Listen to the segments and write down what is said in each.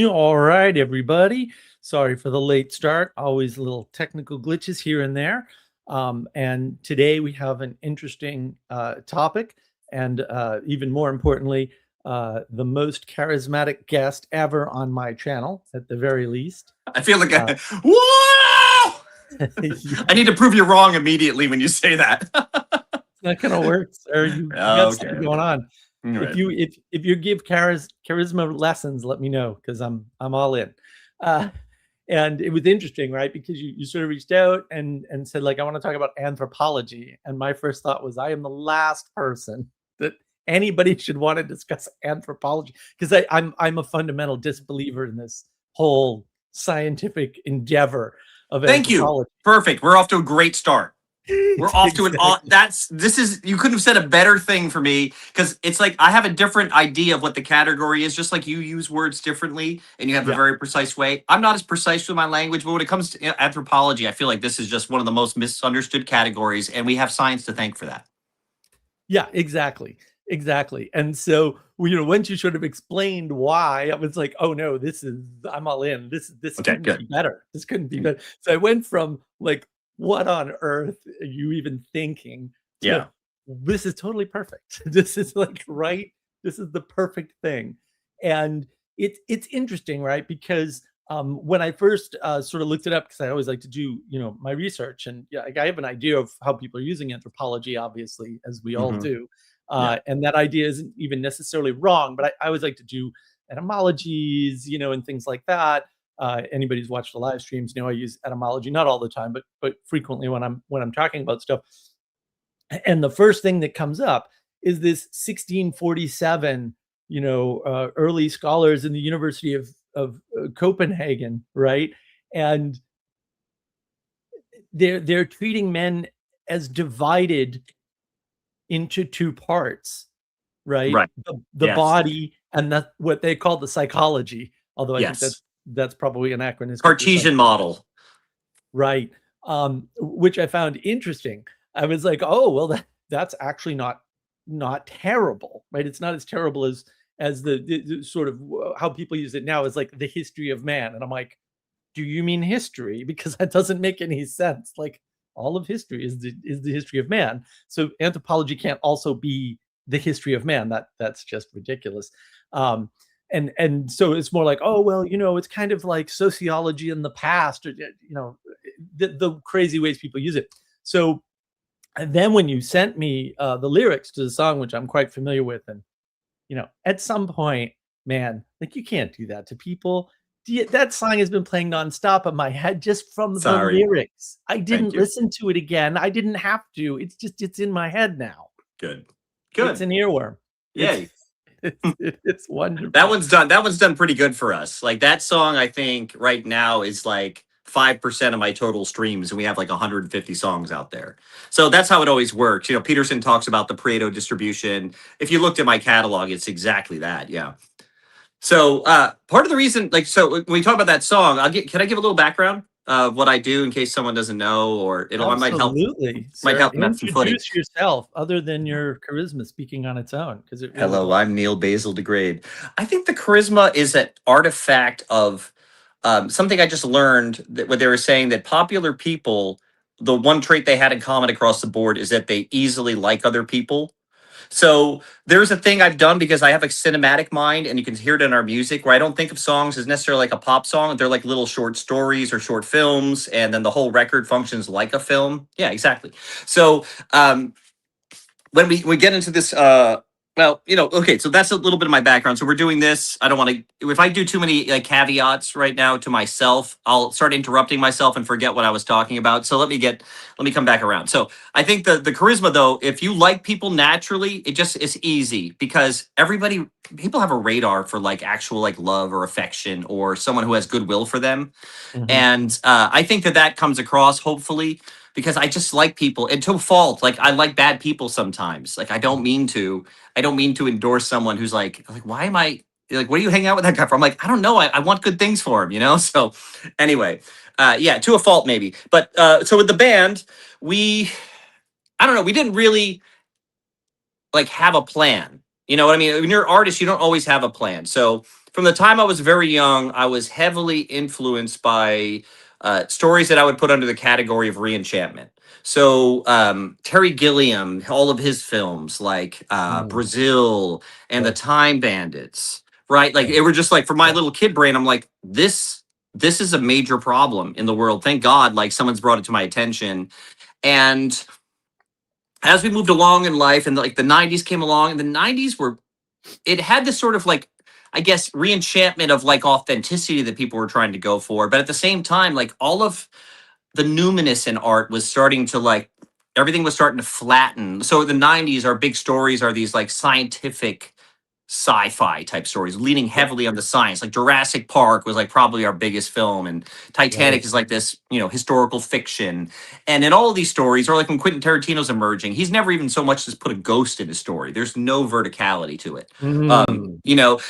All right, everybody. Sorry for the late start. Always little technical glitches here and there. And today we have an interesting topic, and even more importantly, the most charismatic guest ever on my channel, at the very least. I feel like Uh, whoa! it's I need to prove you wrong immediately when you say that. not gonna work, sir. You got something going on. All right. If you give charisma lessons, let me know, because I'm all in. Uh, and it was interesting, right? Because you sort of reached out and said, like, I want to talk about anthropology, and my first thought was, I am the last person that anybody should want to discuss anthropology, because I'm a fundamental disbeliever in this whole scientific endeavor of Thank you. anthropology. Perfect. We're off to a great start. We're off to you couldn't have said a better thing for me, because it's like I have a different idea of what the category is, just like you use words differently and you have a very precise way. I'm not as precise with my language, but when it comes to anthropology, I feel like this is just one of the most misunderstood categories, and we have science to thank for that. Yeah, exactly. And so, once you sort of explained why, I was like, oh no, I'm all in. This Okay, couldn't good. be better. This couldn't be better. So I went from, like, what on earth are you even thinking, to, Yeah. this is totally perfect. This is like right. This is the perfect thing. And it's interesting, right? Because when I first sort of looked it up, because I always like to do, my research, and yeah, like, I have an idea of how people are using anthropology, obviously, as we all do. And that idea isn't even necessarily wrong, but I always like to do etymologies, and things like that. Anybody who's watched the live streams know I use etymology, not all the time, but frequently when I'm talking about stuff. And the first thing that comes up is this 1647, early scholars in the University of Copenhagen, right? And they're treating men as divided into two parts, right? Right. The Yes. body and what they call the psychology. Although I think Yes. that's probably anachronistic. Cartesian model. Right. Which I found interesting. I was like, oh, well, that's actually not terrible, right? It's not as terrible as the sort of how people use it now, is like the history of man. And I'm like, do you mean history? Because that doesn't make any sense. Like, all of history is the history of man. So anthropology can't also be the history of man. That's just ridiculous. And so it's more like, oh, well, it's kind of like sociology in the past, or the crazy ways people use it. So, and then when you sent me the lyrics to the song, which I'm quite familiar with, and at some point, man, like, you can't do that to people. That song has been playing nonstop in my head just from the lyrics. I didn't listen to it again. I didn't have to. It's in my head now. Good. It's an earworm. Yay. It's wonderful. That one's done pretty good for us. Like, that song, I think right now is like 5% of my total streams, and we have like 150 songs out there. So that's how it always works. Peterson talks about the Pareto distribution. If you looked at my catalog, it's exactly that. Yeah. So part of the reason, so when we talk about that song, can I give a little background of what I do in case someone doesn't know, or it might help. Absolutely. Might help them have some footing. Introduce yourself, other than your charisma speaking on its own, because Hello, I'm Neil DeGraide. I think the charisma is an artifact of something I just learned, that what they were saying, that popular people, the one trait they had in common across the board is that they easily like other people. So there's a thing I've done, because I have a cinematic mind, and you can hear it in our music, where I don't think of songs as necessarily like a pop song. They're like little short stories or short films, and then the whole record functions like a film. Yeah, exactly. So when we get into this, okay, so that's a little bit of my background. So we're doing this. I don't want to, if I do too many caveats right now to myself, I'll start interrupting myself and forget what I was talking about. So let me come back around. So I think the charisma, though, if you like people naturally, it's easy, because people have a radar for like actual like love or affection, or someone who has goodwill for them. Mm-hmm. And I think that comes across, hopefully, because I just like people, and to a fault. Like, I like bad people sometimes. Like, I don't mean to endorse someone who's like, why am I like, what are you hanging out with that guy for? I'm like, I don't know. I want good things for him, So anyway, yeah, to a fault maybe. But so with the band, I don't know, we didn't really like have a plan. You know what I mean? When you're an artist, you don't always have a plan. So from the time I was very young, I was heavily influenced by stories that I would put under the category of re-enchantment. So Terry Gilliam, all of his films like Mm, Brazil and the right, Time Bandits, right? Like right, it were just like for my right. little kid brain, I'm like, this is a major problem in the world. Thank God, like someone's brought it to my attention. And as we moved along in life, and like the '90s came along, and the '90s were it had this sort of like I guess re-enchantment of like authenticity that people were trying to go for, but at the same time, like all of the numinous in art was starting to like everything was starting to flatten. So the '90s, our big stories are these like scientific sci-fi type stories, leaning Yeah, heavily on the science. Like Jurassic Park was like probably our biggest film, and Titanic right. is like this, historical fiction. And in all of these stories, or like when Quentin Tarantino's emerging, he's never even so much as put a ghost in his story. There's no verticality to it. Mm,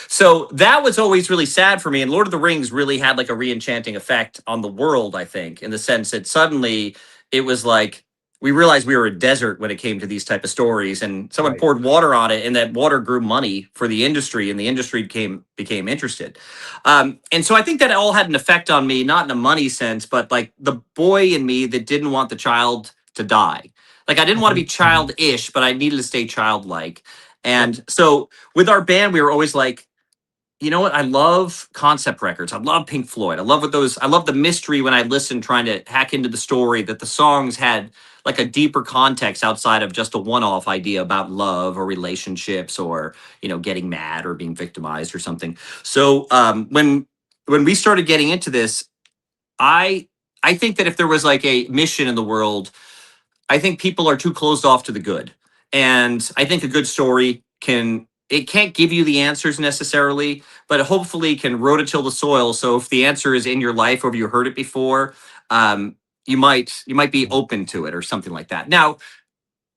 So that was always really sad for me. And Lord of the Rings really had like a re-enchanting effect on the world, I think, in the sense that suddenly it was like we realized we were a desert when it came to these type of stories, and someone right. poured water on it, and that water grew money for the industry, and the industry became interested. And so I think that all had an effect on me, not in a money sense, but like the boy in me that didn't want the child to die. Like I didn't want to be Mhm, mhm. childish, but I needed to stay childlike. Yep. And so with our band, we were always like, you know what? I love concept records. I love Pink Floyd. I love the mystery when I listen, trying to hack into the story, that the songs had like a deeper context outside of just a one-off idea about love or relationships or, getting mad or being victimized or something. So when we started getting into this, I I think that if there was like a mission in the world, I think people are too closed off to the good. And I think a good story it can't give you the answers necessarily, but hopefully can rototill the soil. So if the answer is in your life or if you heard it before, um, you might be Mm. open to it or something like that. Now,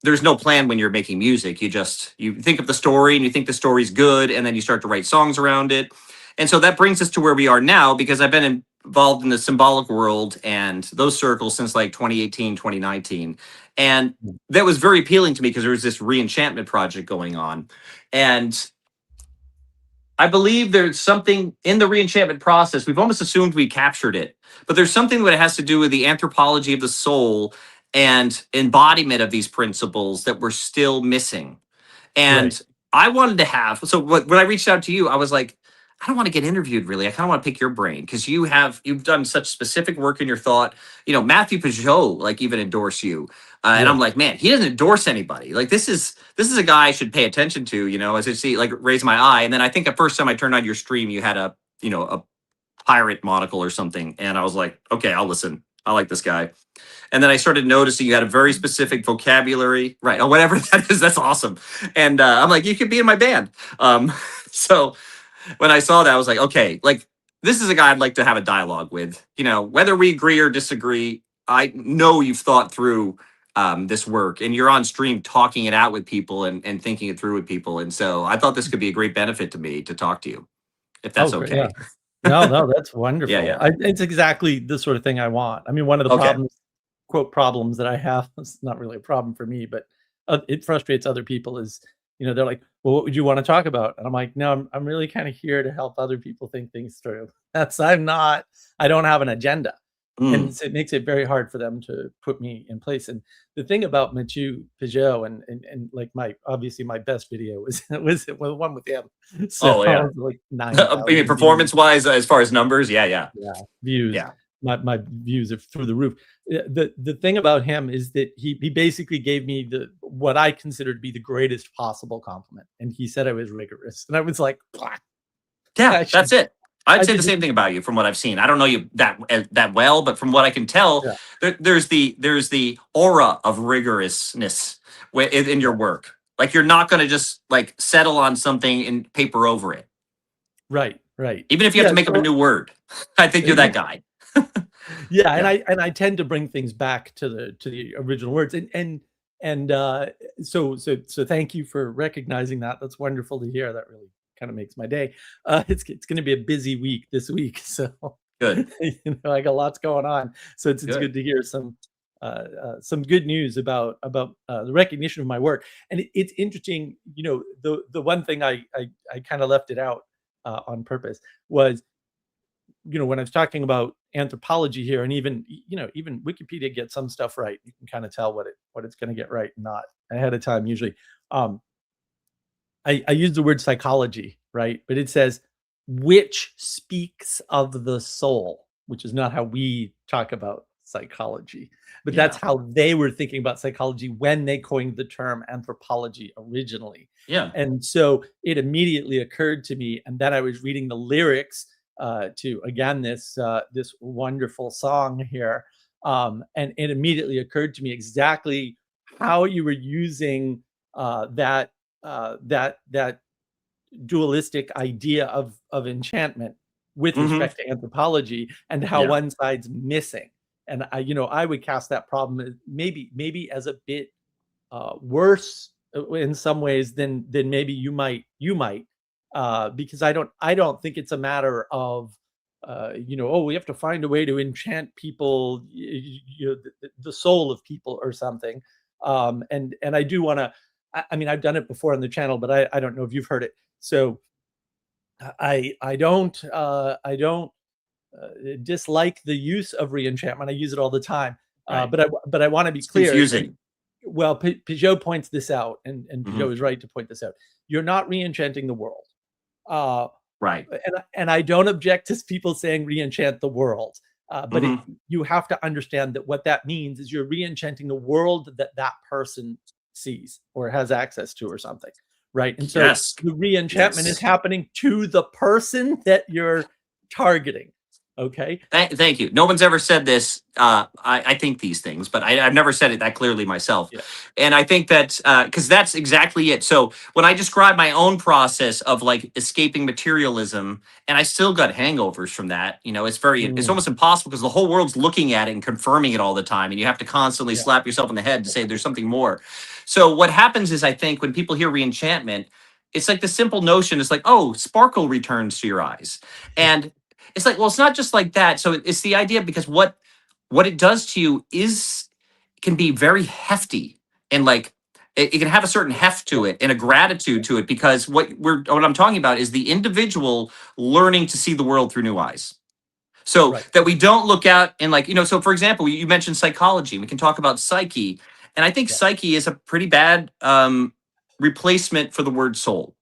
there's no plan when you're making music. You think of the story and you think the story's good, and then you start to write songs around it. And so that brings us to where we are now, because I've been involved in the symbolic world and those circles since like 2018, 2019. And Mm. that was very appealing to me because there was this re-enchantment project going on. And I believe there's something in the re-enchantment process. We've almost assumed we captured it, but there's something that has to do with the anthropology of the soul and embodiment of these principles that we're still missing. Right. And I wanted to have, so when I reached out to you, I was like, I don't want to get interviewed really. I kind of want to pick your brain because you've done such specific work in your thought. Matthew Peugeot like even endorsed you. And I'm Yeah. like, man, he doesn't endorse anybody. Like this is a guy I should pay attention to, as I see like raise my eye. And then I think the first time I turned on your stream, you had a pirate monocle or something. And I was like, okay, I'll listen. I like this guy. And then I started noticing you had a very specific vocabulary, right? Or whatever that is. That's awesome. And I'm like, you could be in my band. So when I saw that, I was like, okay, like this is a guy I'd like to have a dialogue with. Whether we agree or disagree, I know you've thought through this work, and you're on stream talking it out with people and thinking it through with people. And so I thought this could be a great benefit to me to talk to you, if Oh, that's great. Yeah. okay. No, no, that's Yeah, wonderful. yeah. It's exactly the sort of thing I want. I mean, one of the Okay. problems, quote, problems that I have, it's not really a problem for me, but it frustrates other people is, they're like, well, what would you want to talk about? And I'm like, no, I'm really kind of here to help other people think things through. I don't have an agenda. And Mm. so it makes it very hard for them to put me in place. And the thing about Mathieu Peugeot and like obviously my best video was was the one with him. So Oh, yeah. like I mean, 9,000 views. performance wise, as far as numbers, yeah, yeah, Yeah, views. yeah. My views are through the roof. The thing about him is that he basically gave me the what I consider to be the greatest possible compliment, and he said I was rigorous, and I was like, "Blah, Yeah, I that's should it. I'd I say should the just." same thing about you from what I've seen. I don't know you that well, but from what I can tell, Yeah, there's the aura of rigorousness in your yeah, work. Like you're not going to just like settle on something and paper over it, right, right. even if you have Yeah, to make up a so new word. I think you're yeah, that guy. yeah, and Yeah. I tend to bring things back to the original words, and so thank you for recognizing that. That's wonderful to hear. That really kind of makes my day. It's going to be a busy week this week, so Good. I got lots going on. So it's Good. good to hear some good news about the recognition of my work. And it's interesting. The one thing I kind of left it out on purpose, was, when I was talking about anthropology here, and even Wikipedia gets some stuff right. You can kind of tell what it's going to get right and not ahead of time usually. Um, I use the word psychology, right? But it says which speaks of the soul, which is not how we talk about psychology, but that's Yeah. how they were thinking about psychology when they coined the term anthropology originally. Yeah. And so it immediately occurred to me, and then I was reading the lyrics to again this wonderful song here, and it immediately occurred to me exactly how you were using that dualistic idea of enchantment with Hmm. respect to anthropology, and how Yeah. one side's missing. And I would cast that problem maybe as a bit worse in some ways than maybe you might, because I don't think it's a matter of oh, we have to find a way to enchant people, the soul of people or something. And I do want to. I mean, I've done it before on the channel, but I don't know if you've heard it. So I don't dislike the use of re-enchantment. I use it all the time. Right. But I want to be It's clear. confusing. Well, Peugeot points this out, and Hmm. Peugeot is right to point this out. You're not re-enchanting the world. Uh, Right. and I don't object to people saying re-enchant the world. But Hmm. you have to understand that what that means is you're re-enchanting the world that person sees or has access to or something, right? And so Yes. the re-enchantment is Yes. happening to the person that you're targeting. Okay. Thank you. No one's ever said this. I think these things, but I've never said it that clearly myself. Yeah. And I think that because that's exactly it. So when I describe my own process of like escaping materialism, and I still got hangovers from that, it's Mm, almost impossible because the whole world's looking at it and confirming it all the time. And you have to constantly yeah. slap yourself in the head to say there's something more. So what happens is I think when people hear reenchantment, it's like the simple notion is like, oh, sparkle returns to your eyes. And it's like, well, it's not just like that. So it's the idea because what it does to you is can be very hefty and like it can have a certain heft Yeah. to it and a gratitude to it because what I'm talking about is the individual learning to see the world through new eyes. So Right. that we don't look out and like, so for example, you mentioned psychology. We can talk about psyche. And I think Yeah. psyche is a pretty bad replacement for the word soul.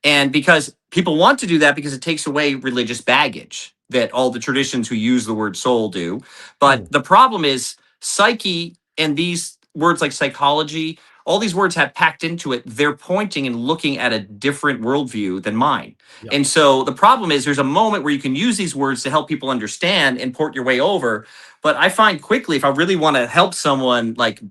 And because people want to do that because it takes away religious baggage that all the traditions who use the word soul do. But Mm, the problem is psyche and these words like psychology, all these words have packed into it. They're pointing and looking at a different worldview than mine. yeah. And so the problem is there's a moment where you can use these words to help people understand and port your way over. But I find quickly if I really want to help someone like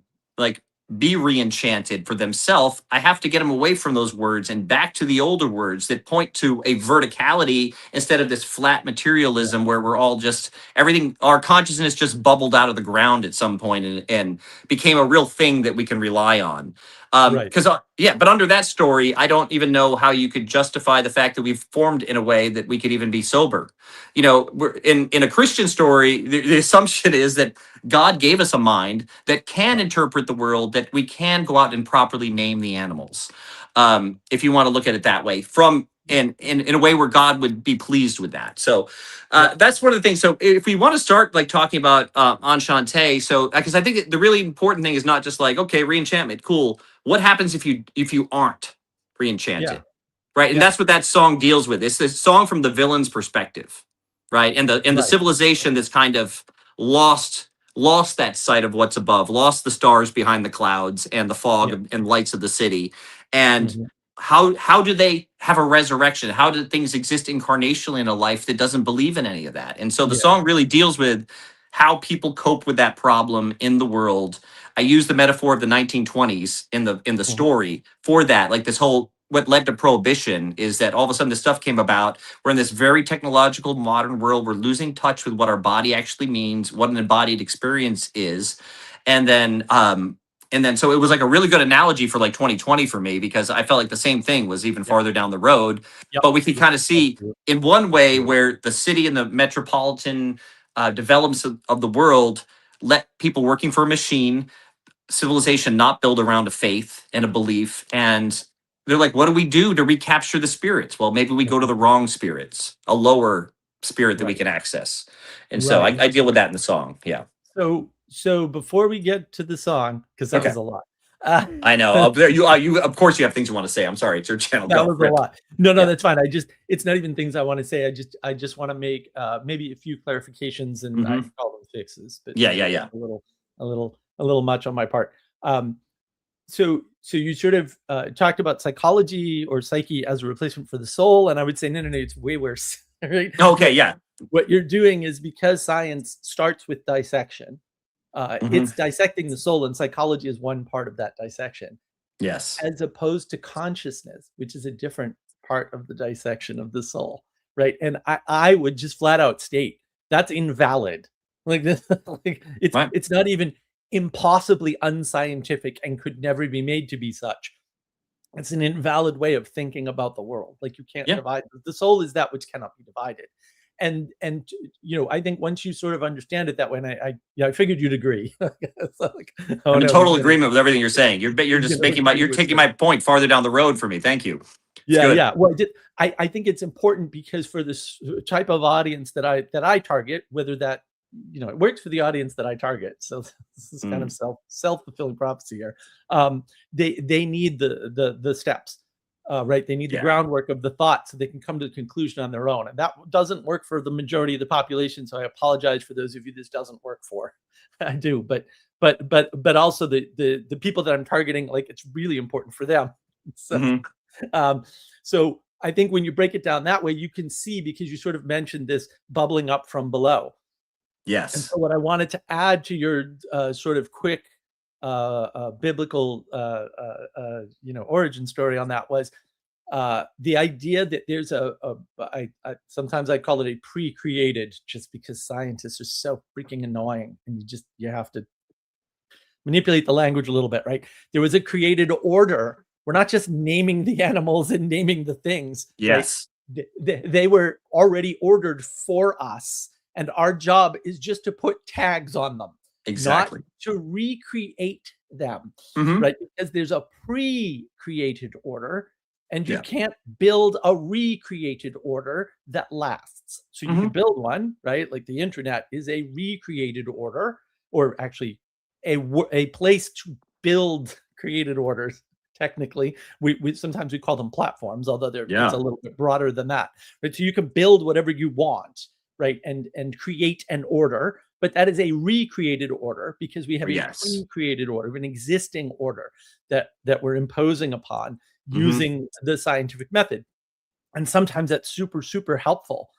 be re-enchanted for themselves, I have to get them away from those words and back to the older words that point to a verticality instead of this flat Yeah. materialism where we're all just everything, our consciousness just bubbled out of the ground at some point and became a real thing that we can rely on. Right. Because yeah, but under that story, I don't even know how you could justify the fact that we've formed in a way that we could even be sober. We're in a Christian story. The assumption is that God gave us a mind that can Right. interpret the world, that we can go out and properly name the animals. If you want to look at it that way, from in a way where God would be pleased with that. So Yeah. that's one of the things. So if we want to start like talking about Enchante, so because I think the really important thing is not just like okay, reenchantment, cool. What happens if you aren't Yeah. reenchanted? Right, and Yeah. that's what that song deals with. It's this song from the villain's perspective, right, and the Right. civilization that's kind of lost that sight of what's above, lost the stars behind the clouds and the fog Yeah. and lights of the city. And Mhm. how do they have a resurrection? How do things exist incarnationally in a life that doesn't believe in any of that? And so the Yeah. song really deals with how people cope with that problem in the world. I use the metaphor of the 1920s in the Mhm. story for that. Like this whole what led to prohibition is that all of a sudden this stuff came about. We're in this very technological modern world. We're losing touch with what our body actually means, what an embodied experience is. And then so it was like a really good analogy for like 2020 for me because I felt like the same thing was even Yeah. farther down the road. Yep. But we could Yep. kind of see Absolutely. in one way Absolutely. where the city and the metropolitan developments of the world let people working for a machine civilization not built around a faith and a belief and they're like, what do we do to recapture the spirits? Well, maybe we go to the wrong spirits, a lower spirit that we Right. can access. And so Right. I deal with that in the song. Yeah. So before we get to the song, because that Okay. was a lot. Uh, I know. You of course you have things you want to say. I'm sorry. It's your channel. that Go. was a Rip. lot. No, Yeah. that's fine. It's not even things I want to say. I just want to make maybe a few clarifications, and I Mhm. can call them fixes, but Yeah. maybe Yeah. that's Yeah. a little much on my part. So you sort of talked about psychology or psyche as a replacement for the soul, and I would say no, it's way worse. Right? Okay. Yeah. What you're doing is, because science starts with dissection, Mhm. it's dissecting the soul, and psychology is one part of that dissection, Yes. as opposed to consciousness, which is a different part of the dissection of the soul, right? And I would just flat out state that's invalid. Like this, like Right. it's not even impossibly unscientific and could never be made to be such. It's an invalid way of thinking about the world. Like, you can't Yeah. divide the soul is that which cannot be divided. And I think once you sort of understand it that way, and I figured you'd agree. So like, oh I'm in no, total agreement with everything you're saying. You're he's just gonna making my agree you're with taking me. my point farther down the road for me. Thank you. It's Yeah, good. yeah. Well, I think it's important because for this type of audience that I target, whether that it works for the audience that I target. So this is kind Mm. of self-fulfilling prophecy here. They need the steps, right? They need the Yeah. groundwork of the thought so they can come to the conclusion on their own, and that doesn't work for the majority of the population. So I apologize for those of you this doesn't work for. I do, but also the people that I'm targeting, like, it's really important for them. So Mhm. um, so I think when you break it down that way, you can see, because you sort of mentioned this bubbling up from below. And Yes. so what I wanted to add to your sort of quick biblical origin story on that was the idea that there's sometimes I call it a pre-created, just because scientists are so freaking annoying, and you have to manipulate the language a little bit, right? There was a created order. We're not just naming the animals and naming the things, right? Yes. They were already ordered for us, and our job is just to put tags on them, not Exactly. to recreate them, Mhm. right? Because there's a pre-created order, and you Yeah. can't build a recreated order that lasts. So you can Mhm. build one, right? Like the internet is a recreated order, or actually a place to build created orders. Technically, we sometimes we call them platforms, although it's a Yeah. little bit broader than that. Right, so you can build whatever you want, right, and create an order, but that is a recreated order, because we have a Yes. pre-created order, an existing order that we're imposing upon Mhm. using the scientific method. And sometimes that's super super helpful,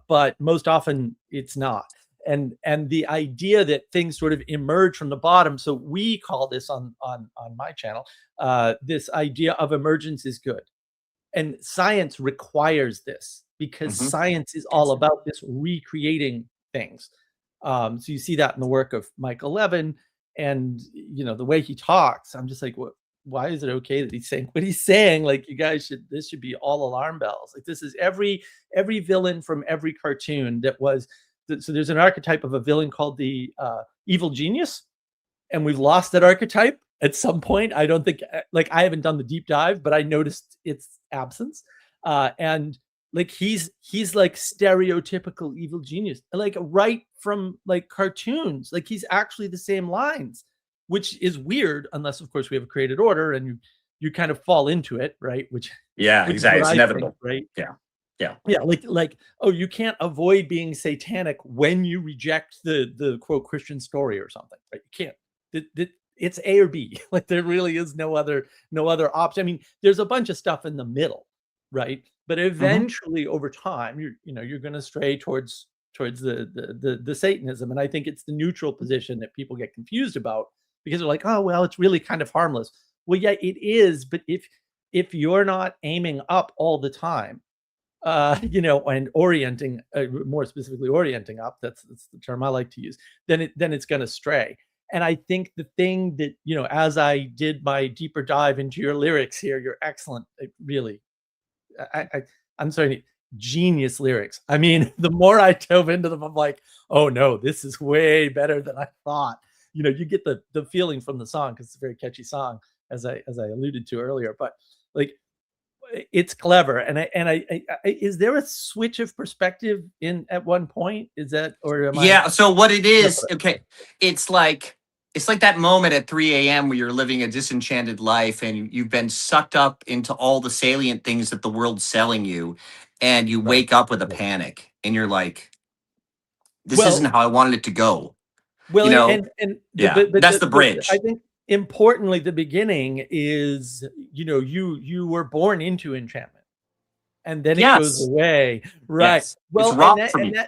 but most often it's not. And the idea that things sort of emerge from the bottom, so we call this on my channel, this idea of emergence is good, and science requires this, because Mhm. science is all about this recreating things. So you see that in the work of Michael Levin, and the way he talks. I'm just like, what? Why is it okay that he's saying what he's saying? Like, you guys this should be all alarm bells. Like, this is every villain from every cartoon that was. So there's an archetype of a villain called the evil genius, and we've lost that archetype at some point. I don't think, like, I haven't done the deep dive, but I noticed its absence. And like, he's like stereotypical evil genius, like right from like cartoons. Like, he's actually the same lines, which is weird, unless of course we have a created order and you kind of fall into it, right? Yeah. Which is Exactly. what It's I think, inevitable. right? Yeah. Yeah. Yeah, like, oh, you can't avoid being satanic when you reject the quote Christian story or something, right? You can't. It's A or B. Like, there really is no other option. I mean, there's a bunch of stuff in the middle, right? But Mhm. eventually, over time, you're going to stray towards the Satanism, and I think it's the neutral position that people get confused about, because they're like, oh well, it's really kind of harmless. Well, yeah, it is, but if you're not aiming up all the time, and orienting, more specifically orienting up, that's the term I like to use, then it's going to stray. And I think the thing that, as I did my deeper dive into your lyrics here, you're excellent, really, I'm sorry, genius lyrics. I mean, the more I dove into them, I'm like, oh no, this is way better than I thought. You get the feeling from the song, because it's a very catchy song, as I alluded to earlier. But like, it's clever. Is there a switch of perspective in at one point? Is that, or am I? Yeah. So what it No. is, okay, it's like that moment at 3 a.m. where you're living a disenchanted life and you've been sucked up into all the salient things that the world's selling you, and you Right. wake up with a panic and you're like, this isn't Well, how I wanted it to go. well, You know? and the Yeah. but That's the I bridge. think importantly, the beginning is, you were born into enchantment, and then it goes Yes. away. Right. Yes. It's Well, robbed from you.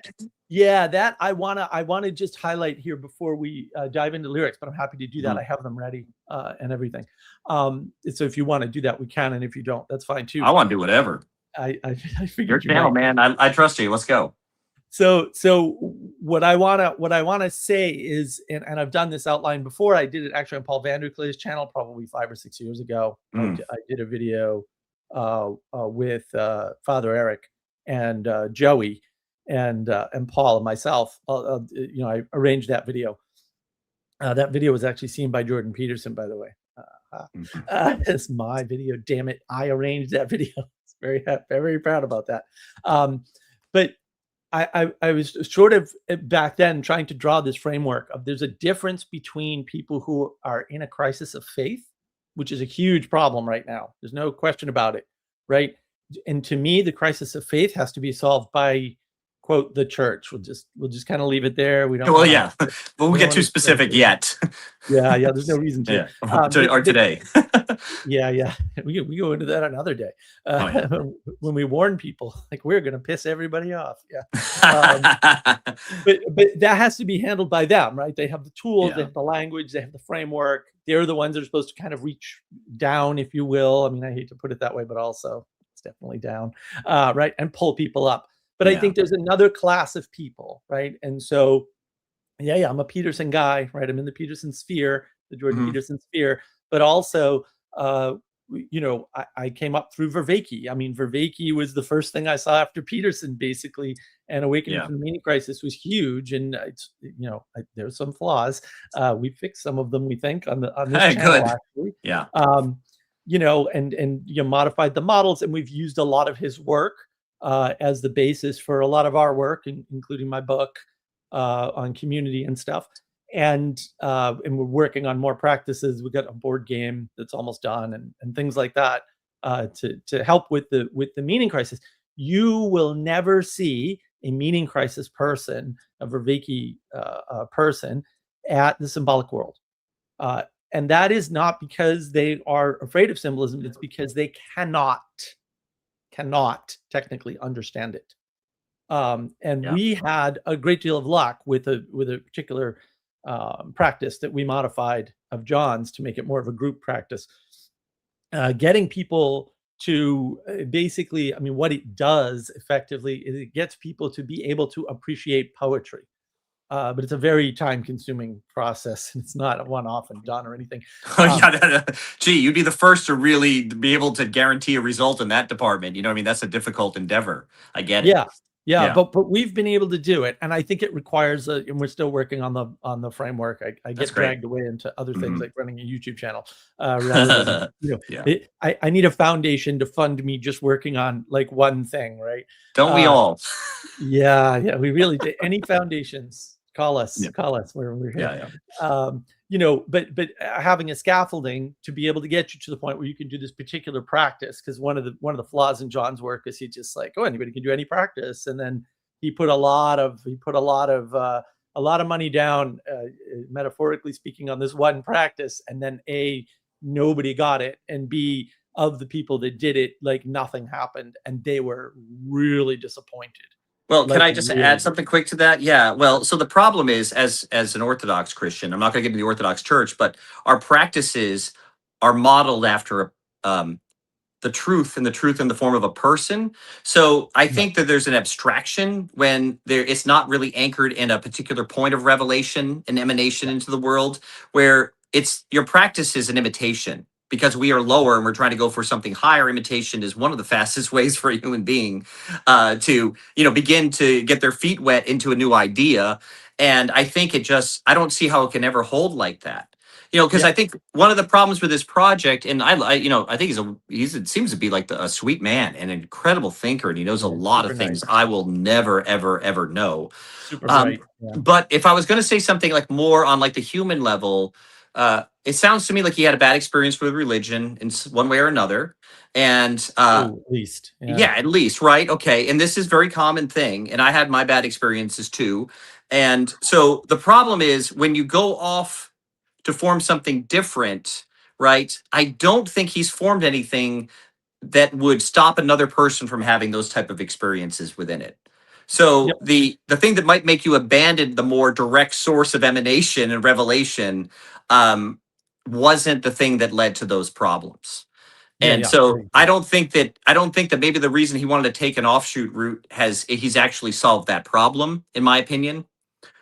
yeah, that I wanna just highlight here before we dive into lyrics, but I'm happy to do that. I Mhm. have them ready and everything. So if you want to do that, we can, and if you don't, that's fine too. I want to do whatever. I Your figured you channel, might. man. I trust you. Let's go. So what I wanna say is, and I've done this outline before. I did it actually on Paul Vanderklee's channel probably 5 or 6 years ago. Mm. I did a video with Father Eric and Joey and Paul and myself. I arranged that video. That video was actually seen by Jordan Peterson, by the way. Mhm. It's my video. Damn it! I arranged that video. Very very proud about that. But I was sort of back then trying to draw this framework of, there's a difference between people who are in a crisis of faith, which is a huge problem right now. There's no question about it, right? And to me, the crisis of faith has to be solved by, quote, the church. We'll just kind of leave it there. We don't Well, want to yeah, but we we won't don't get want too to explain specific further. yet. Yeah, yeah. There's no reason to. Yeah, or But today. yeah, yeah. We go into that another day. Oh yeah. When we warn people, like, we're going to piss everybody off. Yeah. Um, but that has to be handled by them, right? They have the tools, they Yeah. have the language, they have the framework. They're the ones that are supposed to kind of reach down, if you will. I mean, I hate to put it that way, but also it's definitely down, right? And pull people up. But I Yeah. think there's another class of people, right? And so, yeah, I'm a Peterson guy, right? I'm in the Peterson sphere, the Jordan Mhm. Peterson sphere, but also, I came up through Vervaeke. I mean, Vervaeke was the first thing I saw after Peterson, basically, and Awakening Yeah. from the Meaning Crisis was huge. And there's some flaws. We fixed some of them, we think, on this channel, Good. actually. Yeah. And modified the models, and we've used a lot of his work as the basis for a lot of our work, including my book on community and stuff. And we're working on more practices. We've got a board game that's almost done, and things like that to help with the meaning crisis. You will never see a meaning crisis person, a Vervaeke person, at the symbolic world. And that is not because they are afraid of symbolism. It's because they cannot technically understand it. And Yeah. we had a great deal of luck with a particular practice that we modified of John's to make it more of a group practice. Getting people to basically, I mean, what it does effectively is it gets people to be able to appreciate poetry. But it's a very time-consuming process. It's not a one-off and done or anything. Oh yeah. Gee, you'd be the first to really be able to guarantee a result in that department. You know what I mean? That's a difficult endeavor. I get it. Yeah, yeah, Yeah. but we've been able to do it, and I think it requires and we're still working on the framework. I That's get great. dragged away into other things Mhm. like running a YouTube channel, rather than, Yeah. I need a foundation to fund me just working on like one thing, right? Don't we Uh, all? yeah, yeah, we really do. Any foundations, Yeah. call us. We're Yeah. here. Yeah. But having a scaffolding to be able to get you to the point where you can do this particular practice, because one of the flaws in John's work is he just like, oh, anybody can do any practice, and then he put a lot of money down, metaphorically speaking, on this one practice, and then nobody got it, and B, of the people that did it, like, nothing happened, and they were really disappointed. Well, can Like, I just really add something quick to that? Yeah. Well, so the problem is, as an Orthodox Christian, I'm not going to get into the Orthodox Church, but our practices are modeled after the truth, and the truth in the form of a person. So I Yeah. think that there's an abstraction when it's not really anchored in a particular point of revelation and emanation into the world, where it's your practice is an imitation. Because we are lower and we're trying to go for something higher, imitation is one of the fastest ways for a human being to begin to get their feet wet into a new idea. And I think I don't see how it can ever hold like that. because Yeah. I think one of the problems with this project, and I think it seems to be like a sweet man, an incredible thinker, and he knows a Yeah. lot Super of nice. things I will never, ever, ever know. Super Um, bright. Yeah. but if I was going to say something like more on like the human level, it sounds to me like he had a bad experience with religion in one way or another, and Oh, at least. Yeah. yeah, at least, right? Okay. And this is very common thing. And I had my bad experiences too. And so the problem is when you go off to form something different, right? I don't think he's formed anything that would stop another person from having those type of experiences within it. Yep. So the thing that might make you abandon the more direct source of emanation and revelation um, wasn't the thing that led to those problems. Yeah. And Yeah. I so agree. I don't think that maybe the reason he wanted to take an offshoot route he's actually solved that problem, in my opinion.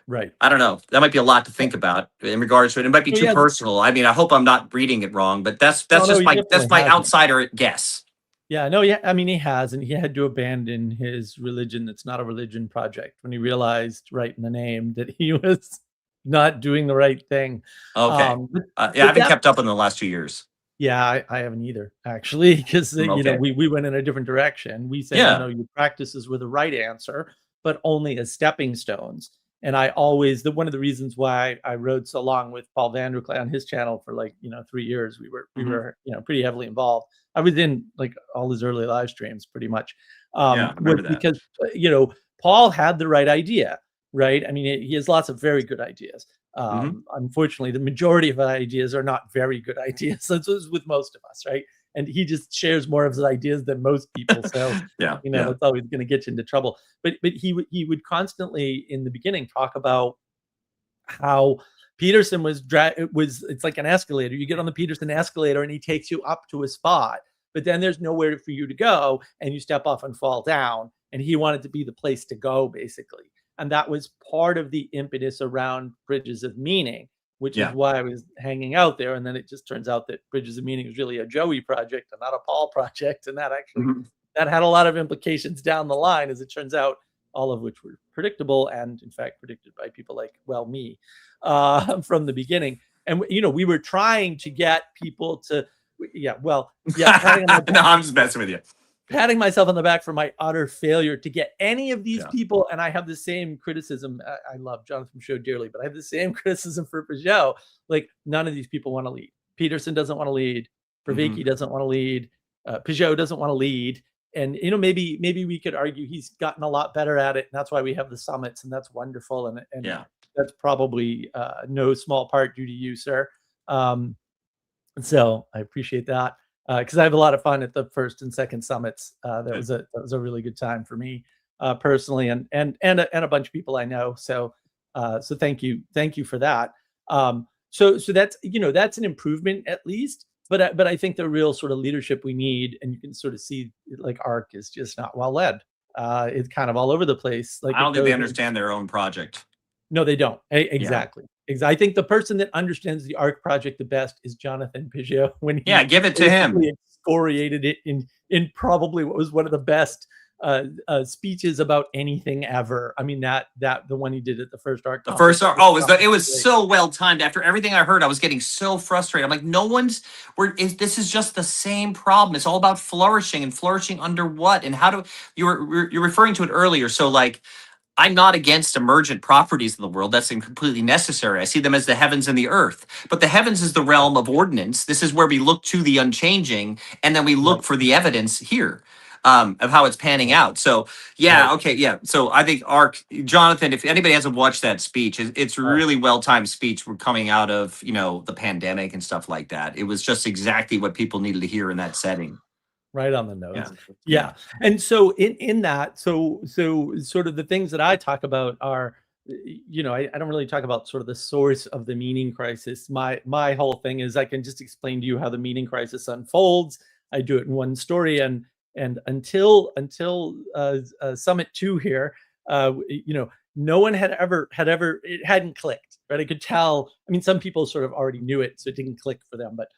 Right. I don't know. That might be a lot to think about in regards to it. It might be Oh, too yeah. personal. I mean, I hope I'm not reading it wrong, but No, no, he that's definitely my hasn't. outsider guess. Yeah, no, yeah. I mean, he has, and he had to abandon his religion. That's not a religion project when he realized, right in the name, that he was not doing the right thing. Okay. Um, but, Yeah, I but haven't that, kept up in the last 2 years. yeah, I haven't either, actually, because Okay. we went in a different direction. We said, no, Yeah. no, your practices were the right answer, but only as stepping stones. And I always one of the reasons why I rode so long with Paul Vanderklay on his channel for 3 years. We Hmm. were pretty heavily involved. I was in like all his early live streams pretty much. Yeah, I Was remember that. because Paul had the right idea, right? I mean, he has lots of very good ideas. Hmm. Unfortunately, the majority of ideas are not very good ideas. That's with most of us, right? And he just shares more of his ideas than most people. So, Yeah. Yeah. that's always going to get you into trouble. But he would constantly in the beginning talk about how Peterson was it's like an escalator. You get on the Peterson escalator and he takes you up to a spot, but then there's nowhere for you to go and you step off and fall down. And he wanted to be the place to go, basically. And that was part of the impetus around Bridges of Meaning, which is Yeah. why I was hanging out there. And then it just turns out that Bridges of Meaning is really a Joey project and not a Paul project. And that actually Mhm. that had a lot of implications down the line, as it turns out, all of which were predictable and in fact predicted by people like me from the beginning. And we were trying to get people to patting No, I'm just messing with you. myself on the back for my utter failure to get any of these Yeah. people. And I have the same criticism. I love Jonathan Show dearly, but I have the same criticism for Peugeot. Like, none of these people want to lead. Peterson doesn't want to lead. Vervaeke doesn't want to lead. Peugeot doesn't want to lead. And maybe we could argue he's gotten a lot better at it, and that's why we have the summits, and that's wonderful. And Yeah. that's probably no small part due to you, sir. So I appreciate that, because I have a lot of fun at the first and second summits. That was a really good time for me personally, and a bunch of people I know. So thank you for that. So that's that's an improvement at least. But I think the real sort of leadership we need, and you can sort of see like ARC is just not well led. It's kind of all over the place. Like, I don't it think they goes. understand their own project. No, they don't. Yeah. Exactly. I think the person that understands the ARC project the best is Jonathan Peugeot, when he Yeah, give it to him. basically excoriated it in probably what was one of the best speeches about anything ever. I mean, that the one he did at the first ARC. The first, it was great. so well timed. After everything I heard, I was getting so frustrated. I'm like, this is just the same problem. It's all about flourishing, and flourishing under what? And how do you're referring to it earlier. So like, I'm not against emergent properties in the world. That's completely necessary. I see them as the heavens and the earth. But the heavens is the realm of ordinance. This is where we look to the unchanging, and then we look Right. for the evidence here of how it's panning out. So yeah, Right. okay, yeah. So I think Jonathan, if anybody hasn't watched that speech, it's really well-timed speech. We're coming out of the pandemic and stuff like that. It was just exactly what people needed to hear in that setting. Right on the nose. Yeah. Yeah. And so in that, so sort of the things that I talk about are, I don't really talk about sort of the source of the meaning crisis. My whole thing is I can just explain to you how the meaning crisis unfolds. I do it in one story, and until Summit 2 here, no one had ever it hadn't clicked, right? I could tell. I mean, some people sort of already knew it, so it didn't click for them, but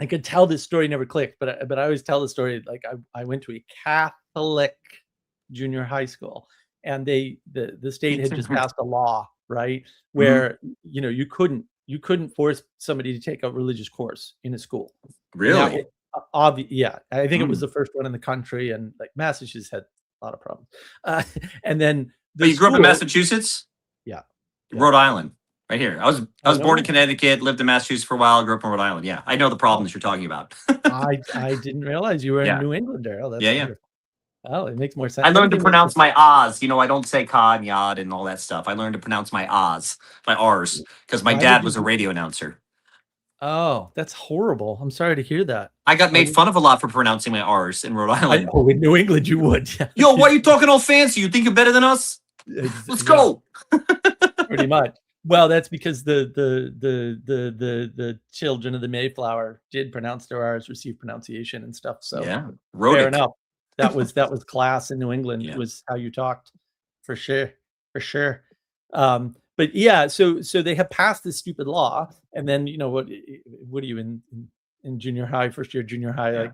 I could tell this story never clicked. But I always tell the story like I went to a Catholic junior high school, and the state had just passed a law, right, where you you couldn't force somebody to take a religious course in a school. Really? Yeah, I think it was Mm. the first one in the country, and like Massachusetts had a lot of problems. And then But the you grew up in school, Massachusetts? yeah, yeah. Rhode Island, right here. I Oh, was no born in way. Connecticut, lived in Massachusetts for a while, grew up in Rhode Island. Yeah, I know the Oh, problems you're talking about. I didn't realize you were in Yeah, New Englander. Oh, that's yeah, yeah. wonderful. Oh, it makes more I sense. learned to Everything makes more pronounce my O's. I don't say ka and yod and all that stuff. I learned to pronounce my O's, my R's, because my Why did dad you was a do? radio announcer. Oh, that's horrible. I'm sorry to hear that. I got Why made did fun of a lot for pronouncing my R's in Rhode Island. in New England you would. Yeah. Yo, why are you talking all fancy? You think you're better than us? Let's Yeah, go. pretty much. Well, that's because the children of the Mayflower did pronounce their R's, receive pronunciation and stuff. So Yeah, fair Rhotic. enough. That was class in New England. Yeah. Was how you talked, for sure, for sure. But yeah, so they have passed this stupid law, and then what are you in junior high, first year junior high? Yeah.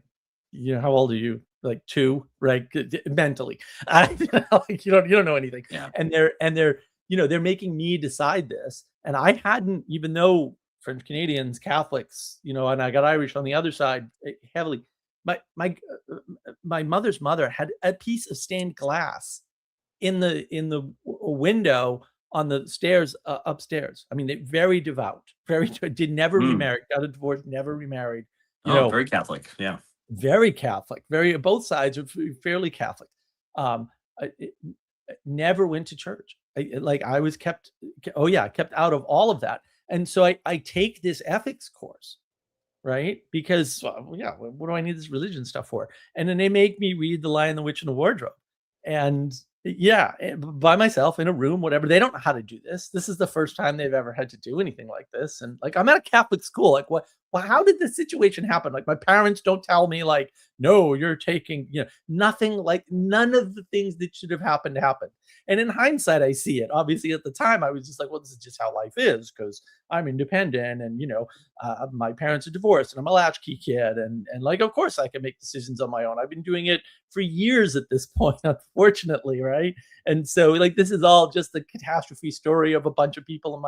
Like, how old are you? Like 2, right? Mentally, like you don't know anything. Yeah. And they're making me decide this, and I hadn't, even though French Canadians, Catholics, and I got Irish on the other side heavily. My mother's mother had a piece of stained glass in the window on the stairs upstairs. I mean, they very devout, did never remarry, got a divorce, never remarried. Very Catholic. Yeah. Very Catholic, both sides are fairly Catholic. Never went to church. I was kept out of all of that. And so I take this ethics course, right? Because what do I need this religion stuff for? And then they make me read The Lion, the Witch, and the Wardrobe. And by myself in a room, whatever. They don't know how to do this. This is the first time they've ever had to do anything like this. And like, I'm at a Catholic school. Like, what? Well, how did this situation happen? Like, my parents don't tell me, like, no, you're taking, nothing, like none of the things that should have happened happened. And in hindsight, I see it. Obviously, at the time, I was just like, well, this is just how life is, because I'm independent, and my parents are divorced, and I'm a latchkey kid, and like, of course, I can make decisions on my own. I've been doing it for years at this point, unfortunately, right? And so, like, this is all just the catastrophe story of a bunch of people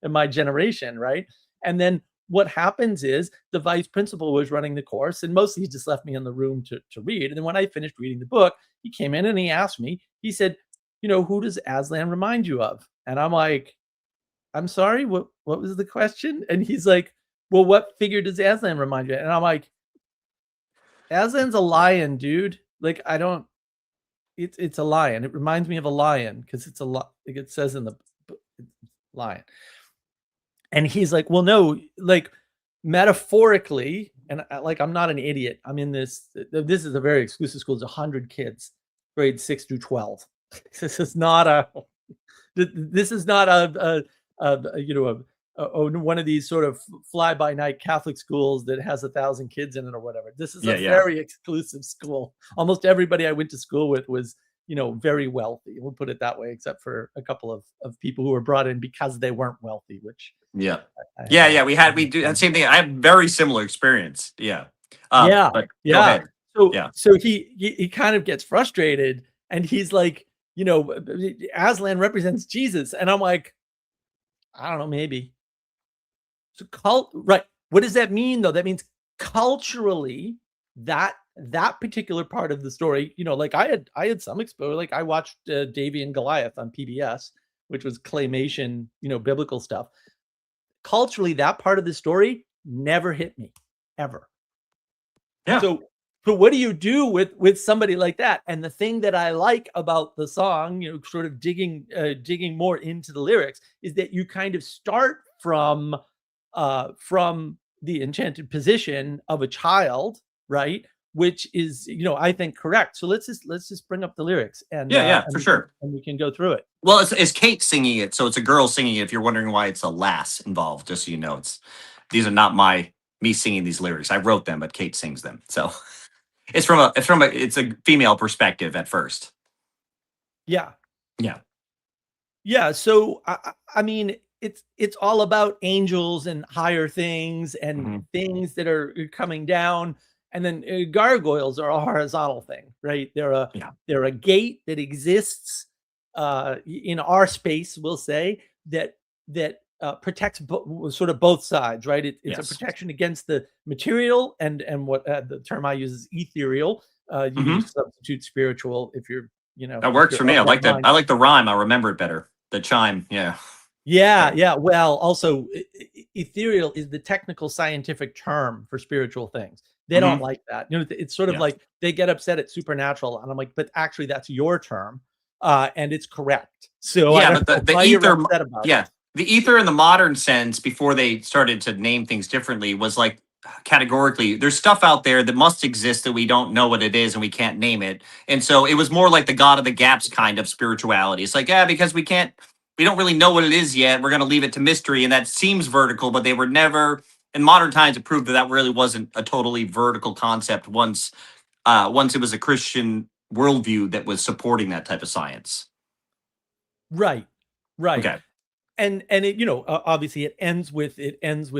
in my generation, right? And then what happens is the vice principal was running the course, and mostly he just left me in the room to read. And then when I finished reading the book, he came in and he asked me, he said, who does Aslan remind you of? And I'm like, I'm sorry, what was the question? And he's like, well, what figure does Aslan remind you of? And I'm like, Aslan's a lion, dude. Like, it's a lion. It reminds me of a lion because it's like it says in the book, lion. And he's like, well, no, like metaphorically, and I'm not an idiot. I'm in this is a very exclusive school. There's 100 kids, grades 6 through 12. This is not a one of these sort of fly-by-night Catholic schools that has 1,000 kids in it or whatever. This is a very exclusive school. Almost everybody I went to school with was, very wealthy. We'll put it that way, except for a couple of people who were brought in because they weren't wealthy, which we do that same thing. I have very similar experience. Yeah. But go ahead. So he kind of gets frustrated, and he's like, Aslan represents Jesus. And I'm like, I don't know, maybe. So right. What does that mean, though? That means culturally, that particular part of the story, like I had some exposure. Like I watched Davy and Goliath on PBS, which was claymation, biblical stuff. Culturally, that part of the story never hit me, ever. Yeah. So what do you do with somebody like that? And the thing that I like about the song, sort of digging more into the lyrics, is that you kind of start from the enchanted position of a child, right? Which is, I think, correct. So let's just bring up the lyrics, and for sure, and we can go through it. Well, it's Kate singing it, so it's a girl singing it. If you're wondering why it's a lass involved, just so you know, these are not me singing these lyrics. I wrote them, but Kate sings them. So it's a female perspective at first. Yeah. Yeah. So I mean, it's all about angels and higher things and things that are coming down. And then gargoyles are a horizontal thing, right? They're a gate that exists in our space, we'll say, that protects sort of both sides, right? It's a Yes. protection against the material and what the term I use is ethereal. You can Hmm. just substitute spiritual if you're, That if works you're for me. of that mind. I like the rhyme. I remember it better. The chime. Yeah. Yeah, yeah. Well, also, ethereal is the technical scientific term for spiritual things. They don't Hmm. like that. It's sort of Yeah. like they get upset at supernatural, and I'm like, but actually, that's your term, and it's correct. So I Yeah, don't but know the why you're ether, upset about yeah, it. the ether in the modern sense, before they started to name things differently, was like categorically, there's stuff out there that must exist that we don't know what it is and we can't name it. And so it was more like the God of the gaps kind of spirituality. It's like, yeah, because we don't really know what it is yet. We're going to leave it to mystery. And that seems vertical, but they were never, in modern times, it proved that that really wasn't a totally vertical concept once it was a Christian worldview that was supporting that type of science. Right, right. Okay. And it, obviously it ends with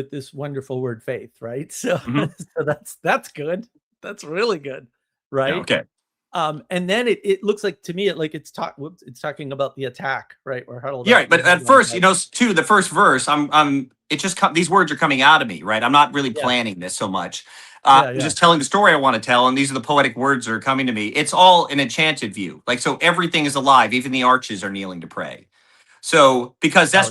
this wonderful word faith, right? So Hmm. so that's good. That's really good, Yeah. right? Okay. And then it looks like to me it's talking about the attack, right? We're huddled Yeah, up right. But and at first, too, the first verse, it just these words are coming out of me, right? I'm not really yeah, planning this so much. yeah, I'm yeah. just telling the story I want to tell, and these are the poetic words that are coming to me. It's all an enchanted view, like so everything is alive, even the arches are kneeling to pray. So because Oh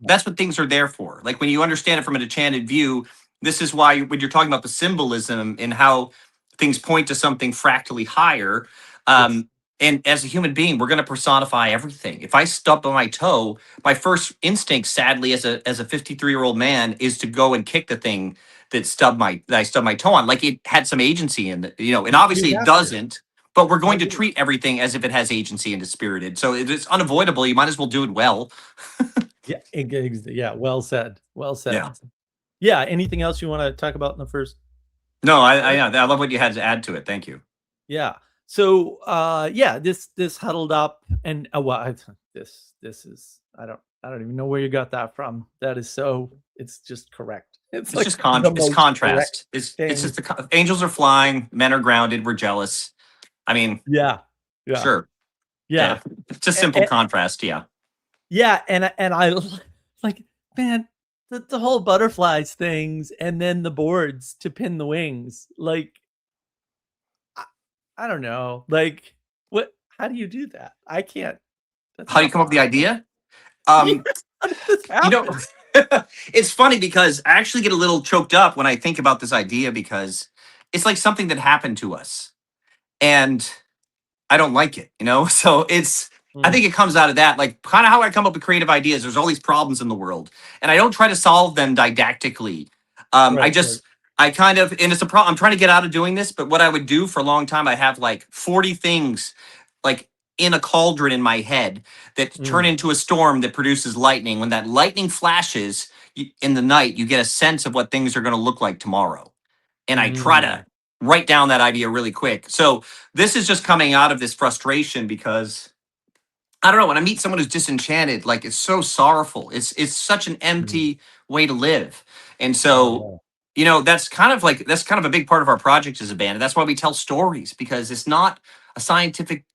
yeah. that's what things are there for. Like when you understand it from an enchanted view, this is why when you're talking about the symbolism and how things point to something fractally higher, Yes. um, and as a human being, we're going to personify everything. If I stub on my toe, my first instinct, sadly, as a 53-year-old man, is to go and kick the thing that I stubbed my toe on, like it had some agency in it, and You obviously it have to. doesn't. But we're I going to agree. treat everything as if it has agency and is spirited. So it's unavoidable. You might as well do it well. Yeah, yeah, well said. Well said. Yeah. Yeah, anything else you want to talk about in the first? No, I love what you had to add to it. Thank you. Yeah. So yeah, this huddled up and this is I don't even know where you got that from. That is so it's just correct. It's It's like just the it's most correct contrast. It's thing. just angels are flying, men are grounded, we're jealous. I mean, Yeah. Yeah. sure. Yeah. Yeah. It's a simple And, contrast. Yeah. yeah, and I like man, the whole butterflies things and then the boards to pin the wings. Like I, I don't know. Like what how do you do that? I can't. That's How do you not come up with the possible. idea? Yeah, Um, how did this you know, happen? it's funny because I actually get a little choked up when I think about this idea because it's like something that happened to us. And I don't like it. So I Mm, think it comes out of that, like kind of how I come up with creative ideas. There's all these problems in the world, and I don't try to solve them didactically. I right, right. just, I kind of, and it's a problem. I'm trying to get out of doing this, but what I would do for a long time, I have like 40 things, like in a cauldron in my head that turn Mm, into a storm that produces lightning. When that lightning flashes in the night, you get a sense of what things are going to look like tomorrow, and I try mm, to write down that idea really quick. So this is just coming out of this frustration because I don't know, when I meet someone who's disenchanted, like it's so sorrowful. It's such an mm. empty way to live. And Oh, so, yeah. that's kind of a big part of our project as a band. And that's why we tell stories because it's not a scientific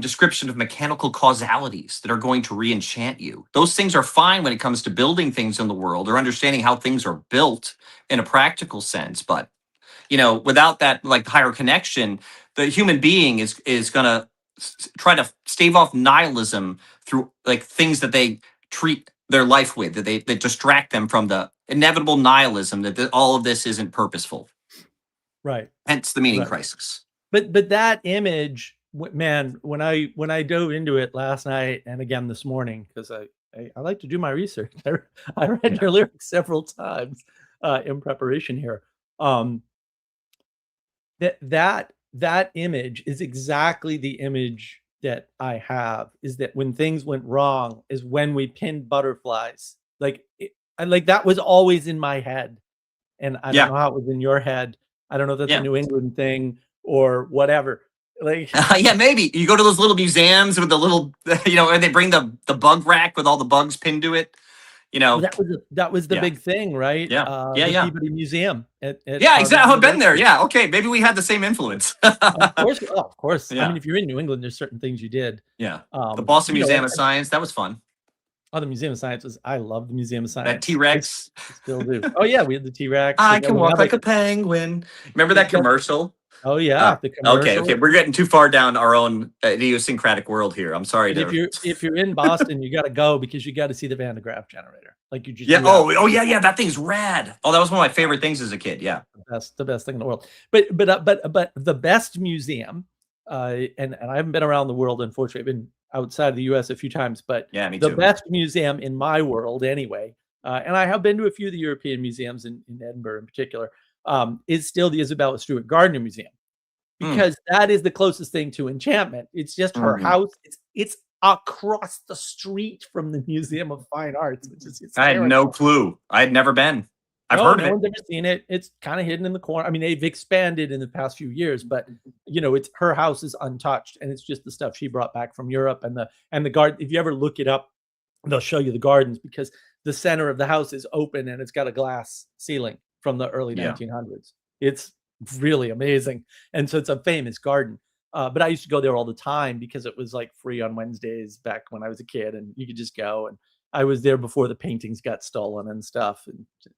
description of mechanical causalities that are going to re-enchant you. Those things are fine when it comes to building things in the world or understanding how things are built in a practical sense. But without that like higher connection, the human being is gonna try to stave off nihilism through like things that they treat their life with, that distract them from the inevitable nihilism that all of this isn't purposeful. Right, Hence the meaning right. crisis. But that image, man, when I dove into it last night and again this morning, because I like to do my research. I read Yeah. your lyrics several times in preparation here. Um, that image is exactly the image that I have. Is that when things went wrong is when we pinned butterflies. Like that was always in my head. And I don't Yeah. know how it was in your head. I don't know if that's a Yeah. New England thing or whatever. Like, Yeah, maybe you go to those little museums with the little, and they bring the bug rack with all the bugs pinned to it. You well, know, that was the yeah, big thing, right? yeah, yeah, The yeah. Peabody Museum at Yeah, Harvard exactly. I've been there. University. Yeah. Okay. Maybe we had the same influence. Of course, oh, of course. I mean, Yeah. if you're in New England, there's certain things you did. Yeah. The Boston You know, Museum of Science. That was fun. Oh, the Museum of Science was, I love the Museum of That Science. T-Rex. I still do. Oh yeah, we had the T-Rex. I And can then walk now like a penguin. Remember that they, commercial? oh yeah, the Okay. commercial. We're getting too far down our own idiosyncratic world here. I'm sorry But to. if you're in Boston, you got to go because you got to see the Van de Graaff generator. Like Yeah. you have Oh, yeah. That thing's rad. Oh, that was one of my favorite things as a kid. Yeah. the best thing in the world. But the best museum, and I haven't been around the world, unfortunately. I've been outside of the U.S. a few times, but Yeah, me the too. best museum in my world, anyway, and I have been to a few of the European museums in Edinburgh, in particular, is still the Isabella Stewart Gardner Museum, Mm. because that is the closest thing to enchantment. It's just her Mhm. house. It's across the street from the Museum of Fine Arts, which is I had no hysterical. clue. I had never been. I've No, heard of no it. one's ever seen it. It's kind of hidden in the corner. I mean, they've expanded in the past few years, but it's her house is untouched, and it's just the stuff she brought back from Europe and the garden. If you ever look it up, they'll show you the gardens because the center of the house is open and it's got a glass ceiling from the early Yeah. 1900s. It's really amazing, and so it's a famous garden. But I used to go there all the time because it was like free on Wednesdays back when I was a kid, and you could just go. And I was there before the paintings got stolen and stuff, and just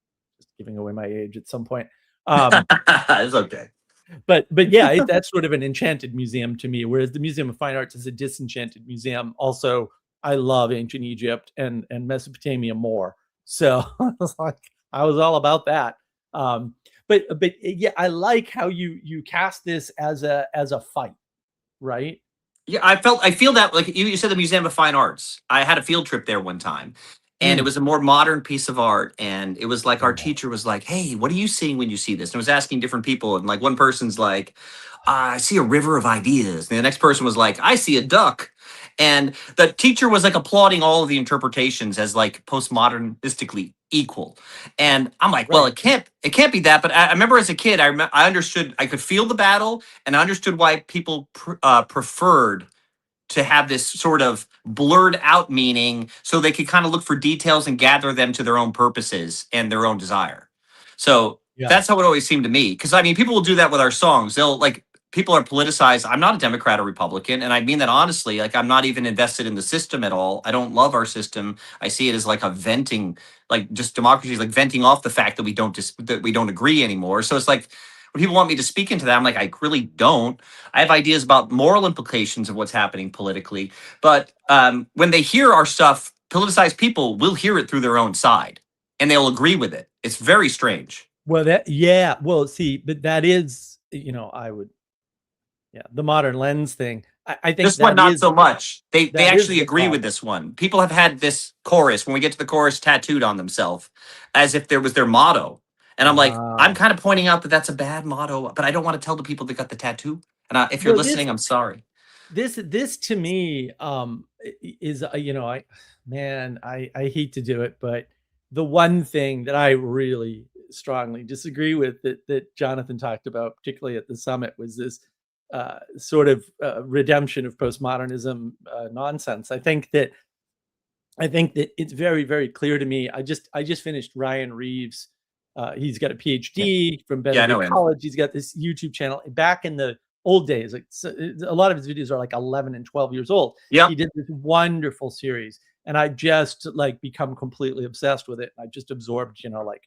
giving away my age at some point. It's okay. But yeah, that's sort of an enchanted museum to me, whereas the Museum of Fine Arts is a disenchanted museum. Also, I love ancient Egypt and Mesopotamia more, so I was all about that. But yeah, I like how you cast this as a fight, right? Yeah, I feel that like you said the Museum of Fine Arts. I had a field trip there one time, and it Mm. was a more modern piece of art. And it was like our Yeah. teacher was like, "Hey, what are you seeing when you see this?" And I was asking different people, and like one person's like, "I see a river of ideas," and the next person was like, "I see a duck." And the teacher was like applauding all of the interpretations as like postmodernistically equal. And I'm like, well, Right. it can't be that. But I remember as a kid, I understood, I could feel the battle, and I understood why people preferred to have this sort of blurred out meaning so they could kind of look for details and gather them to their own purposes and their own desire. So Yeah. that's how it always seemed to me. Because I mean, people will do that with our songs. They'll like, people are politicized. I'm not a Democrat or Republican. And I mean that honestly. Like, I'm not even invested in the system at all. I don't love our system. I see it as like a venting, like just democracy is like venting off the fact that that we don't agree anymore. So it's like, when people want me to speak into that, I'm like, I really don't. I have ideas about moral implications of what's happening politically, but when they hear our stuff, politicized people will hear it through their own side, and they'll agree with it. It's very strange. Well, yeah. Well, see, but that is, I would, yeah, the modern lens thing. I think This one, not so much. They that is actually the agree with problem. this one. People have had this chorus when we get to the chorus tattooed on themselves, as if there was their motto. And I'm like, I'm Wow. kind of pointing out that that's a bad motto, but I don't want to tell the people that got the tattoo. And if you're Well, this listening, I'm sorry. this to me is I man, I hate to do it, but the one thing that I really strongly disagree with that Jonathan talked about, particularly at the summit, was this sort of redemption of postmodernism nonsense. I think that it's very, very clear to me. I just finished Ryan Reeves. He's got a Yeah, PhD from yeah, I know Benedict him. College. He's got this YouTube channel. Back in the old days, like so, a lot of his videos are like 11 and 12 years old. Yep. He did this wonderful series, and I just like become completely obsessed with it. I just absorbed, like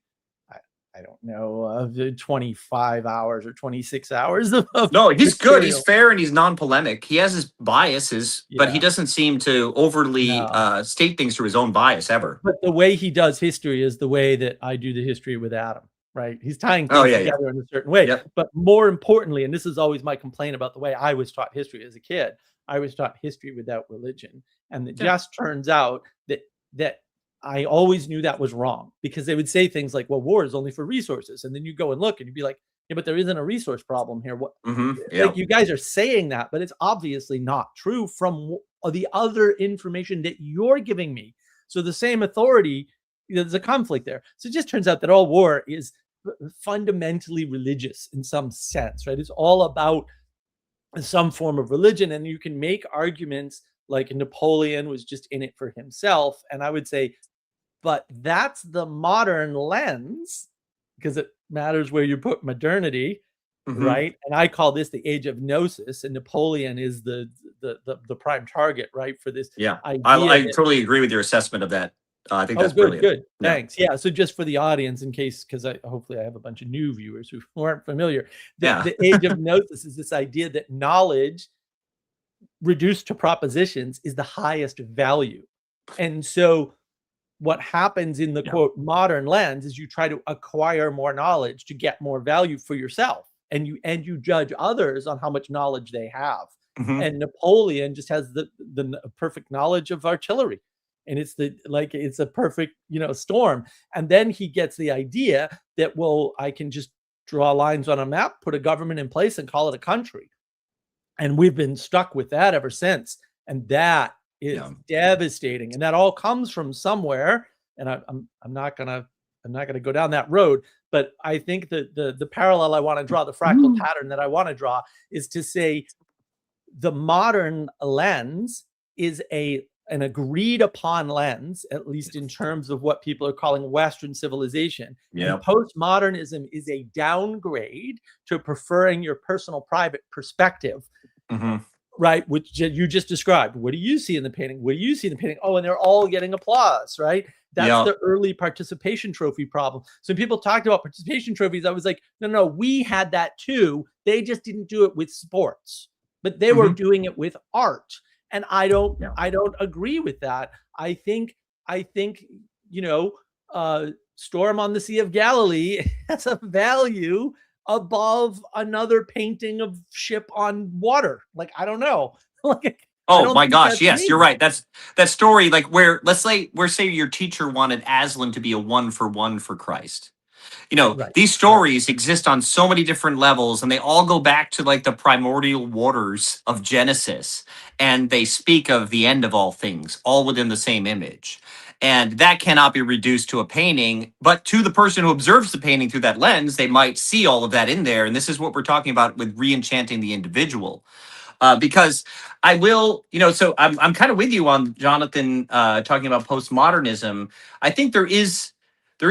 I, I don't know, 25 hours or 26 hours of No, he's good. He's material. fair and he's non-polemic. He has his biases, but he Yeah. doesn't seem to overly No. state things through his own bias ever. But the way he does history is the way that I do the history with Adam, right? He's tying Oh things yeah, yeah. together in a certain way. Yep. But more importantly, and this is always my complaint about the way I was taught history as a kid, I was taught history without religion. And it Yeah. just turns out that I always knew that was wrong, because they would say things like, well, war is only for resources. And then you go and look and you'd be like, yeah, but there isn't a resource problem here. What, like, Yeah. you guys are saying that, but it's obviously not true from the other information that you're giving me. So the same authority, there's a conflict there. So it just turns out that all war is fundamentally religious in some sense, right? It's all about some form of religion, and you can make arguments like Napoleon was just in it for himself. And I would say, but that's the modern lens, because it matters where you put modernity. Mhm. right? And I call this the age of gnosis, and Napoleon is the prime target, right, for this Yeah. idea I that. totally agree with your assessment of that. I think Oh, that's good, brilliant. good. Yeah. Thanks. Yeah. So just for the audience, in case, because I hopefully I have a bunch of new viewers who aren't familiar, Yeah. the age of gnosis is this idea that knowledge reduced to propositions is the highest value. And so what happens in the Yeah. quote modern lens is you try to acquire more knowledge to get more value for yourself, and you judge others on how much knowledge they have. Mhm. And Napoleon just has the perfect knowledge of artillery, and it's a perfect storm. And then he gets the idea that, well, I can just draw lines on a map, put a government in place, and call it a country. And we've been stuck with that ever since. And that is Yeah. devastating. And that all comes from somewhere. And I'm not gonna go down that road. But I think that the parallel I want to draw, the fractal pattern that I want to draw, is to say the modern lens is an agreed upon lens, at least in terms of what people are calling Western civilization. And Yeah. postmodernism is a downgrade to preferring your personal private perspective, Mhm. right? Which you just described. What do you see in the painting? What do you see in the painting? Oh, and they're all getting applause, right? That's Yeah. the early participation trophy problem. So when people talked about participation trophies, I was like, no, we had that too. They just didn't do it with sports, but they were Mhm. doing it with art. And Yeah. I don't agree with that. I think, you know, Storm on the Sea of Galilee has a value above another painting of ship on water. Like, I don't know. Like, I Oh don't my think gosh, that's yes, you're me. right. That's that story, like where say your teacher wanted Aslan to be a one for one for Christ. Right. These Right. stories exist on so many different levels, and they all go back to like the primordial waters of Genesis, and they speak of the end of all things, all within the same image. And that cannot be reduced to a painting, but to the person who observes the painting through that lens, they might see all of that in there. And this is what we're talking about with re-enchanting the individual. Because I will, so I'm kind of with you on Jonathan talking about postmodernism. I think there is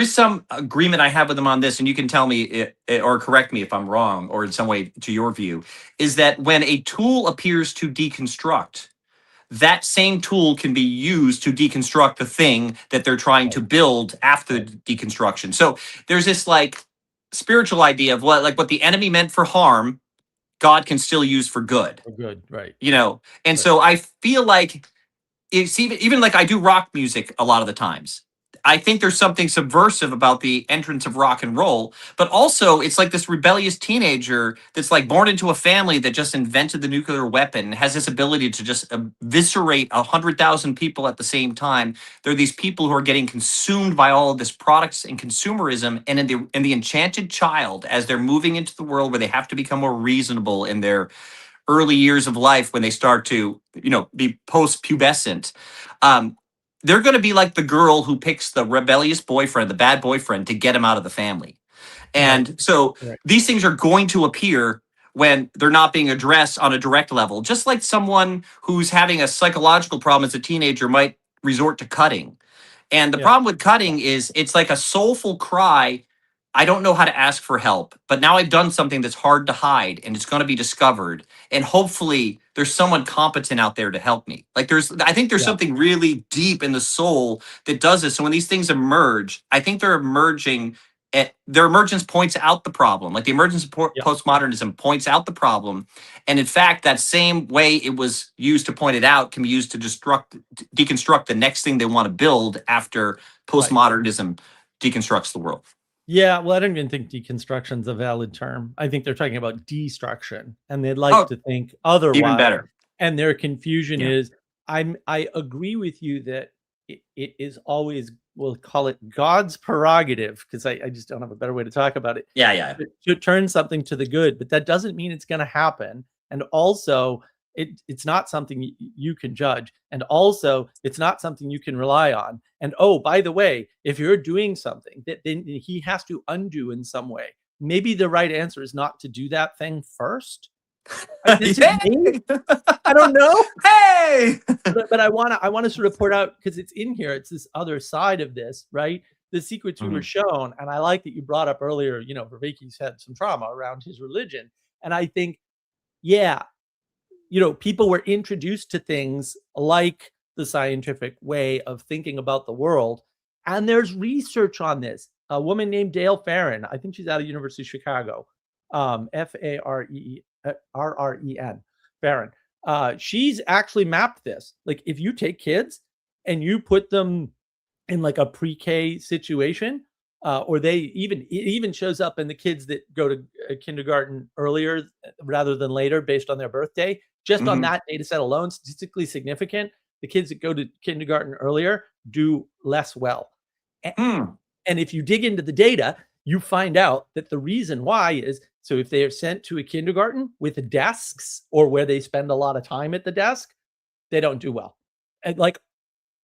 some agreement I have with him on this, and you can tell me or correct me if I'm wrong, or in some way to your view, is that when a tool appears to deconstruct, that same tool can be used to deconstruct the thing that they're trying Right. to build after the Right. deconstruction. So there's this like spiritual idea of what the enemy meant for harm, God can still use for good. We're good. Right. And Right. so I feel like it's even like I do rock music a lot of the times. I think there's something subversive about the entrance of rock and roll, but also it's like this rebellious teenager that's like born into a family that just invented the nuclear weapon, has this ability to just eviscerate 100,000 people at the same time. There are these people who are getting consumed by all of this products and consumerism, and in the enchanted child, as they're moving into the world where they have to become more reasonable in their early years of life when they start to, be post-pubescent, um, they're going to be like the girl who picks the rebellious boyfriend, the bad boyfriend, to get him out of the family. Right. And so Right. these things are going to appear when they're not being addressed on a direct level, just like someone who's having a psychological problem as a teenager might resort to cutting. And the Yeah. problem with cutting is it's like a soulful cry. I don't know how to ask for help, but now I've done something that's hard to hide and it's going to be discovered. And hopefully there's someone competent out there to help me. I think there's Yeah. something really deep in the soul that does this. So when these things emerge, I think they're emerging their emergence points out the problem. Like the emergence of Yeah. postmodernism points out the problem. And in fact, that same way it was used to point it out can be used to deconstruct the next thing they want to build after Right. postmodernism deconstructs the world. Yeah, well, I don't even think deconstruction's a valid term. I think they're talking about destruction, and they'd like Oh, to think even otherwise. better. And their confusion Yeah. is, I agree with you that it is always, we'll call it God's prerogative, because I just don't have a better way to talk about it, Yeah. Yeah. to turn something to the good, but that doesn't mean it's going to happen. And also, it's not something you can judge, and also it's not something you can rely on. And oh, by the way, if you're doing something that then he has to undo in some way, maybe the right answer is not to do that thing first. This is me. Yay! I don't know, Hey! but I want to sort of put out, because it's in here. It's this other side of this, right? the secrets we were Mhm. shown. And I like that you brought up earlier, Vervaeke's had some trauma around his religion. And I think, yeah, people were introduced to things like the scientific way of thinking about the world. And there's research on this. A woman named Dale Farren, I think she's out of University of Chicago, Farren, Farren. She's actually mapped this. Like, if you take kids and you put them in like a pre-K situation, or it even shows up in the kids that go to kindergarten earlier rather than later based on their birthday. Just on Mhm. that data set alone, statistically significant, the kids that go to kindergarten earlier do less well. Hmm. And if you dig into the data, you find out that the reason why is, so if they are sent to a kindergarten with desks or where they spend a lot of time at the desk, they don't do well. And like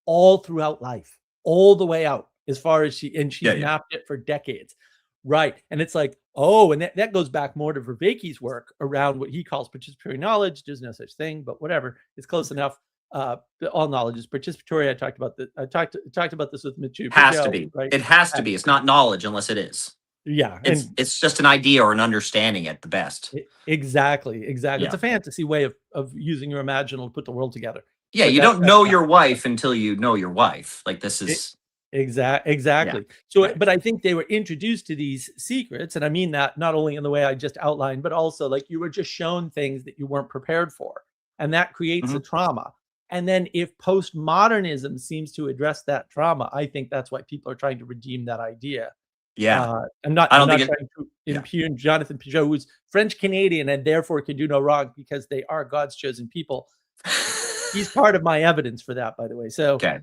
all throughout life, all the way out, as far as she's Yeah. mapped it for decades. Right. And it's like, oh, and that goes back more to Vervaeke's work around what he calls participatory knowledge. There's no such thing, but whatever. It's close enough. All knowledge is participatory. I talked about this with Mitchu Has to Peugeot, be. right? It has to be. It's not knowledge unless it is. Yeah. It's And it's just an idea or an understanding at the best. exactly. It's Yeah. a fantasy way of using your imaginal to put the world together. Yeah, But you that's don't know your wife until you know your wife. Like this it, is yeah, exactly. So, right. but I think they were introduced to these secrets, and I mean that not only in the way I just outlined, but also like you were just shown things that you weren't prepared for, and that creates a Mhm. trauma. And then if postmodernism seems to address that trauma, I think that's why people are trying to redeem that idea. Yeah. I'm not I I'm don't think not it trying to yeah. impugn Jonathan Peugeot, who's French Canadian and therefore can do no wrong because they are God's chosen people. He's part of my evidence for that, by the way. So Okay.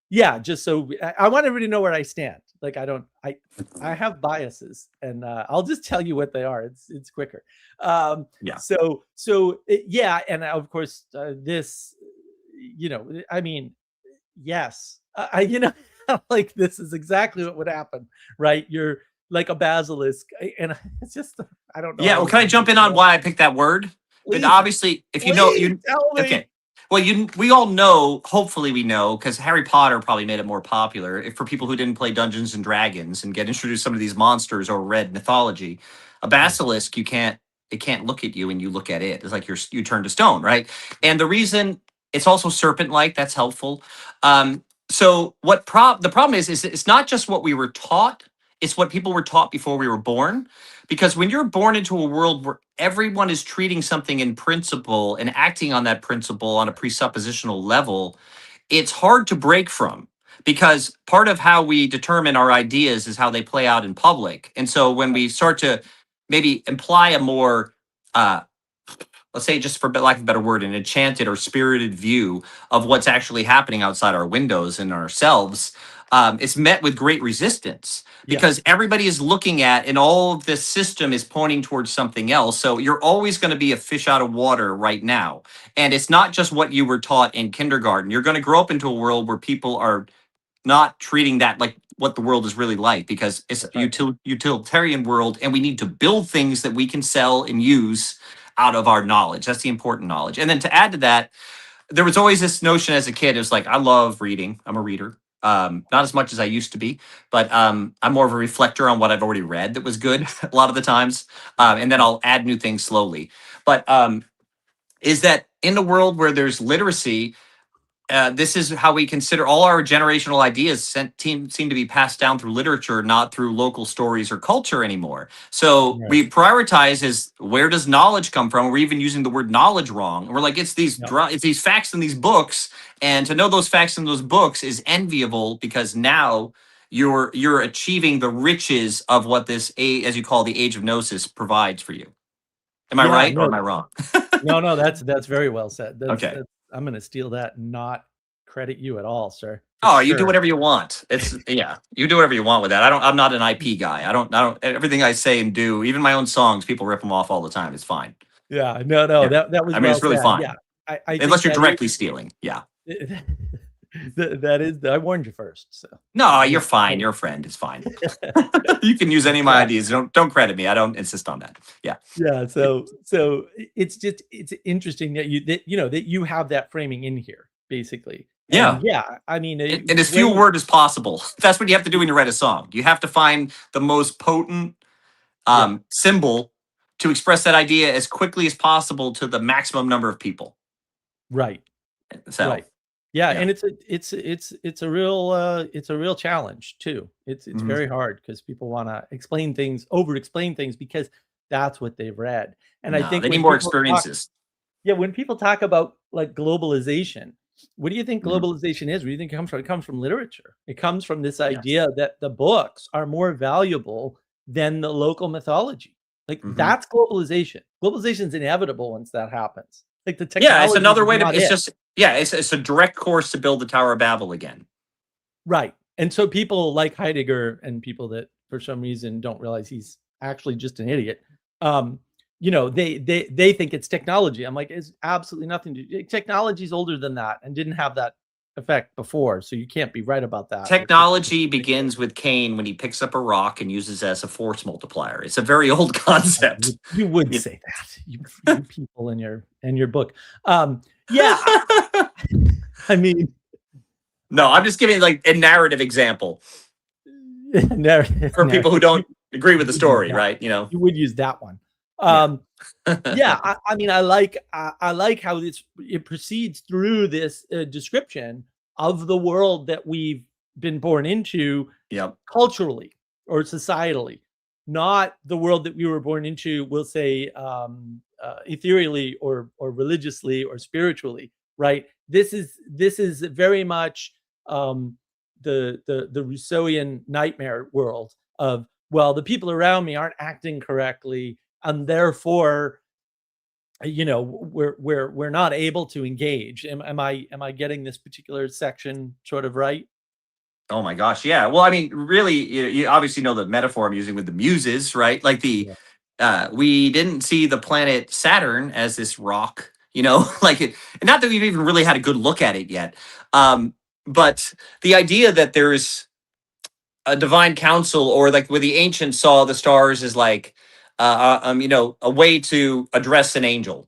yeah, just so I want everybody to know where I stand. Like I have biases, and I'll just tell you what they are. It's quicker. Yeah. Yeah, and of course this, I mean, yes, like this is exactly what would happen, right? You're like a basilisk, and it's just I don't know Yeah, how well, this can I is jump in on why I picked that word? But please, obviously, if you know please you tell me. okay. Well, we all know, hopefully we know, because Harry Potter probably made it more popular. If for people who didn't play Dungeons and Dragons and get introduced to some of these monsters or read mythology, a Yeah, basilisk, it can't look at you and you look at it. It's like you turn to stone, right? And the reason it's also serpent-like, that's helpful. So the problem is it's not just what we were taught, it's what people were taught before we were born. Because when you're born into a world where everyone is treating something in principle and acting on that principle on a presuppositional level, it's hard to break from, because part of how we determine our ideas is how they play out in public. And so when we start to maybe imply a more let's say, just for lack of a better word, an enchanted or spirited view of what's actually happening outside our windows and ourselves, it's met with great resistance because yes, everybody is looking at, and all of this system is pointing towards something else. So you're always going to be a fish out of water right now. And it's not just what you were taught in kindergarten. You're going to grow up into a world where people are not treating that like what the world is really like, because it's a precisely. utilitarian world and we need to build things that we can sell and use out of our knowledge. That's the important knowledge. And then to add to that, there was always this notion as a kid. It was like, I love reading. I'm a reader. Not as much as I used to be, but I'm more of a reflector on what I've already read that was good a lot of the times. And then I'll add new things slowly. But is that in a world where there's literacy, this is how we consider all our generational ideas seem to be passed down through literature, not through local stories or culture anymore. So Right. we prioritize is where does knowledge come from? We're even using the word knowledge wrong. We're like, Yeah. it's these facts in these books, and to know those facts in those books is enviable because now you're achieving the riches of what this as you call the age of gnosis provides for you. Am I Yeah, right or no, am I wrong? no, that's very well said. Okay. That's I'm gonna steal that and not credit you at all, sir, for Oh, you do sure. whatever you want. It's yeah, you do whatever you want with that. I'm not an IP guy. I don't everything I say and do, even my own songs, people rip them off all the time. It's fine. Yeah, no, Yeah. that was I mean, well it's really said. Yeah, fine. I think Unless you're that is directly stealing. Yeah. that is. I warned you first, so No, you're just fine. You're a friend. It's fine. You can use any of my yeah. ideas. Don't credit me. I don't insist on that. Yeah. Yeah, it's interesting that you have that framing in here, basically. Yeah. And yeah, I mean, And as few great. word as possible. That's what you have to do when you write a song. You have to find the most potent Yeah, symbol to express that idea as quickly as possible to the maximum number of people. right, So, right. Yeah, yeah. and it's a real challenge too. It's Mhm. very hard because people want to explain things, over explain things because that's what they've read. And I No, think they need when more people talk, experiences. yeah, when people talk about like globalization, what do you think Mhm. globalization is? What do you think it comes from? It comes from literature. It comes from this Yes. idea that the books are more valuable than the local mythology. Like Mhm. that's globalization. Globalization is inevitable once that happens. Like the Yeah, it's technology another is way to. not It's it. just yeah, it's a direct course to build the Tower of Babel again. Right. And so people like Heidegger and people that for some reason don't realize he's actually just an idiot, um, they think it's technology. I'm like, it's absolutely nothing to do. Technology is older than that and didn't have that effect before. So you can't be right about that. It's Technology ridiculous. begins with Cain when he picks up a rock and uses it as a force multiplier. It's a very old concept. You would Yeah. say that. You people in your book. Yeah, I mean, No, I'm just giving like a narrative example narrative, for people who don't agree you with the would use story, that. right? You would use that one. Yeah. Yeah, I mean, I like how it proceeds through this description of the world that we've been born into Yep. culturally or societally, not the world that we were born into. We'll say ethereally or religiously or spiritually, right? This is very much the Rousseauian nightmare world of, well, the people around me aren't acting correctly, and therefore we're not able to engage. Am I getting this particular section sort of right? Oh my gosh. Yeah. Well, I mean, really, you obviously know the metaphor I'm using with the muses, right? Like Yeah, we didn't see the planet Saturn as this rock, like it, not that we've even really had a good look at it yet. Um, but the idea that there's a divine council, or like where the ancients saw the stars as like, a way to address an angel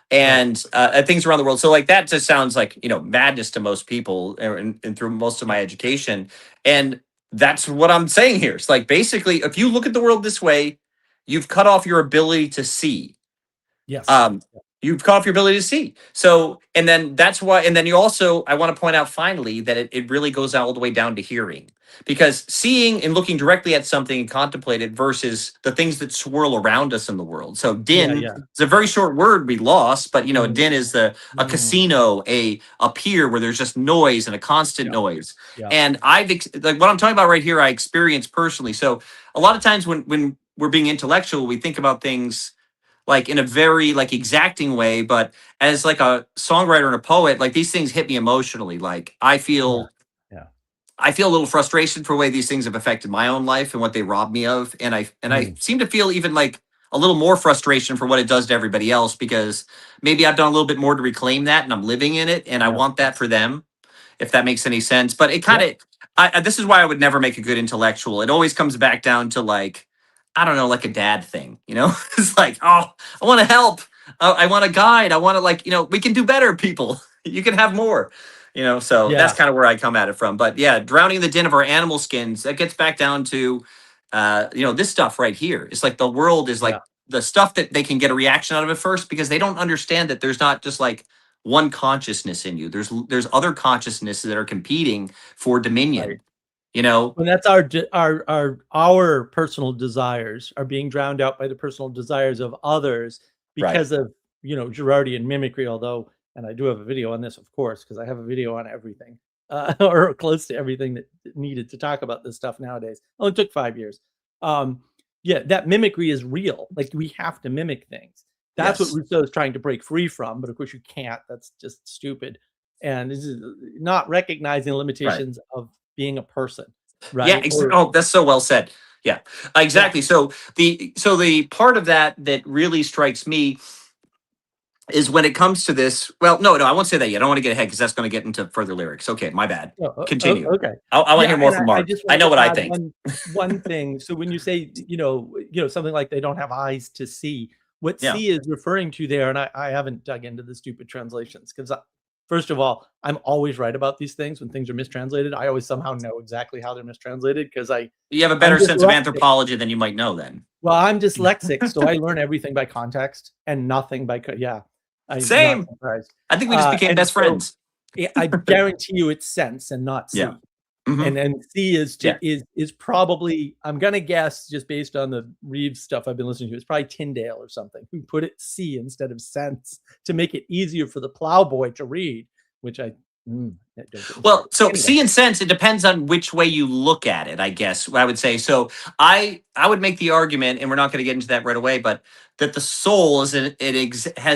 right. and things around the world. So like that just sounds like madness to most people, and through most of Yeah. my education. And that's what I'm saying here. It's like basically, if you look at the world this way, you've cut off your ability to see. Yes. um, you've cut off your ability to see. So, and then that's why, and then you also, I want to point out finally that it really goes all the way down to hearing, because seeing and looking directly at something and contemplate it versus the things that swirl around us in the world. So Yeah. din Yeah. is a very short word we lost, but a Mm, din is a mm, casino, a pier where there's just noise and a constant yeah. noise. Yeah. And like what I'm talking about right here, I experienced personally. So a lot of times when we're being intellectual, we think about things like in a very like exacting way, but as like a songwriter and a poet, like these things hit me emotionally. Like Yeah. Yeah. I feel a little frustration for the way these things have affected my own life and what they robbed me of, and I Mm, seem to feel even like a little more frustration for what it does to everybody else, because maybe I've done a little bit more to reclaim that and I'm living in it and I yeah. want that for them, if that makes any sense. But it kind Yep. of, this is why I would never make a good intellectual. It always comes back down to like, I don't know, like a dad thing, It's like, oh, I want to help. I want to guide. I want to like, we can do better, people. You can have more, So that's Yeah. kind of where I come at it from. But yeah, drowning in the din of our animal skins, that gets back down to, this stuff right here. It's like the world is Yeah. like the stuff that they can get a reaction out of at first, because they don't understand that there's not just like one consciousness in you. There's other consciousnesses that are competing for Right. dominion. You know, When that's our personal desires are being drowned out by the personal desires of others right? because of Girardian mimicry. Although, and I do have a video on this, of course, because I have a video on everything, or close to everything that needed to talk about this stuff nowadays. Only took 5 years. Um, yeah, that mimicry is real. Like we have to mimic things. That's what Yes. Rousseau is trying to break free from, but of course you can't. That's just stupid. And this is not recognizing the Right. limitations of being a person, Yeah. right? Or Oh, that's so well said. Yeah. yeah, Exactly. So the part of that that really strikes me is when it comes to this. Well, no, I won't say that yet. I don't want to get ahead because that's going to get into further lyrics. Okay, my bad. Continue. okay. I want to Yeah, hear more and from I Mark. just I wanted know to what I add think. one thing. So when you say, something like they don't have eyes to see, what Yeah. see is referring to there, and I haven't dug into the stupid translations because first of all, I'm always right about these things when things are mistranslated. I always somehow know exactly how they're mistranslated because You have a I'm better sense of dyslexic. anthropology than you might know then. Well, I'm dyslexic, so I learn everything by context and nothing by yeah. I'm not Same. surprised. I think we just became And best so friends. I guarantee you it's sense and not Yeah. see. Hmm. And C Yeah. is probably, I'm gonna guess just based on the Reeves stuff I've been listening to, it's probably Tyndale or something who put it C instead of sense to make it easier for the plowboy to read, which don't get me Well, started. so Anyway, see and sense, it depends on which way you look at it, I guess I would say. So I would make the argument, and we're not going to get into that right away, but that the soul has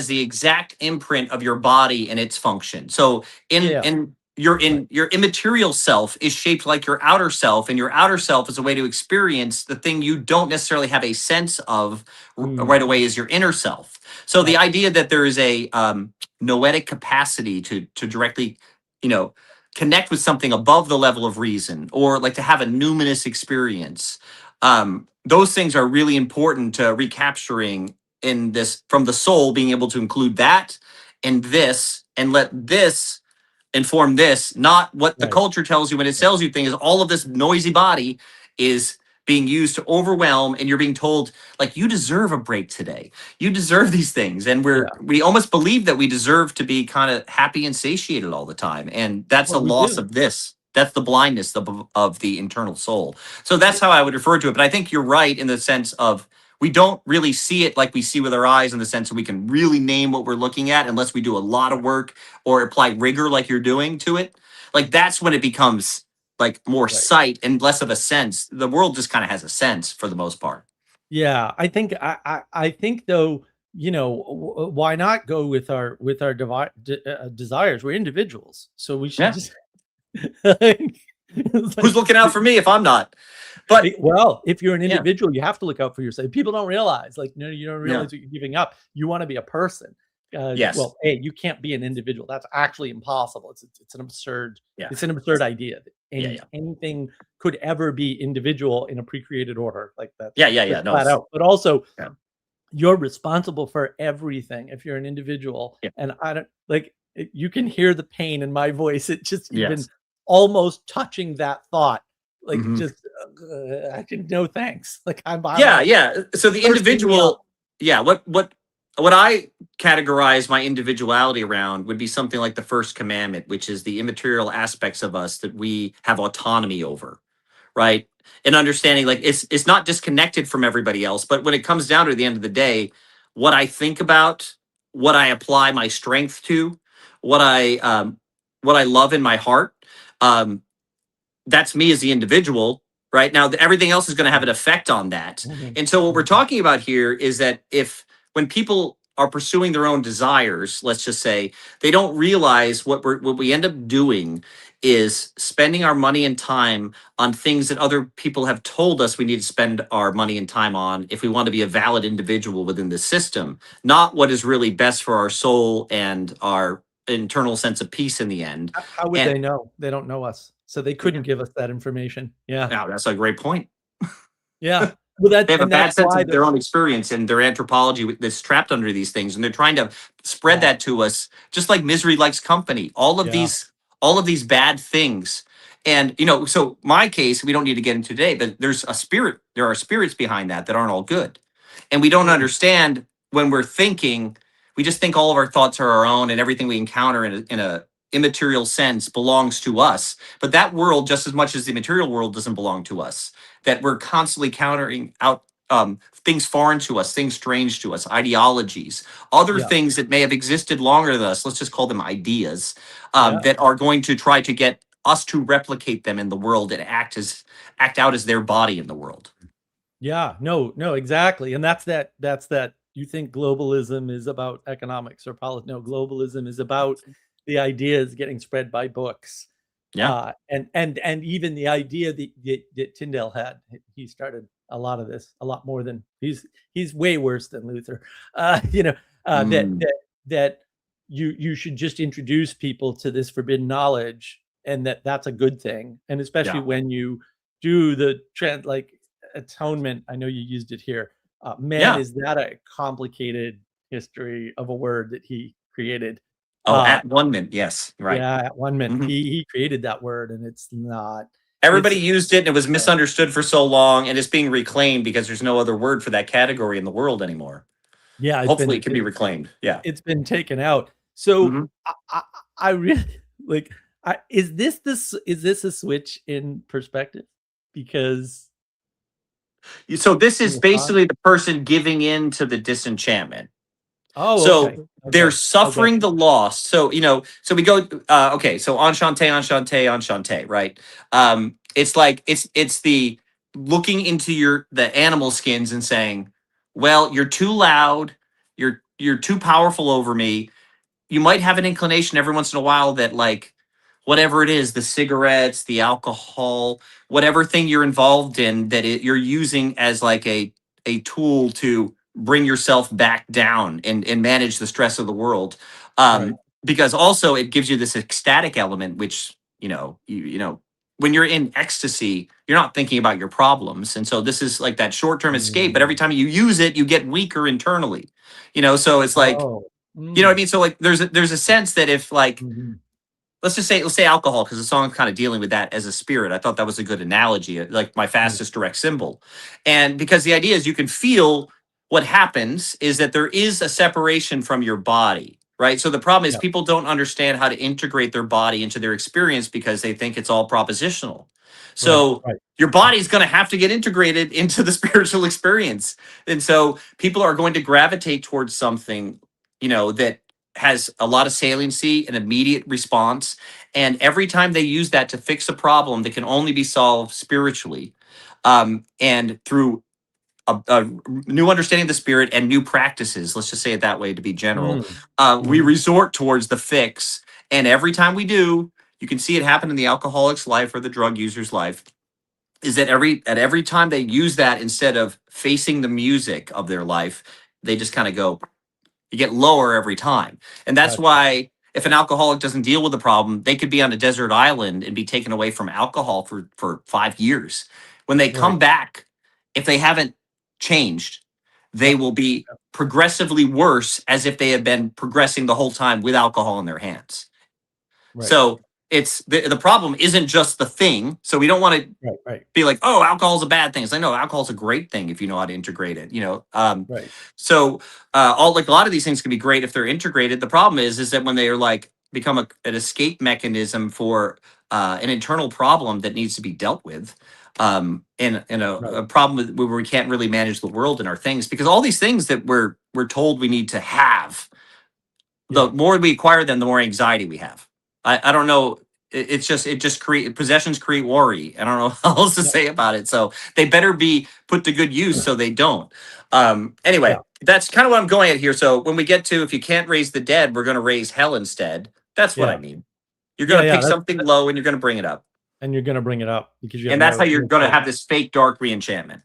the exact imprint of your body and its function. So yeah, right, your immaterial self is shaped like your outer self, and your outer self is a way to experience the thing you don't necessarily have a sense of right away is your inner self. So the right, idea that there is a noetic capacity to directly, you know, connect with something above the level of reason, or like to have a numinous experience, those things are really important to recapturing in this, from the soul being able to include that and this, and let this inform this, not what the right, culture tells you when it right. sells you thing is all of this noisy body is being used to overwhelm, and you're being told like you deserve a break today, you deserve these things, and Yeah. we almost believe that we deserve to be kind of happy and satiated all the time, and that's a Well, we loss do. of this, that's the blindness of the internal soul. So that's how I would refer to it, but I think you're right in the sense of we don't really see it like we see with our eyes, in the sense that we can really name what we're looking at unless we do a lot of work or apply rigor like you're doing to it. Like that's when it becomes like more Right. sight and less of a sense. The world just kind of has a sense for the most part. Yeah, I think I think though, why not go with our desires? We're individuals, so we should Yeah. just it's Who's like, looking out for me if I'm not? But well, if you're an yeah. individual, you have to look out for yourself. People don't realize, like, no, you don't Yeah. realize what you're giving up. You want to be a person. Yes. Well, A, you can't be an individual. That's actually impossible. It's Yeah. an absurd idea that Yeah. Yeah. anything could ever be individual in a pre-created order. Like that's Yeah. Yeah. Yeah. just No, flat it's, out. But also, yeah. you're responsible for everything if you're an individual. Yeah. And I don't like you can hear the pain in my voice. It just even Yes. almost touching that thought, like Mhm. just I can no thanks. Like I'm Yeah, like yeah. So the thirsting me up. individual, yeah, what I categorize my individuality around would be something like the first commandment, which is the immaterial aspects of us that we have autonomy over, right? And understanding like it's not disconnected from everybody else, but when it comes down to the end of the day, what I think about, what I apply my strength to, what I love in my heart, um, that's me as the individual. Right now everything else is going to have an effect on that. Mhm, And so what we're mhm. talking about here is that if when people are pursuing their own desires, let's just say, they don't realize what we end up doing is spending our money and time on things that other people have told us we need to spend our money and time on if we want to be a valid individual within the system, not what is really best for our soul and our internal sense of peace in the end. How would And they know? They don't know us, so they couldn't yeah, give us that information. Yeah, now that's a great point. yeah. Well, They have a that's bad sense why of their own experience and their anthropology that's trapped under these things, and they're trying to spread yeah, that to us, just like misery likes company. yeah, All of these bad things, and so my case, we don't need to get into today, but there's a spirit. There are spirits behind that aren't all good, and we don't mm, understand when we're thinking. We just think all of our thoughts are our own, and everything we encounter in a immaterial sense belongs to us. But that world, just as much as the material world, doesn't belong to us, that we're constantly countering out things foreign to us, things strange to us, ideologies, other yeah, things that may have existed longer than us. Let's just call them ideas, yeah. that are going to try to get us to replicate them in the world and act out as their body in the world. Yeah, no, no, exactly. And that's that you think globalism is about economics or politics. No, globalism is about the ideas getting spread by books. Yeah. And even the idea that Tyndale had, he started a lot of this, a lot more than he's way worse than Luther. That Mm, that you should just introduce people to this forbidden knowledge and that's a good thing. And especially yeah. when you do the trend like atonement. I know you used it here. Man, Yeah. is that a complicated history of a word that he created. Oh, at one mint. Yes, right. Yeah, at one mint. Mhm. He created that word, and it's not. Everybody It's used it and it was misunderstood for so long, and it's being reclaimed because there's no other word for that category in the world anymore. yeah, Hopefully it can be reclaimed. Yeah. it's been taken out. So Hmm. I really like. Is this a switch in perspective? Because So this is your thought. basically the person giving in to the disenchantment. Oh, okay, So they're okay. suffering the loss. So, so we go, okay, so enchante, enchante, enchante, right? It's like, it's the looking into the animal skins and saying, well, you're too loud. You're too powerful over me. You might have an inclination every once in a while that, like, whatever it is, the cigarettes, the alcohol, whatever thing you're involved in, that you're using as like a tool to bring yourself back down and manage the stress of the world. Right. Because also it gives you this ecstatic element, which, when you're in ecstasy, you're not thinking about your problems. And so this is like that short-term escape, but every Mm. time you use it, you get weaker internally. So it's like, Oh. you know what I Mm. mean? So like there's a sense that if, like, Mhm. let's say alcohol, because the song's kind of dealing with that as a spirit. I thought that was a good analogy, like my Mm. fastest direct symbol. And because the idea is you can feel what happens is that there is a separation from your body, right? So the problem is Yeah. people don't understand how to integrate their body into their experience because they think it's all propositional. Right. So Right. your body's going to have to get integrated into the spiritual experience. And so people are going to gravitate towards something, that has a lot of saliency, an immediate response. And every time they use that to fix a problem that can only be solved spiritually, and through a new understanding of the spirit and new practices, let's just say it that way to be general, Mm. we Mhm. resort towards the fix. And every time we do, you can see it happen in the alcoholic's life or the drug user's life, is that at every time they use that instead of facing the music of their life, they just kind of go, you get lower every time. And that's Gotcha. why if an alcoholic doesn't deal with the problem, they could be on a desert island and be taken away from alcohol for 5 years. When they Right. come back, if they haven't changed, they Yep. will be Yep. progressively worse as if they had been progressing the whole time with alcohol in their hands. Right. So it's the problem isn't just the thing. So we don't want to Right. Right. be like, oh, alcohol's a bad thing. It's like, no, alcohol's a great thing if you know how to integrate it. Right. So all like a lot of these things can be great if they're integrated. The problem is that when they are like become an escape mechanism for an internal problem that needs to be dealt with, and Right. a problem where we can't really manage the world and our things, because all these things that we're told we need to have, the Yeah. more we acquire them, the more anxiety we have. I don't know. It just create possessions create worry. I don't know how else to Yep. say about it. So they better be put to good use so they don't. Yeah. Anyway, that's kind of what I'm going at here. So when we get to, if you can't raise the dead, we're going to raise hell instead. That's what I Yeah. mean. You're going Yeah. to Yeah. pick something low and you're going to bring it up, And you're gonna bring it up because you have and that's how you're no going to choice. have this fake dark re-enchantment.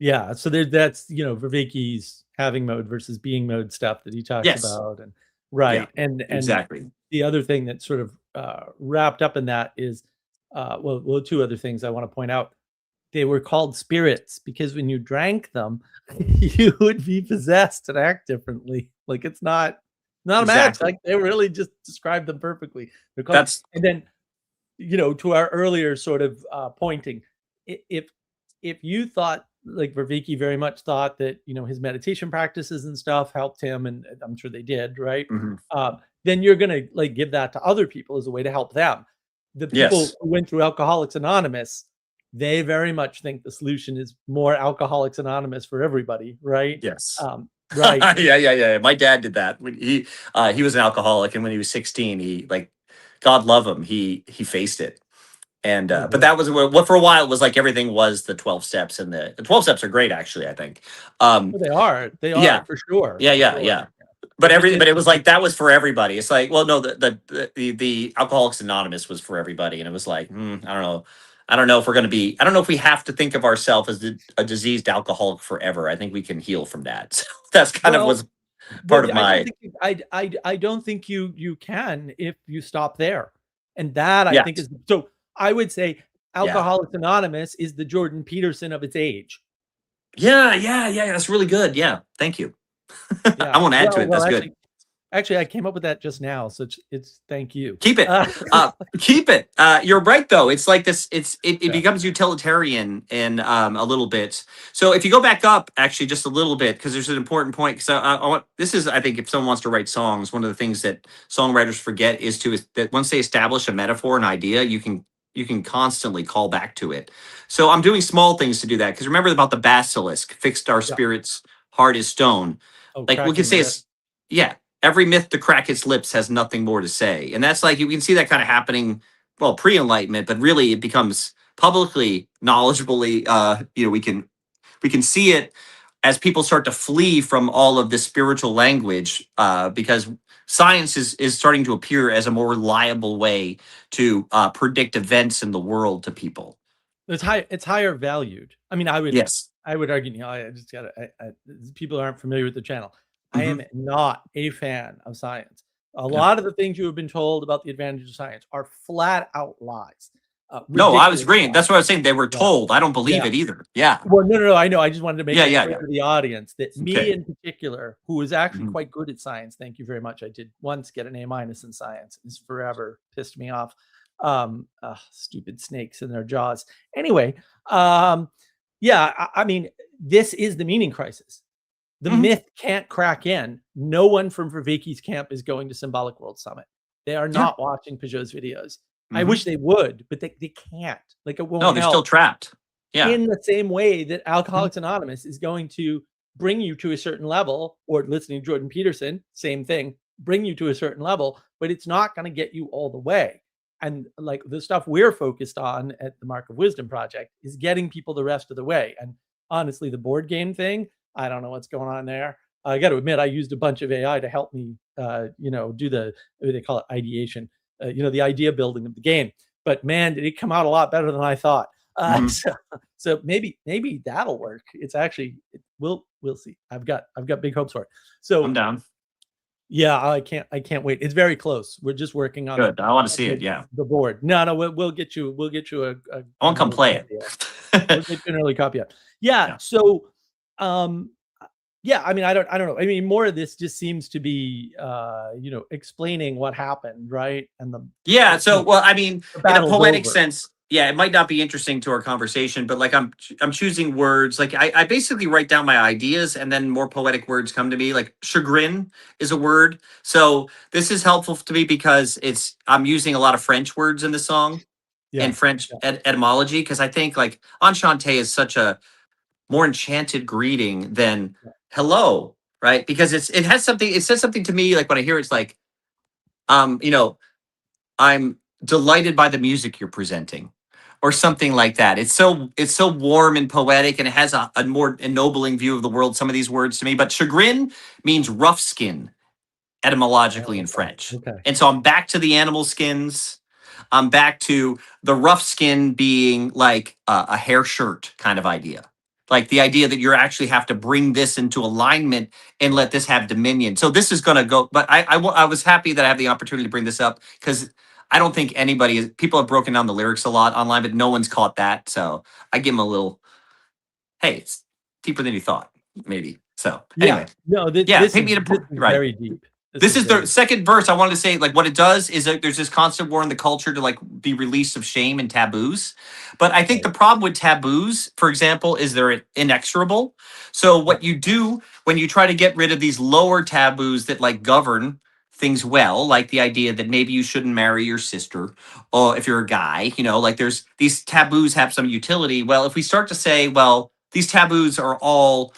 Yeah. So that's Vervaeke's having mode versus being mode stuff that he talks Yes. about, and Yeah. right. And Exactly. the other thing that's sort of wrapped up in that is well, two other things I want to point out. They were called spirits because when you drank them, you would be possessed and act differently. Like it's not a match. Exactly. Like they really just described them perfectly. They're called, That's and then to our earlier sort of pointing, if you thought like Vervaeke very much thought that his meditation practices and stuff helped him, and I'm sure they did, right? mhm. Then you're gonna like give that to other people as a way to help them. The people Yes. who went through Alcoholics Anonymous, they very much think the solution is more Alcoholics Anonymous for everybody, right? Yes. Right. Yeah. My dad did that. When he was an alcoholic, and when he was 16, he, like, God love him, he faced it. And Oh, but good. that was what for a while it was like everything was the 12 steps, and the 12 steps are great actually, I think. Well, Um they are yeah. for sure, Yeah, for yeah, sure. yeah. But But it was like that was for everybody. It's like, well, no, the Alcoholics Anonymous was for everybody, and it was like, I don't know. I don't know if we're going to be. I don't know if we have to think of ourselves as a diseased alcoholic forever. I think we can heal from that. So that's kind of well, was part But of I don't my. think I don't think you can if you stop there. And that I think Yes. is so I would say Yeah. Alcoholics Anonymous is the Jordan Peterson of its age. Yeah. That's really good. Yeah. Thank you. I Yeah. won't add to it. Well, That's good. Actually, I came up with that just now, so it's thank you. Keep it. Keep it. You're right, though. It's like this. It Yeah. becomes utilitarian in a little bit. So if you go back up, actually, just a little bit, because there's an important point. Because I want this is, I think, if someone wants to write songs, one of the things that songwriters forget is that once they establish a metaphor, an idea, you can constantly call back to it. So I'm doing small things to do that. Because remember about the basilisk, fixed our Yeah. spirits, hard as stone. Oh, Like we could cracking say, rip. yeah, every myth to crack its lips has nothing more to say. And that's like, you can see that kind of happening, well, pre-enlightenment, but really it becomes publicly knowledgeably, we can see it as people start to flee from all of this spiritual language, because science is starting to appear as a more reliable way to predict events in the world to people. It's higher valued. I mean, Yes. I would argue, I just gotta, people aren't familiar with the channel. I am Hmm. not a fan of science. A Yeah. lot of the things you have been told about the advantages of science are flat out lies, No, I was ridiculous agreeing. lies. That's what I was saying. They were Yeah, told. I don't believe yeah. it either. Yeah. Well, no, no, no, I know. I just wanted to make Yeah. it Yeah. clear Yeah. to the audience that me Okay. in particular, who is actually Mhm. quite good at science, thank you very much. I did once get an A- in science. It's forever pissed me off. Stupid snakes in their jaws. Anyway, um, yeah, I mean, this is the meaning crisis. The Mhm. myth can't crack in. No one from Vervaeke's camp is going to Symbolic World Summit. They are Yeah. not watching Peugeot's videos. I Mhm. wish they would, but they can't. Like, it No, won't they're still help. trapped. Yeah. In the same way that Mhm. Alcoholics Anonymous is going to bring you to a certain level, or listening to Jordan Peterson, same thing, bring you to a certain level, but it's not going to get you all the way. And like the stuff we're focused on at the Mark of Wisdom Project is getting people the rest of the way. And honestly, the board game thing, I don't know what's going on there. I got to admit, I used a bunch of AI to help me, do the, what they call it, ideation, the idea building of the game. But man, did it come out a lot better than I thought. Mhm. So maybe that'll work. It's actually, we'll see. I've got big hopes for it. I'm So down. yeah, I can't wait. It's very close. We're just working on Good. I want to see it. Yeah. the board. No, no, we'll get you I want an to come early play copy. We'll it. get you an early copy. Yeah. Yeah. So um yeah, I mean, I don't know. I mean, more of this just seems to be explaining what happened, right? And Yeah. the, So, well, I mean, the in a battle's poetic over. sense, yeah, it might not be interesting to our conversation, but like I'm choosing words. Like I basically write down my ideas, and then more poetic words come to me. Like chagrin is a word. So this is helpful to me because I'm using a lot of French words in the song Yeah. and French Yeah. etymology, because I think like enchanté is such a more enchanted greeting than Yeah. hello, right? Because it has something, it says something to me, like when I hear it's like, you know, I'm delighted by the music you're presenting, or something like that. It's so warm and poetic, and it has a more ennobling view of the world, some of these words to me. But chagrin means rough skin etymologically Oh, in okay. French. Okay. And so I'm back to the animal skins. I'm back to the rough skin being like a hair shirt kind of idea. Like the idea that you actually have to bring this into alignment and Yeah. let this have dominion. So this is going to go, but I was happy that I have the opportunity to bring this up, because I don't think people have broken down the lyrics a lot online, but no one's caught that. So I give them a little, hey, it's deeper than you thought, maybe. So Yeah. anyway, No, yeah, paint me this is right. very deep. This This is is the very second verse. I wanted to say, like, what it does is that there's this constant war in the culture to like be release of shame and taboos. But I think right. the problem with taboos, for example, is they're inexorable. So Yeah. what you do when you try to get rid of these lower taboos that like govern things well, like the idea that maybe you shouldn't marry your sister, or if you're a guy, like there's these taboos have some utility. Well, if we start to say, well, these taboos are all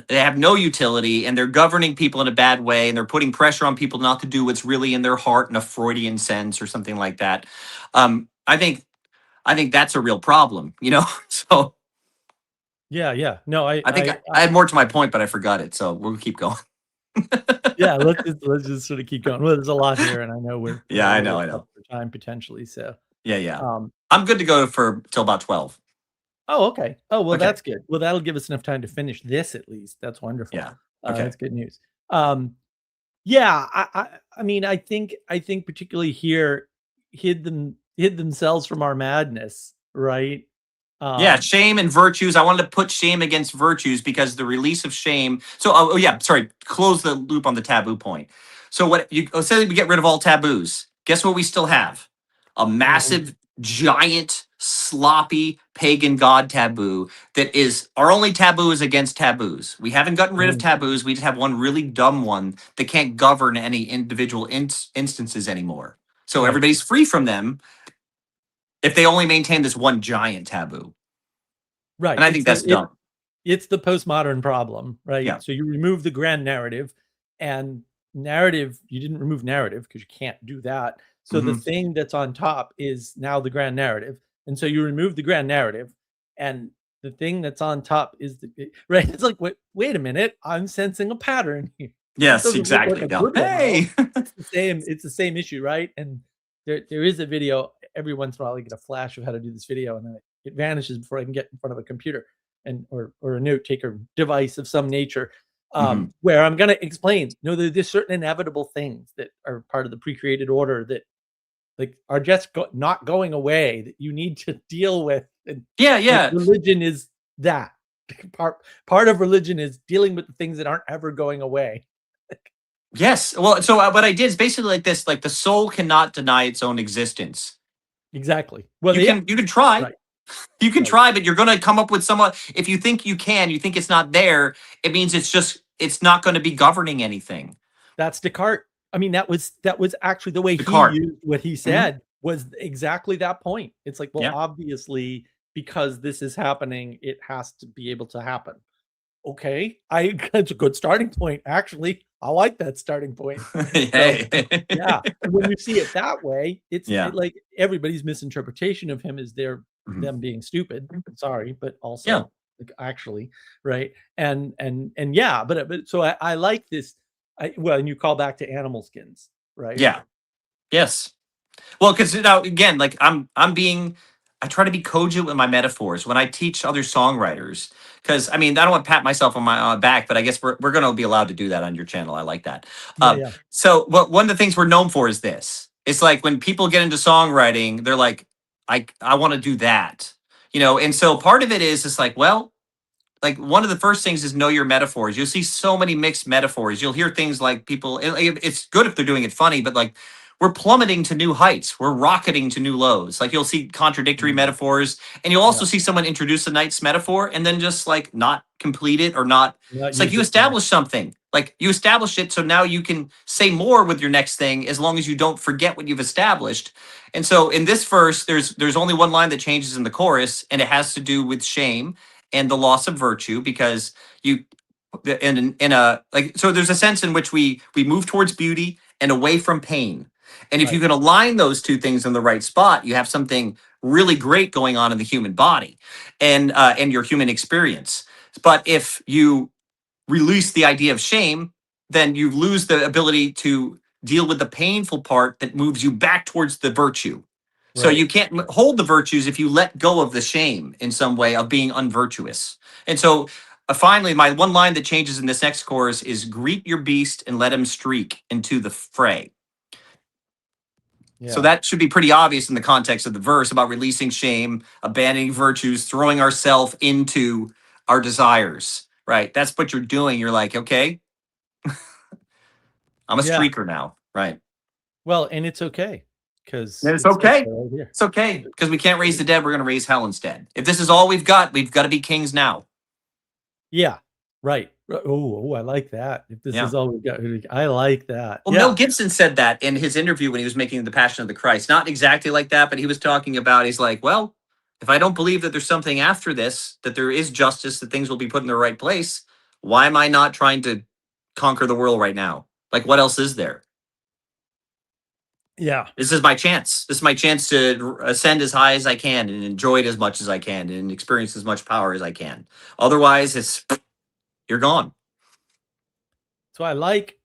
they have no utility, and they're governing people in a bad way, and they're putting pressure on people not to do what's really in their heart in a Freudian sense or something like that. I think that's a real problem. So Yeah, yeah. No, I think I had more to my point, but I forgot it. So we'll keep going. yeah, let's just sort of keep going. Well, there's a lot here, and I know we're Yeah, a I know, little I up know. for time potentially. So, Yeah, yeah. um, I'm good to go for till about 12. oh, okay. Oh, well, Okay. that's good. Well, that'll give us enough time to finish this at least. That's wonderful. Yeah. Okay. That's good news. Um, yeah, I mean, I think particularly here hid themselves from our madness, right? Yeah, shame and virtues. I wanted to put shame against virtues because the release of shame. So, yeah, sorry, close the loop on the taboo point. So, what you say we get rid of all taboos? Guess what we still have? A massive, giant, sloppy pagan god taboo that is our only taboo is against taboos. We haven't gotten rid of taboos. We just have one really dumb one that can't govern any individual instances anymore. So Right. everybody's free from them if they only maintain this one giant taboo. Right. And I think that's dumb. It's the postmodern problem, right? Yeah. So you remove the grand narrative, and narrative, you didn't remove narrative because you can't do that. So the thing that's on top is now the grand narrative. And so you remove the grand narrative, and the thing that's on top is right. It's like, wait a minute, I'm sensing a pattern here. Yes, exactly. No. Hey. It's the same issue, right? And there is a video every once in a while. I get a flash of how to do this video, and then it vanishes before I can get in front of a computer and or a note taker device of some nature, where I'm going to explain, there's certain inevitable things that are part of the pre-created order that like are just not going away, that you need to deal with. And yeah. Religion is that part of religion is dealing with the things that aren't ever going away. Yes. Well, so what I did is basically like this: like the soul cannot deny its own existence. Exactly. Well, you can try. Right. You can try, but you're going to come up with someone. If you think you think it's not there, it means it's not going to be governing anything. That's Descartes. I mean, that was actually the way Descartes. he used what he said was exactly that point. It's like, well, obviously, because this is happening, it has to be able to happen. Okay, that's a good starting point. Actually, I like that starting point. Hey. So, yeah, and when you see it that way, it's like everybody's misinterpretation of him is them being stupid. Sorry, but also like, actually, right? And yeah, but so I like this. Well, and you call back to animal skins, right? Yeah. Yes. Well, because again, like I try to be cogent with my metaphors when I teach other songwriters. Because I mean, I don't want to pat myself on my back, but I guess we're going to be allowed to do that on your channel. I like that. Yeah. So, one of the things we're known for is this. It's like when people get into songwriting, they're like, I want to do that, And so part of it is it's like, well, like one of the first things is know your metaphors. You'll see so many mixed metaphors. You'll hear things like people. It's good if they're doing it funny, but like we're plummeting to new heights. We're rocketing to new lows. Like you'll see contradictory metaphors, and you'll also see someone introduce a nice metaphor and then just like not complete it or not. It's like you establish something. Like you establish it, so now you can say more with your next thing as long as you don't forget what you've established. And so in this verse, there's only one line that changes in the chorus, and it has to do with shame and the loss of virtue, because you in a like so there's a sense in which we move towards beauty and away from pain. And if you can align those two things in the right spot, you have something really great going on in the human body and your human experience. But if you release the idea of shame, then you lose the ability to deal with the painful part that moves you back towards the virtue. So you can't hold the virtues if you let go of the shame in some way of being unvirtuous. And so finally, my one line that changes in this next chorus is greet your beast and let him streak into the fray. Yeah. So that should be pretty obvious in the context of the verse about releasing shame, abandoning virtues, throwing ourselves into our desires, right? That's what you're doing. You're like, okay, I'm a streaker now, right? Well, and it's okay. Because it's okay. It's okay because we can't raise the dead. We're going to raise hell instead. If this is all we've got to be kings now. Yeah, right. Oh, I like that. If this is all we've got, I like that. Well, Mel Gibson said that in his interview when he was making The Passion of the Christ. Not exactly like that, but he was talking about, he's like, well, if I don't believe that there's something after this, that there is justice, that things will be put in the right place, why am I not trying to conquer the world right now? Like, what else is there? Yeah. This is my chance. This is my chance to ascend as high as I can and enjoy it as much as I can and experience as much power as I can. Otherwise, you're gone. So I like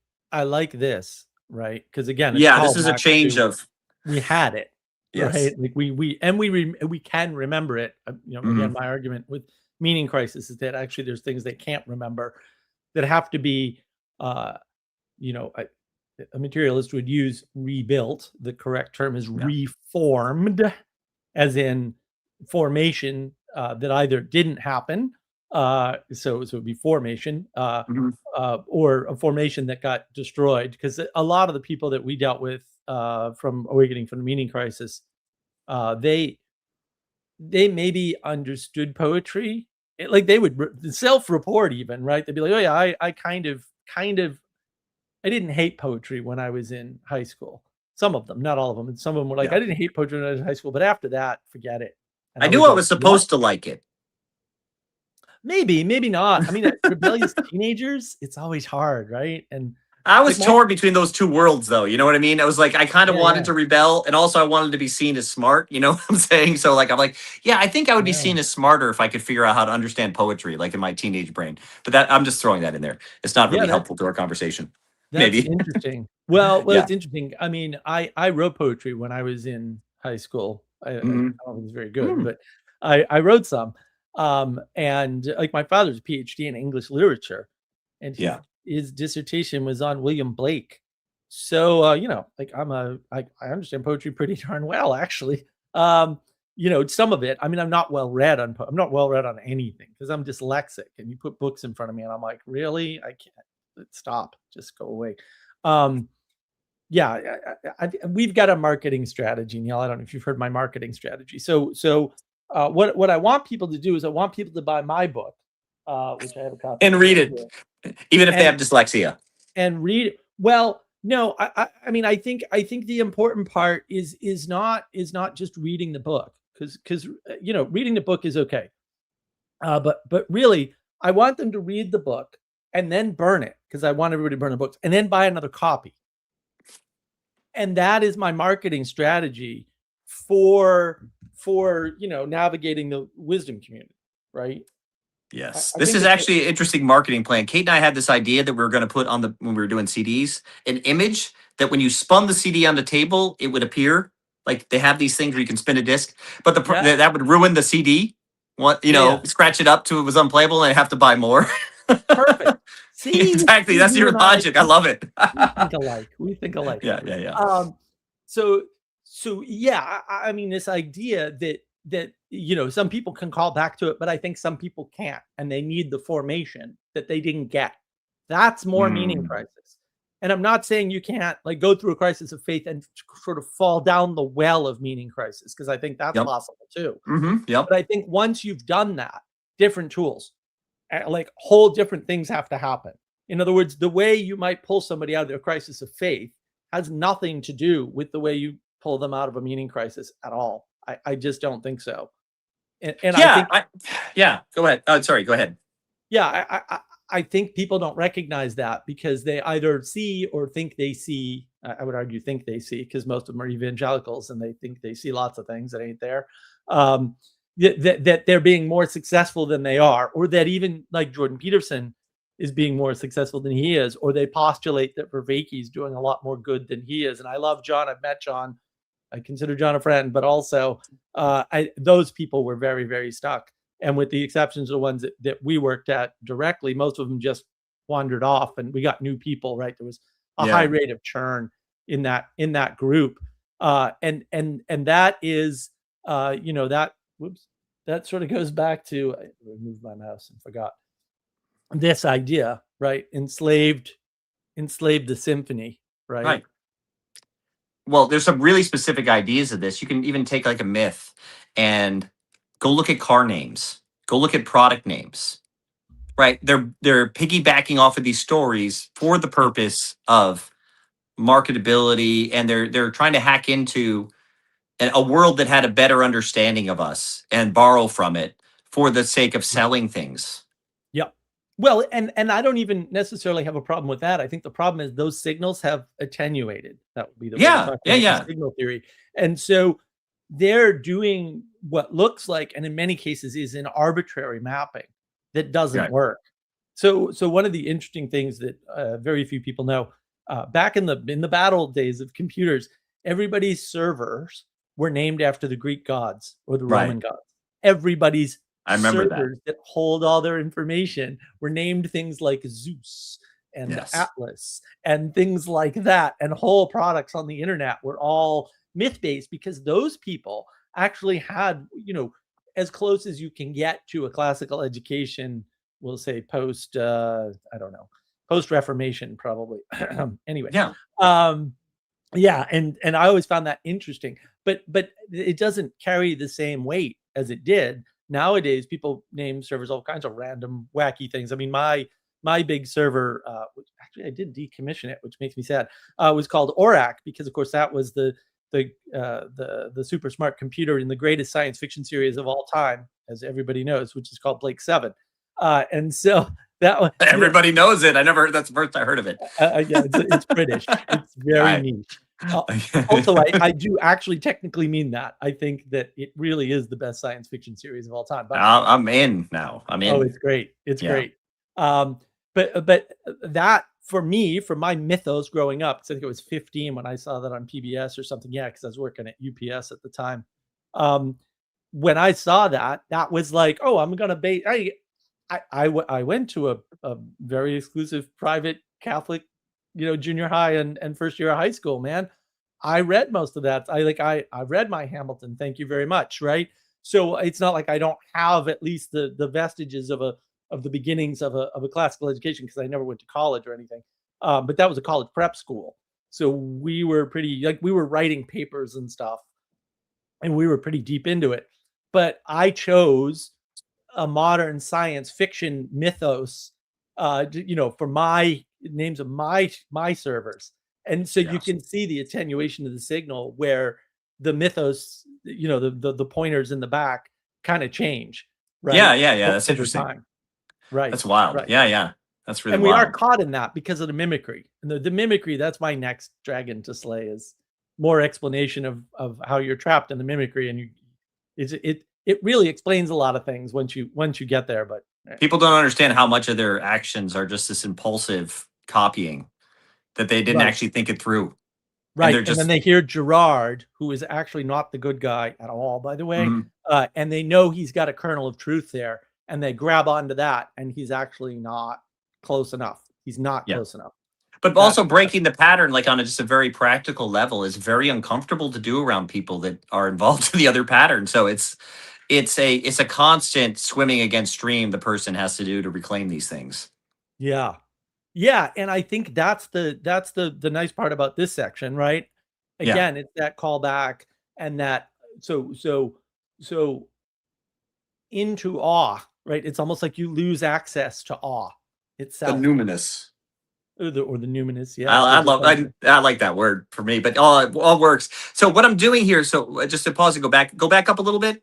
this, right? Because again, this is a change of we had it, right? Like we can remember it. Again, my argument with meaning crisis is that actually there's things they can't remember that have to be, a materialist would use rebuilt. The correct term is reformed, as in formation that either didn't happen, so it would be formation, Mhm. or a formation that got destroyed. Because a lot of the people that we dealt with from Awakening from the Meaning Crisis, they maybe understood poetry. Like they would self-report even, right? They'd be like, "Oh yeah, I kind of I didn't hate poetry when I was in high school." Some of them, not all of them, and some of them were like, Yeah. "I didn't hate poetry when I was in high school, but after that, forget it." And I I knew was I like, was "What?" supposed to like it. Maybe, maybe not. I mean, rebellious teenagers, it's always hard, right? And I like was my torn between those two worlds, though. You know what I mean? I was like, I kind of yeah, wanted yeah, to rebel, and also I wanted to be seen as smart. You know what I'm saying? So, like, I'm like, yeah, I think I would be yeah. seen as smarter if I could figure out how to understand poetry, like in my teenage brain. But that I'm just throwing that in there. It's not Yeah, really helpful to our conversation. that's Maybe. interesting. Well, Yeah. it's interesting. I mean, I wrote poetry when I was in high school. I Hmm. don't think it's very good, Mm. but I wrote some. And like my father's a PhD in English literature, and Yeah. his dissertation was on William Blake. So like I understand poetry pretty darn well, actually. Some of it. I mean, I'm not well read on I'm not well read on anything because I'm dyslexic, and you put books in front of me, and I'm like, really, I can't. Stop, just go away. Um, yeah, we've got a marketing strategy, Neil. I don't know if you've heard my marketing strategy. So what I want people to do is I want people to buy my book, which I have a copy And of read right it, here, even if they and have dyslexia. read it. Well, no, I mean, I think the important part is not just reading the book, because reading the book is okay. But really, I want them to read the book and then burn it, because I want everybody to burn the books and then buy another copy. And that is my marketing strategy for navigating the wisdom community, right? I, Yes. I This think is it's actually an interesting marketing plan. Kate and I had this idea that we were going to put on the when we were doing CDs, an image that when you spun the CD on the table, it would appear. Like they have these things where you can spin a disc, but yeah, that would ruin the CD. What, yeah, yeah, scratch it up to it was unplayable and I have to buy more. perfect. See, Exactly. That's you your and I, logic. I love it. we think alike. We think alike. Yeah, yeah, yeah. Um, so so yeah, I mean, this idea that some people can call back to it, but I think some people can't, and they need the formation that they didn't get. That's more meaning Mm. crisis. And I'm not saying you can't like go through a crisis of faith and sort of fall down the well of meaning crisis, because I think that's Yep. possible too. Yep. But I think once you've done that, different tools, like whole different things have to happen. In other words, the way you might pull somebody out of their crisis of faith has nothing to do with the way you pull them out of a meaning crisis at all. I just don't think so. And I Yeah. think, Yeah. Go ahead. Sorry. Go ahead. yeah, I think people don't recognize that because they either see or think they see. I would argue think they see, because most of them are evangelicals and they think they see lots of things that ain't there. Um, that they're being more successful than they are, or that even like Jordan Peterson is being more successful than he is, or they postulate that Vervaeke is doing a lot more good than he is. And I love John. I've met John. I consider John a friend, but also those people were very, very stuck. And with the exceptions of the ones that we worked at directly, most of them just wandered off, and we got new people. Right, there was a high Yeah. rate of churn in that group, and that is, that whoops, that sort of goes back to, I moved my mouse and forgot this idea, right? Enslaved the symphony, right? Right. Well, there's some really specific ideas of this. You can even take like a myth and go look at car names. Go look at product names. Right? They're piggybacking off of these stories for the purpose of marketability, and they're trying to hack into a world that had a better understanding of us and borrow from it for the sake of selling things. Yep. Well, and I don't even necessarily have a problem with that. I think the problem is those signals have attenuated. That would be the way to Yeah, talk yeah, about the yeah. signal theory. And so they're doing what looks like, and in many cases is an arbitrary mapping that doesn't Right. work. So one of the interesting things that very few people know, back in the battle days of computers, everybody's servers were named after the Greek gods or the Right. Roman gods. Everybody's I remember that. servers that hold all their information were named things like Zeus and Yes. Atlas and things like that. And whole products on the internet were all myth based, because those people actually had, as close as you can get to a classical education, we'll say post, I don't know, post Reformation, probably. Anyway, Yeah. yeah, and I always found that interesting, but it doesn't carry the same weight as it did. Nowadays, people name servers all kinds of random, wacky things. I mean, my big server, which actually I did decommission it, which makes me sad, was called Orac, because of course that was the super smart computer in the greatest science fiction series of all time, as everybody knows, which is called Blake 7. And so that one, Everybody knows it. I never heard. That's the first I heard of it. yeah, it's British. It's very niche. Also, I do actually technically mean that. I think that it really is the best science fiction series of all time. But I'm in now. I'm in. oh, it's great. It's great. But that, for me, for my mythos growing up, because I think it was 15 when I saw that on PBS or something. Yeah, because I was working at UPS at the time. When I saw that, that was like, oh, I'm gonna base. I went to a very exclusive private Catholic, junior high and first year of high school, man. I read most of that. I read my Hamilton. Thank you very much. Right. So it's not like I don't have at least the vestiges of the beginnings of a classical education, because I never went to college or anything. But that was a college prep school. So we were we were writing papers and stuff, and we were pretty deep into it. But I chose a modern science fiction mythos, for my names of my servers. And so you can see the attenuation of the signal, where the mythos, the pointers in the back kind of change, right? Yeah. That's interesting. Time. Right. That's wild. Right. Yeah. That's really and wild. we are caught in that because of the mimicry. And the mimicry, that's my next dragon to slay, is more explanation of how you're trapped in the mimicry. And it really explains a lot of things once you get there. But people don't understand how much of their actions are just this impulsive copying, that they didn't actually think it through. Right. And then they hear Gerard, who is actually not the good guy at all, by the way. And they know he's got a kernel of truth there, and they grab onto that, and he's actually not close enough. He's not close enough. But also breaking the pattern, like on just a very practical level, is very uncomfortable to do around people that are involved in the other pattern. So it's a constant swimming against stream the person has to do to reclaim these things. Yeah. Yeah, and I think that's the nice part about this section, right? Again, it's that callback, and that so into awe, right? It's almost like you lose access to awe itself. The numinous. Or the numinous, yeah. I like that word for me, but all works. So what I'm doing here, so just to pause and go back up a little bit.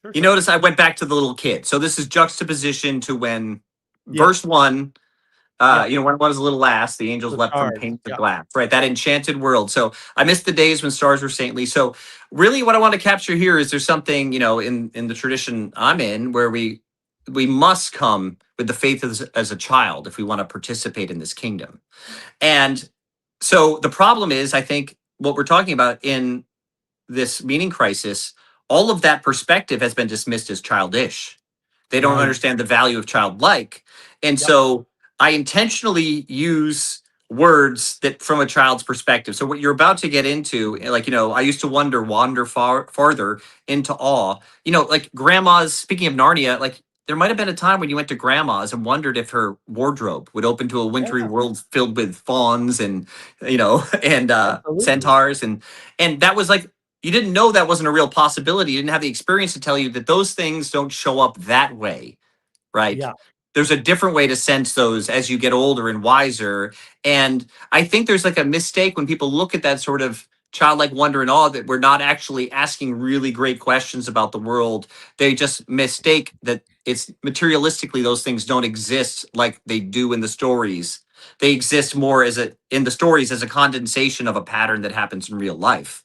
Sure. You notice I went back to the little kid. So this is juxtaposition to when verse 1. When one was a little last, the angels leapt from panes of glass, right? That enchanted world. So I missed the days when stars were saintly. So really what I want to capture here is there's something, in the tradition I'm in, where we must come with the faith as a child if we want to participate in this kingdom. And so the problem is, I think what we're talking about in this meaning crisis, all of that perspective has been dismissed as childish. They don't understand the value of childlike. And so I intentionally use words that from a child's perspective. So what you're about to get into, I used to wander farther into awe. Like grandma's, speaking of Narnia, there might have been a time when you went to grandma's and wondered if her wardrobe would open to a wintry world filled with fawns and, centaurs. And that was you didn't know that wasn't a real possibility. You didn't have the experience to tell you that those things don't show up that way. Right. Yeah. There's a different way to sense those as you get older and wiser. And I think there's a mistake when people look at that sort of childlike wonder and awe, that we're not actually asking really great questions about the world. They just mistake that it's materialistically, those things don't exist like they do in the stories. They exist more in the stories as a condensation of a pattern that happens in real life.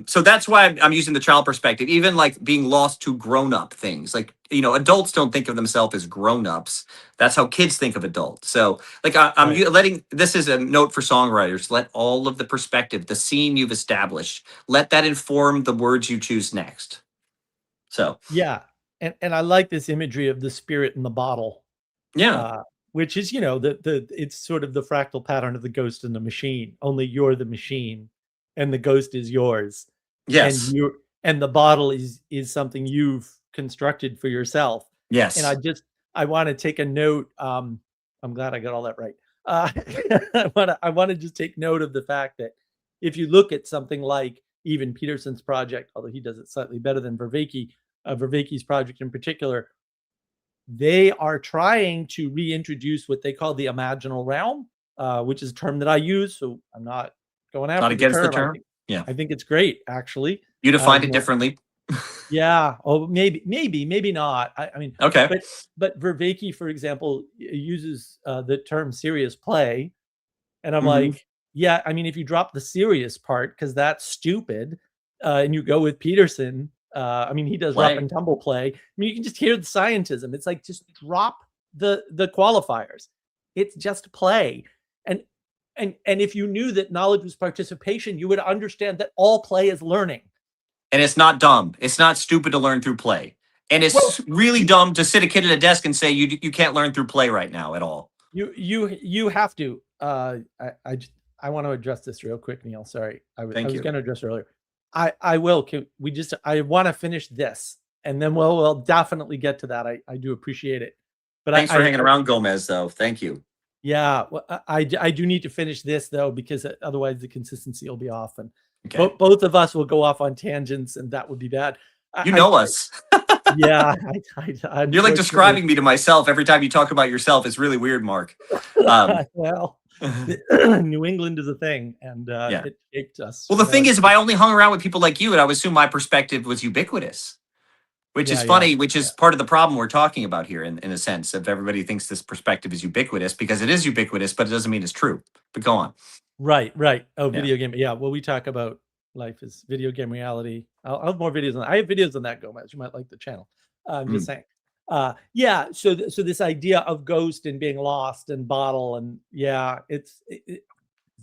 So that's why I'm using the child perspective, even being lost to grown-up things. Adults don't think of themselves as grown-ups. That's how kids think of adults. So I'm letting, this is a note for songwriters, let all of the perspective, the scene you've established, let that inform the words you choose next. So. Yeah. And I like this imagery of the spirit in the bottle. Yeah. Which is, it's sort of the fractal pattern of the ghost and the machine, only you're the machine and the ghost is yours. Yes. and the bottle is something you've constructed for yourself. And Yes. I want to take a note. I'm glad I got all that right. I want to just take note of the fact that if you look at something like even Peterson's project, although he does it slightly better than Vervaeke's project in particular, they are trying to reintroduce what they call the imaginal realm, which is a term that I use. So I'm not going after Not the against the term. term. Yeah. I think it's great, actually. You defined You it know, differently. yeah. Oh, maybe not. I mean, Okay. but Vervaeke, for example, uses the term serious play, and I'm Mhm. like, yeah. I mean, if you drop the serious part because that's stupid, and you go with Peterson, I mean, he does rough Play. and tumble play. I mean, you can just hear the scientism. It's like just drop the qualifiers. It's just play, and and if you knew that knowledge was participation, you would understand that all play is learning. And it's not dumb. It's not stupid to learn through play. And Well, it's really dumb to sit a kid at a desk and say you can't learn through play right now at all. you have to. I want to address this real quick, Neil. Sorry, I Thank was you. going to address earlier. I will. Can we just? I want to finish this, and then we'll definitely get to that. I do appreciate it, but Thanks for hanging around, Gomez, though. Thank you. yeah, well, I do need to finish this though because otherwise the consistency will be off, and Okay. both of us will go off on tangents, and that would be bad. You know us. Yeah, You're like describing me to myself every time you talk about yourself. It's really weird, Mark. Well, New England is a thing, and Yeah. it shaped us. Well, the thing is, if I only hung around with people like you, I would assume my perspective was ubiquitous, which is Yeah, funny, which is part of the problem we're talking about here, in a sense, if everybody thinks this perspective is ubiquitous, because it is ubiquitous, but it doesn't mean it's true. But go on. right. Oh, Yeah. video game. Yeah, well, we talk about life is video game reality. I'll have more videos on that. I have videos on that, Gomez. You might like the channel. I'm just saying. Yeah. So this idea of ghost and being lost and bottle and yeah, it's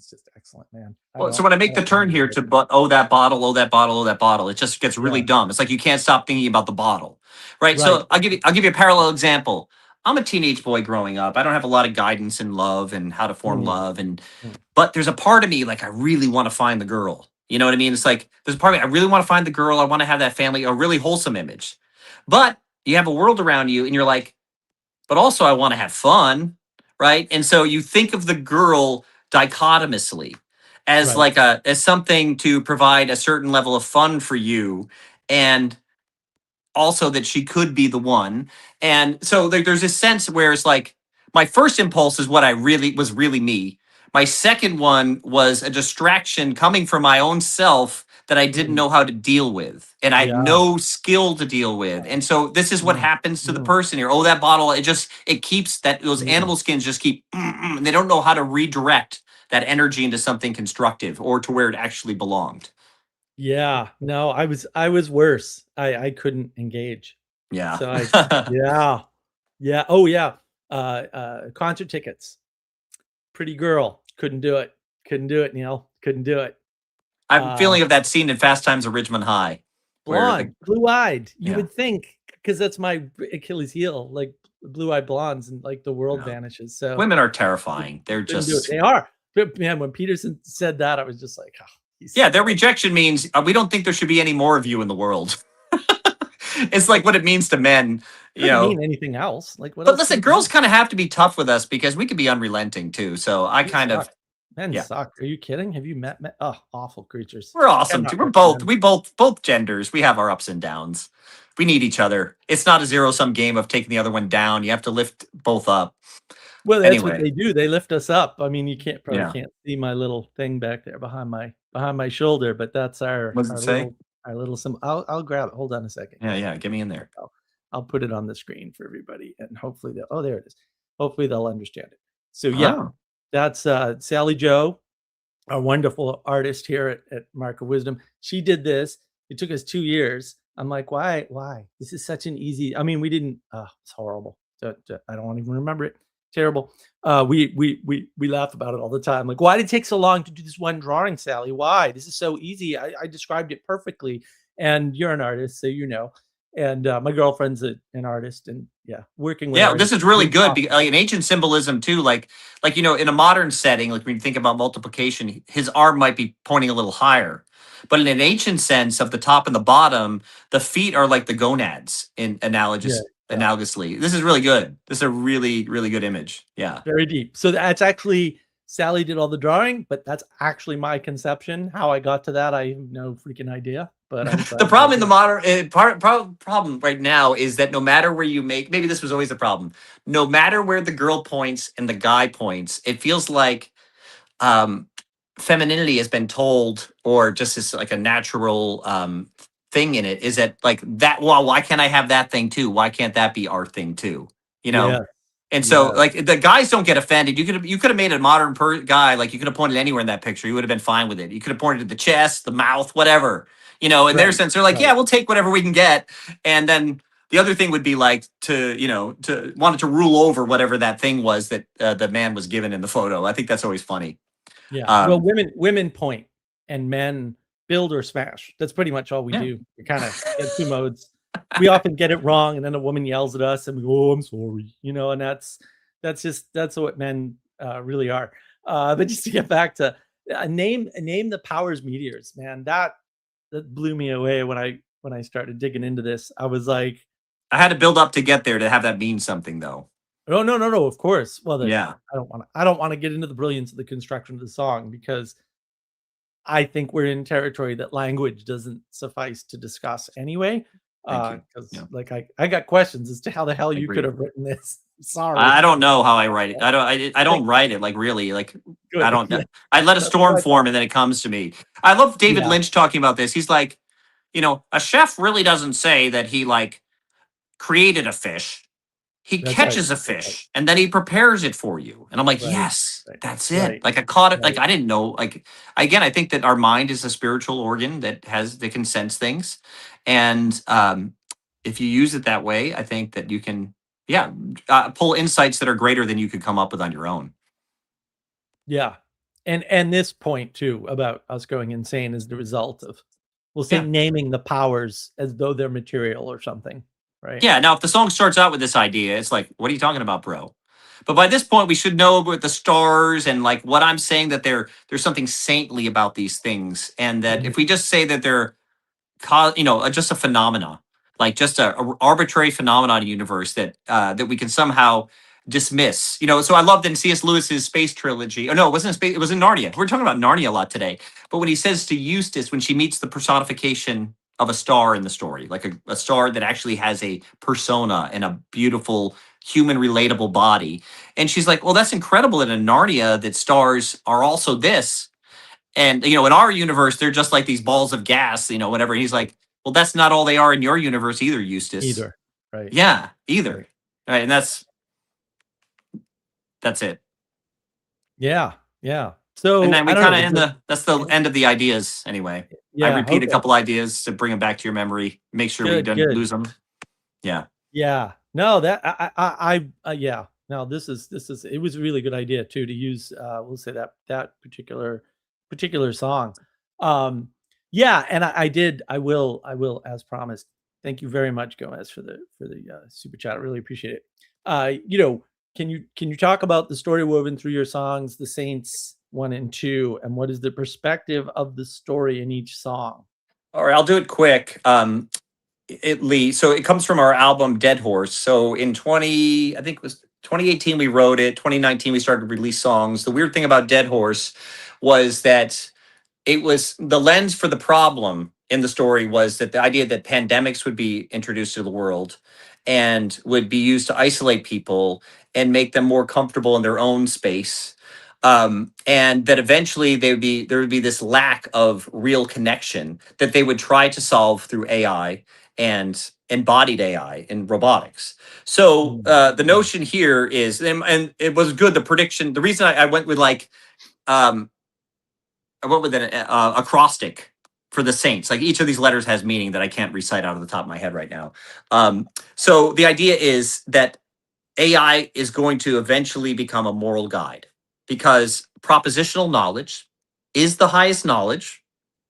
just excellent, man. Well, so when I make the turn here to oh that bottle, oh that bottle, oh that bottle, it just gets really dumb. It's like you can't stop thinking about the bottle, right? So I'll give you a parallel example. I'm a teenage boy growing up. I don't have a lot of guidance in love and how to form love, but there's a part of me like I really want to find the girl. You know what I mean? It's like there's a part of me I really want to find the girl. I want to have that family, a really wholesome image, but you have a world around you, and you're like, but also I want to have fun, right? And so you think of the girl dichotomously as like as something to provide a certain level of fun for you, and also that she could be the one. And so there's this sense where it's like my first impulse is what I really was really me. My second one was a distraction coming from my own self that I didn't know how to deal with, and I had no skill to deal with. And so this is what happens to the person here. Oh, that bottle, it keeps that those animal skins just keep and they don't know how to redirect that energy into something constructive or to where it actually belonged. Yeah, no, I was worse. I couldn't engage. Yeah. So yeah. Oh yeah. Concert tickets. Pretty girl. Couldn't do it. Couldn't do it, Neil. Couldn't do it. I'm feeling of that scene in Fast Times at Ridgemont High. Blonde, blue-eyed. You would think, because that's my Achilles heel, like blue-eyed blondes, and like the world vanishes. So women are terrifying. They're just they are. But man, when Peterson said that, I was just like, oh, their rejection means we don't think there should be any more of you in the world. It's like what it means to men. You know, mean anything else? Like what? But listen, girls kind of have to be tough with us because we can be unrelenting too. So I kind of men suck. Are you kidding? Have you met men? Oh, awful creatures. We're awesome too. We're both genders. We have our ups and downs. We need each other. It's not a zero-sum game of taking the other one down. You have to lift both up. Well, that's what they do. They lift us up. I mean, you probably can't see my little thing back there behind my shoulder, but that's our little symbol. I'll grab it. Hold on a second. Yeah. Get me in there. I'll put it on the screen for everybody, and hopefully there it is. Hopefully they'll understand it. So yeah, that's Sally Joe, a wonderful artist here at Mark of Wisdom. She did this. It took us 2 years. I'm like, why? This is such an easy. I mean, we didn't. It's horrible. I don't even remember it. Terrible. We laugh about it all the time. Like, why did it take so long to do this one drawing, Sally? Why? This is so easy. I described it perfectly. And you're an artist, so you know. And my girlfriend's an artist, and working with this is really good. In ancient symbolism too, like in a modern setting, like when you think about multiplication, his arm might be pointing a little higher. But in an ancient sense of the top and the bottom, the feet are like the gonads in Yeah. Yeah. analogously. This is really good. This is a really, really good image. Yeah. Very deep. So that's actually Sally did all the drawing, but that's actually my conception. How I got to that, I have no freaking idea. But I'm The glad problem I in the did. modern problem right now is that no matter where you make, maybe this was always the problem. No matter where the girl points and the guy points, it feels like um, femininity has been told, or just as like a natural thing in it, is that like that. Well, why can't I have that thing too? Why can't that be our thing too? You know. Yeah. And so, Yeah. like the guys don't get offended. You could have made a modern guy, like you could have pointed anywhere in that picture. He would have been fine with it. You could have pointed at the chest, the mouth, whatever. You know, in their Right. sense, they're like, Right. yeah, we'll take whatever we can get. And then the other thing would be like to, to wanted to rule over whatever that thing was that the man was given in the photo. I think that's always funny. Yeah. Well, Um, women point and men build or smash. That's pretty much all we yeah, do. We kind of get two modes. We often get it wrong, and then a woman yells at us, and we go, "Oh, I'm sorry," and that's what men really are. But just to get back to name the powers meteors, man, that blew me away when I started digging into this. I was like, I had to build up to get there to have that mean something, though. "Oh no, no, no! Of course." Well, Yeah, I don't want to get into the brilliance of the construction of the song because I think we're in territory that language doesn't suffice to discuss anyway. thank you. Because Yeah, like I got questions as to how the hell I you could agree. have written this. Sorry. I don't know how I write it. I Like, don't write it like really like I good. don't Yeah, I let a that's what storm I thought. form and then it comes to me. I love David Yeah, Lynch talking about this. He's like, a chef really doesn't say that he like created a fish. He that's right. catches a That's right. fish and then he prepares it for you. And I'm like, Right. yes, Right. that's it. Right. Like I caught it. Like Right. I didn't know. Like again, I think that our mind is a spiritual organ that can sense things. And if you use it that way, I think that you can, yeah, pull insights that are greater than you could come up with on your own. Yeah. And this point too about us going insane is the result of, we'll say, Yeah. naming the powers as though they're material or something. Right. Yeah. Now, if the song starts out with this idea, it's like, what are you talking about, bro? But by this point, we should know about the stars and like what I'm saying, that there's something saintly about these things, and that Mhm. if we just say that they're just a phenomena, like just a arbitrary phenomenon in the universe that we can somehow dismiss. So I loved in C.S. Lewis's space trilogy. Oh no, it wasn't space. It was in Narnia. We're talking about Narnia a lot today. But when he says to Eustace, when she meets the personification of a star in the story, like a star that actually has a persona and a beautiful human relatable body, and she's like, well, that's incredible that in Narnia that stars are also this, and in our universe, they're just like these balls of gas, whatever. He's like, well, that's not all they are in your universe either, Eustace. Either. Right. Yeah, either. Right. Right, and that's it. Yeah. Yeah. And So then I we don't kind of know. end that's the end of the ideas anyway. I Yeah. repeat a Okay. couple ideas to bring them back to your memory. Make sure we Good. don't Good. lose them. Yeah. Yeah. No, that yeah. No, this is it was a really good idea too to use we'll say that particular song. Um yeah, and I will as promised. Thank you very much, Gomez, for the super chat. I really appreciate it. Can you talk about the story woven through your songs, The Saints 1 and 2, and what is the perspective of the story in each song? All right, I'll do it quick. Lee. So it comes from our album Dead Horse. So in I think it was 2018 we wrote it. 2019 we started to release songs. The weird thing about Dead Horse was that it was the lens for the problem in the story was that the idea that pandemics would be introduced to the world and would be used to isolate people and make them more comfortable in their own space, and that eventually there would be this lack of real connection that they would try to solve through AI and embodied AI and robotics. So Mm, the mm, notion here is, and it was good. The prediction. The reason I went with um, I went with an acrostic for the saints. Like each of these letters has meaning that I can't recite out of the top of my head right now. So the idea is that AI is going to eventually become a moral guide, because propositional knowledge is the highest knowledge,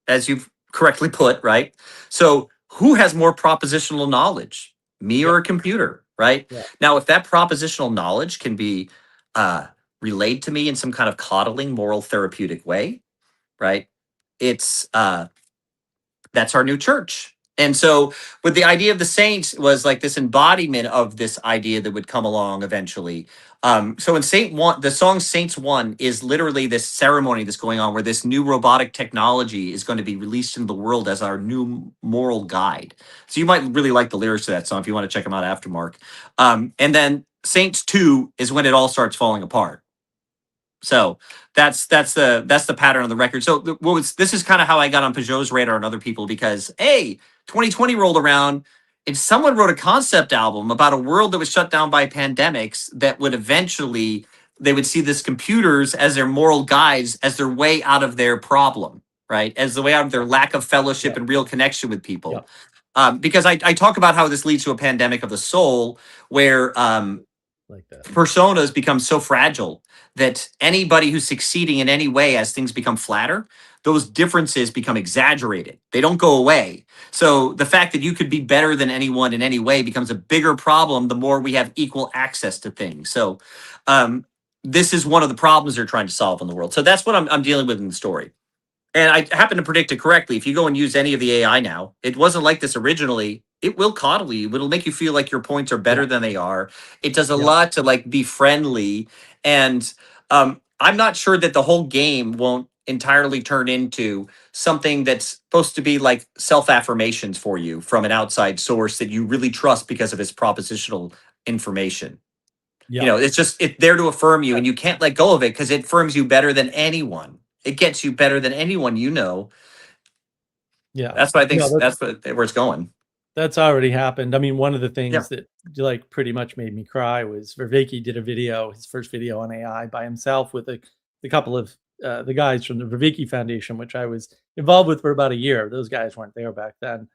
as you've correctly put, right? So who has more propositional knowledge, me or yep. a computer, right? Yeah. Now, if that propositional knowledge can be uh, relayed to me in some kind of coddling, moral, therapeutic way, right? It's That's our new church. And so, with the idea of the saints was like this embodiment of this idea that would come along eventually. So in Saint One, the song Saints One is literally this ceremony that's going on where this new robotic technology is going to be released into the world as our new moral guide. So you might really like the lyrics to that song if you want to check them out after, Mark. And then Saints Two is when it all starts falling apart. So that's the pattern on the record. So this is kind of how I got on Peugeot's radar and other people because 2020 rolled around and someone wrote a concept album about a world that was shut down by pandemics that would eventually they would see this computers as their moral guides as their way out of their problem, right? As the way out of their lack of fellowship Yeah. and real connection with Yeah. people. Because I talk about how this leads to a pandemic of the soul where Like that. personas become so fragile that anybody who's succeeding in any way as things become flatter, those differences become exaggerated. They don't go away. So the fact that you could be better than anyone in any way becomes a bigger problem the more we have equal access to things. So this is one of the problems they're trying to solve in the world. So that's what I'm dealing with in the story. And I happen to predict it correctly. If you go and use any of the AI now, it wasn't like this originally. It will coddle you. It'll make you feel like your points are better Yeah. than they are. It does a Yeah. lot to like be friendly. And I'm not sure that the whole game won't entirely turn into something that's supposed to be like self-affirmations for you from an outside source that you really trust because of its propositional information. You Yeah. know, it's there to affirm you and you can't let go of it because it affirms you better than anyone. It gets you better than anyone you know. Yeah. That's what I think. No, That's where it's going. that's already happened. I mean, one of the Yeah. things that like pretty much made me cry was Vervaeke did a video, his first video on AI by himself with a couple of the guys from the Vervaeke Foundation, which I was involved with for about a year. Those guys weren't there back then,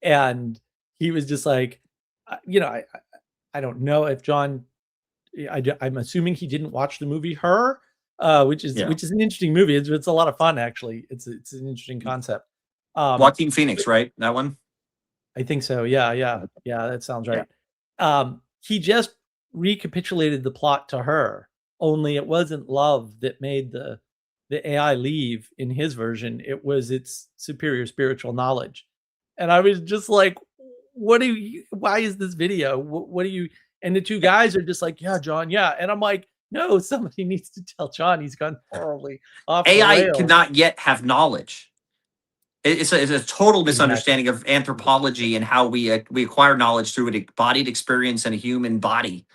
and he was just like, you know, I don't know if John. I'm assuming he didn't watch the movie Her, which is Yeah. an interesting movie. It's a lot of fun actually. It's an interesting concept. Um, Joaquin Phoenix, right? That one. I think so. Yeah, that sounds Yeah. right. He just recapitulated the plot to Her, only it wasn't love that made the AI leave in his version. It was its superior spiritual knowledge. And I was just like, what do you, why is this video? What do you, and the two guys are just like, yeah, John, yeah. And I'm like, no, somebody needs to tell John he's gone horribly off the AI rails. cannot yet have knowledge. It's a total misunderstanding of Exactly. anthropology and how we acquire knowledge through an embodied experience in a human body.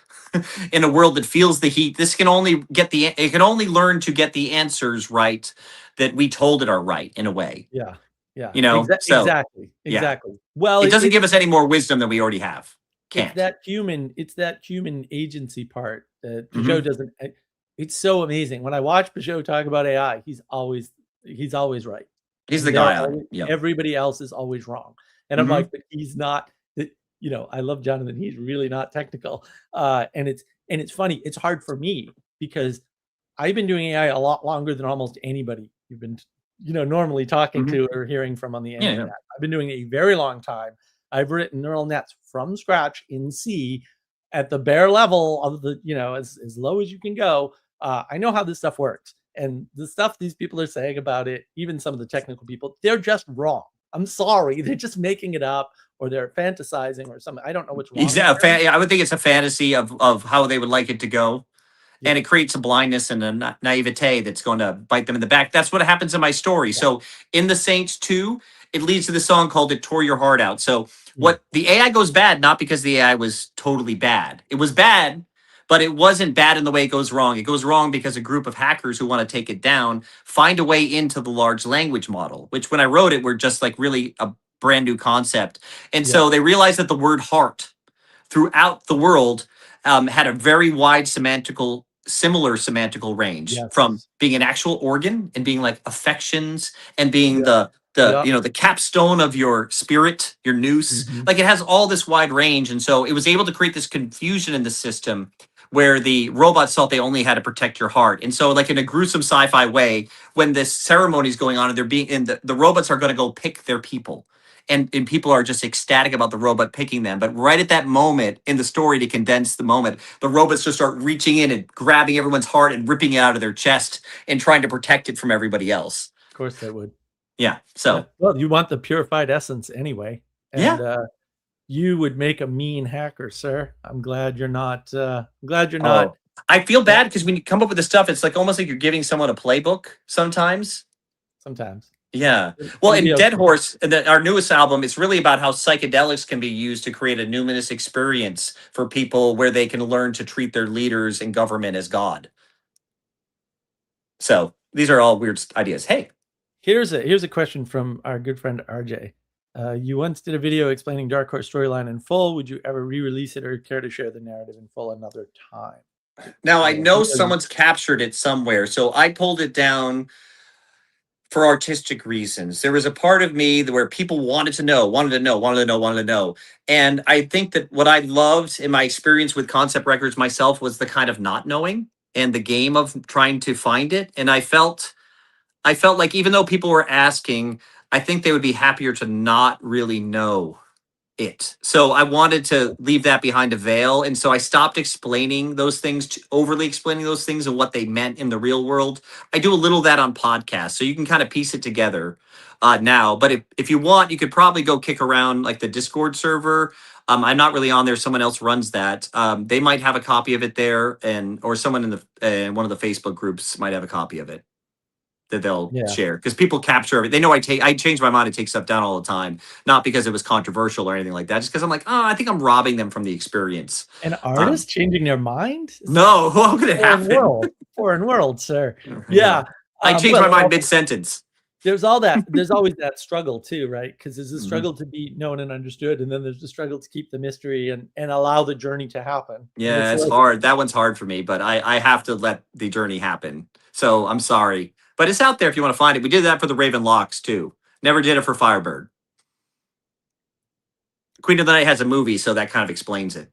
In a world that feels the heat, this can only it can only learn to get the answers right that we told it are right in a way. Yeah. Yeah. You know, so Exactly. yeah, Exactly. Well, it doesn't give us any more wisdom than we already have. it's Can't. that human agency part that Peugeot Hmm. doesn't. It's so amazing when I watch Peugeot talk about AI. He's always right, He's the and guy on it. Yeah. everybody else is always wrong. And I'm Hmm. like, but he's not. I love Jonathan. He's really not technical. And it's funny. It's hard for me because I've been doing AI a lot longer than almost anybody you've been, normally talking Hmm. to or hearing from on the Yeah. internet. I've been doing it a very long time. I've written neural nets from scratch in C at the bare level of as low as you can go. I know how this stuff works. And the stuff these people are saying about it, even some of the technical people, they're just wrong. I'm sorry. They're just making it up or they're fantasizing or something. I don't know what's wrong with them. Exactly. I would think it's a fantasy of how they would like it to go. Yeah. And it creates a blindness and a naivete that's going to bite them in the back. That's what happens in my story. Yeah. So in the Saints 2, it leads to the song called "It Tore Your Heart Out." So Hmm. what the AI goes bad, not because the AI was totally bad. It was bad, but it wasn't bad in the way it goes wrong. It goes wrong because a group of hackers who want to take it down find a way into the large language model, which when I wrote it were just like really a brand new concept. And Yeah. so they realized that the word heart throughout the world had a very wide similar semantical range from Yes. being an actual organ and being like affections and being Yeah. the Yeah. the capstone of your spirit, your noose. Mhm. Like it has all this wide range, and so it was able to create this confusion in the system where the robots thought they only had to protect your heart. And so, like in a gruesome sci-fi way, when this ceremony is going on and they're being and the robots are going to go pick their people and people are just ecstatic about the robot picking them. But right at that moment in the story, to condense the moment, the robots just start reaching in and grabbing everyone's heart and ripping it out of their chest and trying to protect it from everybody else. Of course they would. Yeah. Yeah. So Well, you want the purified essence anyway, yeah. and you would make a mean hacker, sir. I'm glad you're not. Glad you're not. Oh, I feel Yeah. bad because when you come up with this stuff, it's like almost like you're giving someone a playbook sometimes. Sometimes Yeah. it's Well, gonna be in Dead okay. Horse, our newest album, it's really about how psychedelics can be used to create a numinous experience for people where they can learn to treat their leaders and government as God. So these are all weird ideas. Hey, Here's a question from our good friend RJ. You once did a video explaining Dark Horse storyline in full. Would you ever re-release it or care to share the narrative in full another time? now I So know someone's captured it somewhere, so I pulled it down for artistic reasons. There was a part of me where people wanted to know, wanted to know, wanted to know, wanted to know. And I think that what I loved in my experience with concept records myself was the kind of not knowing and the game of trying to find it. And I felt like even though people were asking, I think they would be happier to not really know it. So I wanted to leave that behind a veil. And so I stopped explaining those things, overly explaining those things and what they meant in the real world. I do a little of that on podcasts. So you can kind of piece it together now. But if you want, you could probably go kick around like the Discord server. I'm not really on there. Someone else runs that. They might have a copy of it there, and or someone in the one of the Facebook groups might have a copy of it that they'll yeah. share because people capture it. They know I change my mind and take stuff down all the time, not because it was controversial or anything like that, just because I'm like, oh, I think I'm robbing them from the experience. An artist changing their mind? No, how could it Foreign happen? world, foreign world, sir. Yeah. Yeah. I changed Well, my mind mid sentence. there's all that. There's always that struggle too, right? Because there's a Mhm. struggle to be known and understood, and then there's the struggle to keep the mystery and allow the journey to happen. And it's Yeah, it's like, hard. That one's hard for me, but I have to let the journey happen. So I'm sorry, but it's out there if you want to find it. We did that for the Raven Locks too. Never did it for Firebird. Queen of the Night has a movie, so that kind of explains it.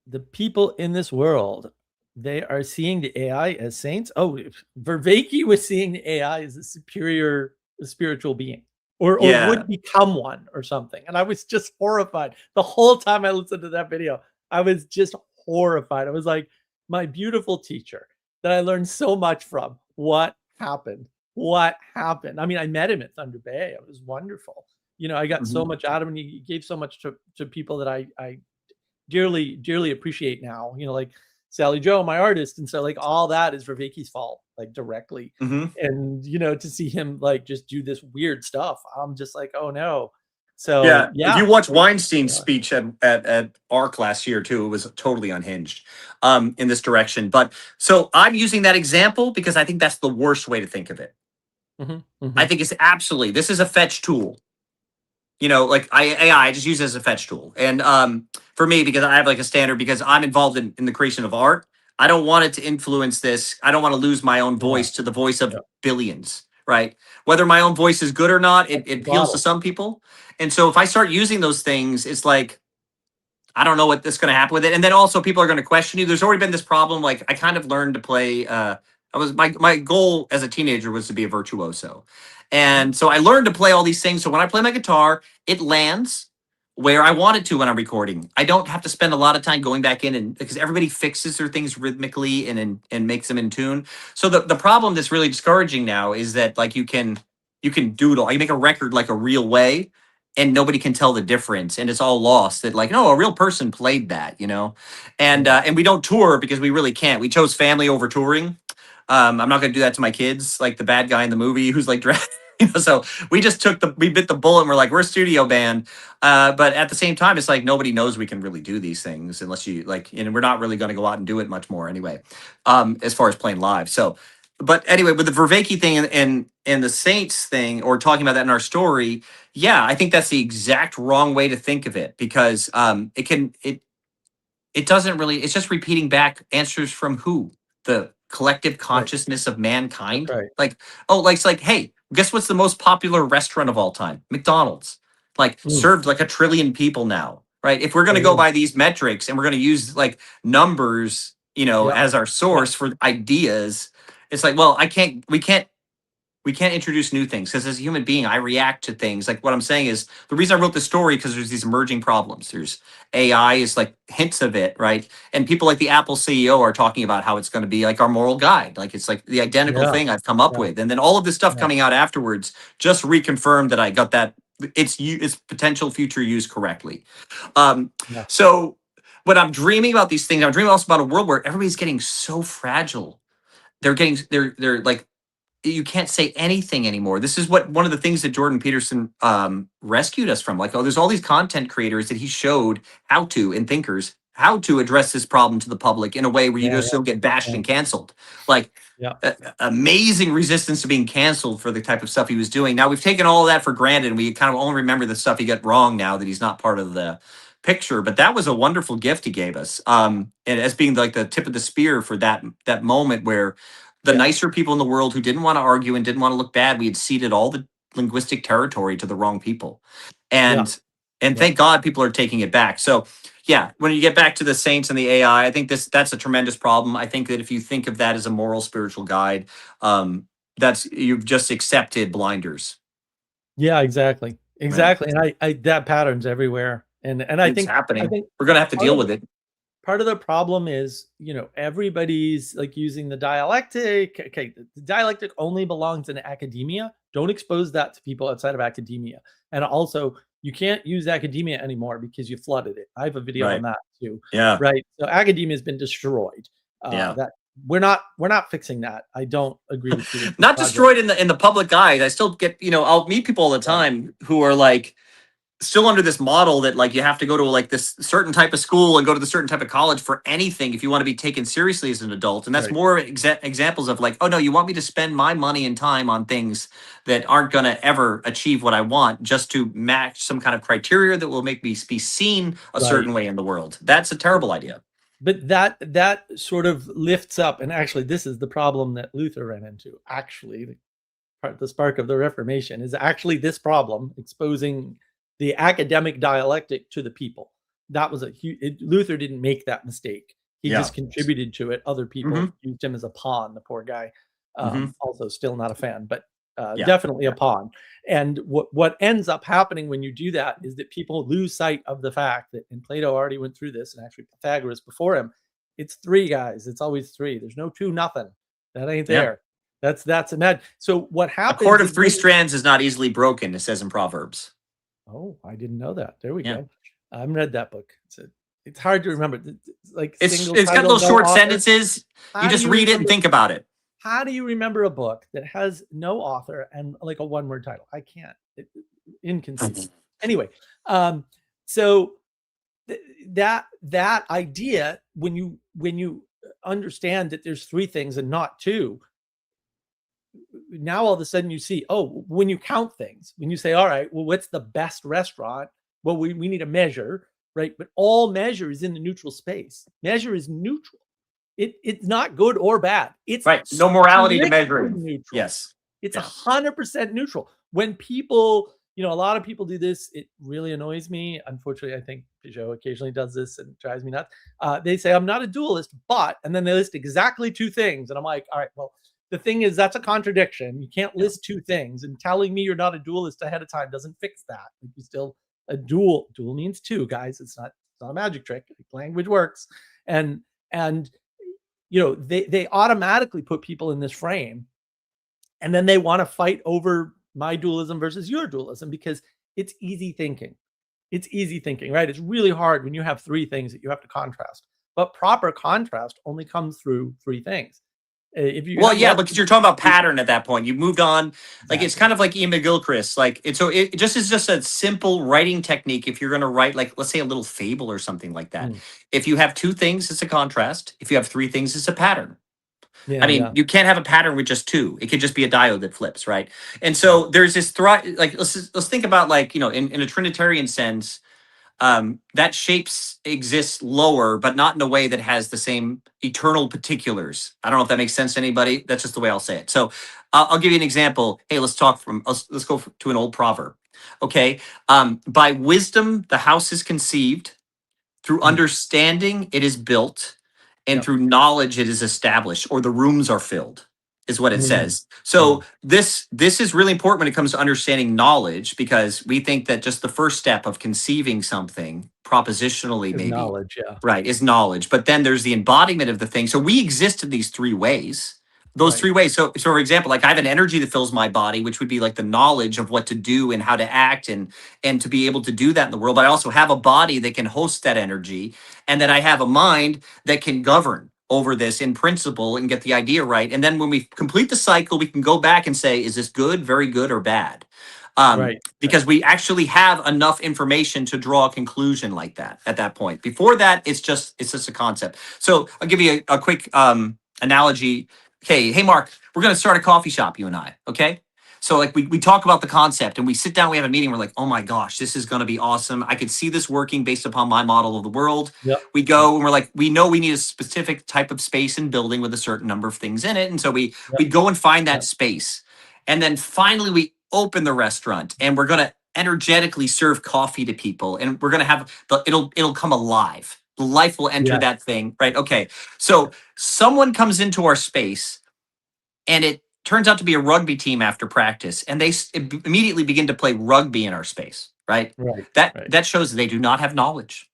the people in this world, they are seeing the AI as saints. Oh, Vervaeke was seeing the AI as a superior spiritual being, or Yeah. would become one or something. And I was just horrified the whole time I listened to that video. I was just horrified. I was like, my beautiful teacher that I learned so much from. What happened? What happened? I mean, I met him at Thunder Bay. It was wonderful. I got so Mhm. much out of him. He gave so much to people that I dearly appreciate now, like Sally Joe, my artist. And so like all that is Vervaeke's fault, like directly. Mhm. And to see him like just do this weird stuff, I'm just like, oh no. So Yeah, if yeah. you watch Weinstein's speech at ARC last year too, it was totally unhinged in this direction. But so I'm using that example because I think that's the worst way to think of it. Mhm, I mhm. think it's absolutely this is a fetch tool. Like I just use it as a fetch tool. And for me, because I have like a standard, because I'm involved in the creation of art, I don't want it to influence this. I don't want to lose my own Yeah, voice to the voice of yeah. billions, right? Whether my own voice is good or not, it, That's it the appeals to bottle. some people. And so if I start using those things, it's like, I don't know what this going to happen with it. And then also people are going to question you. There's already been this problem. Like I kind of learned to play. My goal as a teenager was to be a virtuoso. Mhm. And so I learned to play all these things. So when I play my guitar, it lands where I want it to when I'm recording. I don't have to spend a lot of time going back in and because everybody fixes their things rhythmically and makes them in tune. So the problem that's really discouraging now is that like you can doodle. You make a record like a real way and nobody can tell the difference and it's all lost that like no a real person played that. And Yeah. and we don't tour because we really can't. We chose family over touring. I'm not going to do that to my kids like the bad guy in the movie who's like so we bit the bullet and we're like we're a studio band. But at the same time it's like nobody knows we can really do these things unless you like and we're not really going to go out and do it much more anyway as far as playing live. So but anyway with the Vervaeke thing and the Saints thing or talking about that in our story, yeah, I think that's the exact wrong way to think of it because it doesn't really it's just repeating back answers from who? The collective Right. consciousness of That's mankind. right. Like, oh, like it's like, hey, guess what's the most popular restaurant of all time? McDonald's. Like Mm. served like a trillion people now. Right. If we're gonna go Oh, by these metrics and we're gonna use like numbers, yeah. as our Yeah. source for ideas, it's like, well, we can't We can't introduce new things because as a human being, I react to things. Like what I'm saying is the reason I wrote this story because there's these emerging problems. There's AI is like hints of it, right? And people like the Apple CEO are talking about how it's going to be like our moral guide. Like it's like the identical Yeah. thing I've come up Yeah. with. And then all of this stuff Yeah. coming out afterwards just reconfirmed that I got that its potential future use correctly. Um, Yeah. so when I'm dreaming about these things, I'm dreaming also about a world where everybody's getting so fragile. They're like you can't say anything anymore. This is what one of the things that Jordan Peterson rescued us from. Like, oh, there's all these content creators that he showed how to, and thinkers, how to address this problem to the public in a way where you Yeah. just don't get bashed Yeah. and canceled. Like, Yeah. amazing resistance to being canceled for the type of stuff he was doing. Now we've taken all of that for granted, and we kind of only remember the stuff he got wrong now that he's not part of the picture. But that was a wonderful gift he gave us, and as being like the tip of the spear for that moment where the Yeah. nicer people in the world who didn't want to argue and didn't want to look bad, we had ceded all the linguistic territory to the wrong people, Yeah. and Yeah. thank God people are taking it back. So yeah, when you get back to the saints and the AI, I think that's a tremendous problem. I think that if you think of that as a moral spiritual guide, that's you've just accepted blinders. Yeah, exactly. Right? Exactly. And I that pattern's everywhere. And It's I happening. think We're gonna have to part deal of with it. part of the problem is, everybody's like using the dialectic. Okay, the dialectic only belongs in academia. Don't expose that to people outside of academia. And also, you can't use academia anymore because you flooded it. I have a video on Right. that too. Yeah. Right. So academia has been destroyed. Yeah. That we're not fixing that. I don't agree with Peterson's Not project. destroyed in the public eye. I still get, I'll meet people all the Yeah. time who are like still under this model that like you have to go to like this certain type of school and go to the certain type of college for anything if you want to be taken seriously as an adult. And that's Right. more examples of like, oh no, you want me to spend my money and time on things that aren't going to ever achieve what I want just to match some kind of criteria that will make me be seen a Right. certain way in the world. That's a terrible idea. But that sort of lifts up, and actually, this is the problem that Luther ran into. Actually, the spark of the Reformation is actually this problem, exposing the academic dialectic to the people. That was Luther didn't make that mistake. He Yeah. just contributed to it. Other people used him as a pawn. The poor guy. Also, still not a fan, but Yeah. definitely a pawn. And what ends up happening when you do that is that people lose sight of the fact that, and Plato already went through this, and actually Pythagoras before him, it's three guys. It's always three. There's no two nothing. That ain't Yeah. there. That's imagine. So what A happens? cord of three strands is not easily broken, it says in Proverbs. Oh, I didn't know that. There we Yeah. go. I haven't read that book. It's hard to remember. Like It's single got title, little no short author. sentences. How You do just read it and remember- think about it. How do you remember a book that has no author and like a one-word title? I can't. Inconceivable. Anyway, so that idea, when you understand that there's three things and not two, now all of a sudden you see, oh, when you count things, when you say, all right, well, what's the best restaurant? Well, we need a measure, right? But all measure is in the neutral space. Measure is neutral. It's not good or bad. It's Right. No morality to measure strictly in. neutral. Yes. It's Yeah. 100% neutral. When people, a lot of people do this, it really annoys me. Unfortunately, I think Peugeot occasionally does this and drives me nuts. They say, I'm not a dualist, but, and then they list exactly two things. And I'm like, all right, well, the thing is, that's a contradiction. You can't list two things, and telling me you're not a dualist ahead of time doesn't fix that. You still a dual means two, guys. It's not a magic trick. Language works. And they automatically put people in this frame, and then they want to fight over my dualism versus your dualism because it's easy thinking. It's easy thinking, right? It's really hard when you have three things that you have to contrast. But proper contrast only comes through three things. If you Because you're talking about pattern at that point. You moved on. Like it's kind of like Ian McGilchrist. Like it just is just a simple writing technique. If you're going to write, like, let's say a little fable or something like that. If you have two things, it's a contrast. If you have three things, it's a pattern. Yeah, you can't have a pattern with just two. It could just be a diode that flips, right? And so there's this like let's think about like in a Trinitarian sense, that shapes exists lower, but not in a way that has the same eternal particulars. I don't know if that makes sense to anybody. That's just the way I'll say it. So I'll give you an example. Hey, let's go to an old proverb. Okay, by wisdom the house is conceived, through understanding it is built, and through knowledge it is established, or the rooms are filled. is what it Mm, says. So this is really important when it comes to understanding knowledge, because we think that just the first step of conceiving something propositionally, is maybe, knowledge. Yeah. right, is knowledge. But then there's the embodiment of the thing. So we exist in these three ways. Those Right. three ways. So for example, like I have an energy that fills my body, which would be like the knowledge of what to do and how to act and to be able to do that in the world. But I also have a body that can host that energy, and then I have a mind that can govern over this in principle and get the idea right. And then when we complete the cycle, we can go back and say, is this good, very good, or bad? Right. Because we actually have enough information to draw a conclusion like that at that point. Before that, it's just a concept. So I'll give you a quick analogy. Okay, hey Mark, we're gonna start a coffee shop, you and I. Okay. So like we talk about the concept and we sit down, we have a meeting, we're like, oh my gosh, this is gonna be awesome. I could see this working based upon my model of the world. Yep. We go and we're like, we know we need a specific type of space and building with a certain number of things in it. And so we Yep. go and find that Yep. space. And then finally we open the restaurant and we're gonna energetically serve coffee to people, and we're gonna have it'll come alive. The life will enter Yeah. that thing, right? Okay. So someone comes into our space and it turns out to be a rugby team after practice, and they immediately begin to play rugby in our space, right? Right. That Right. that shows they do not have knowledge.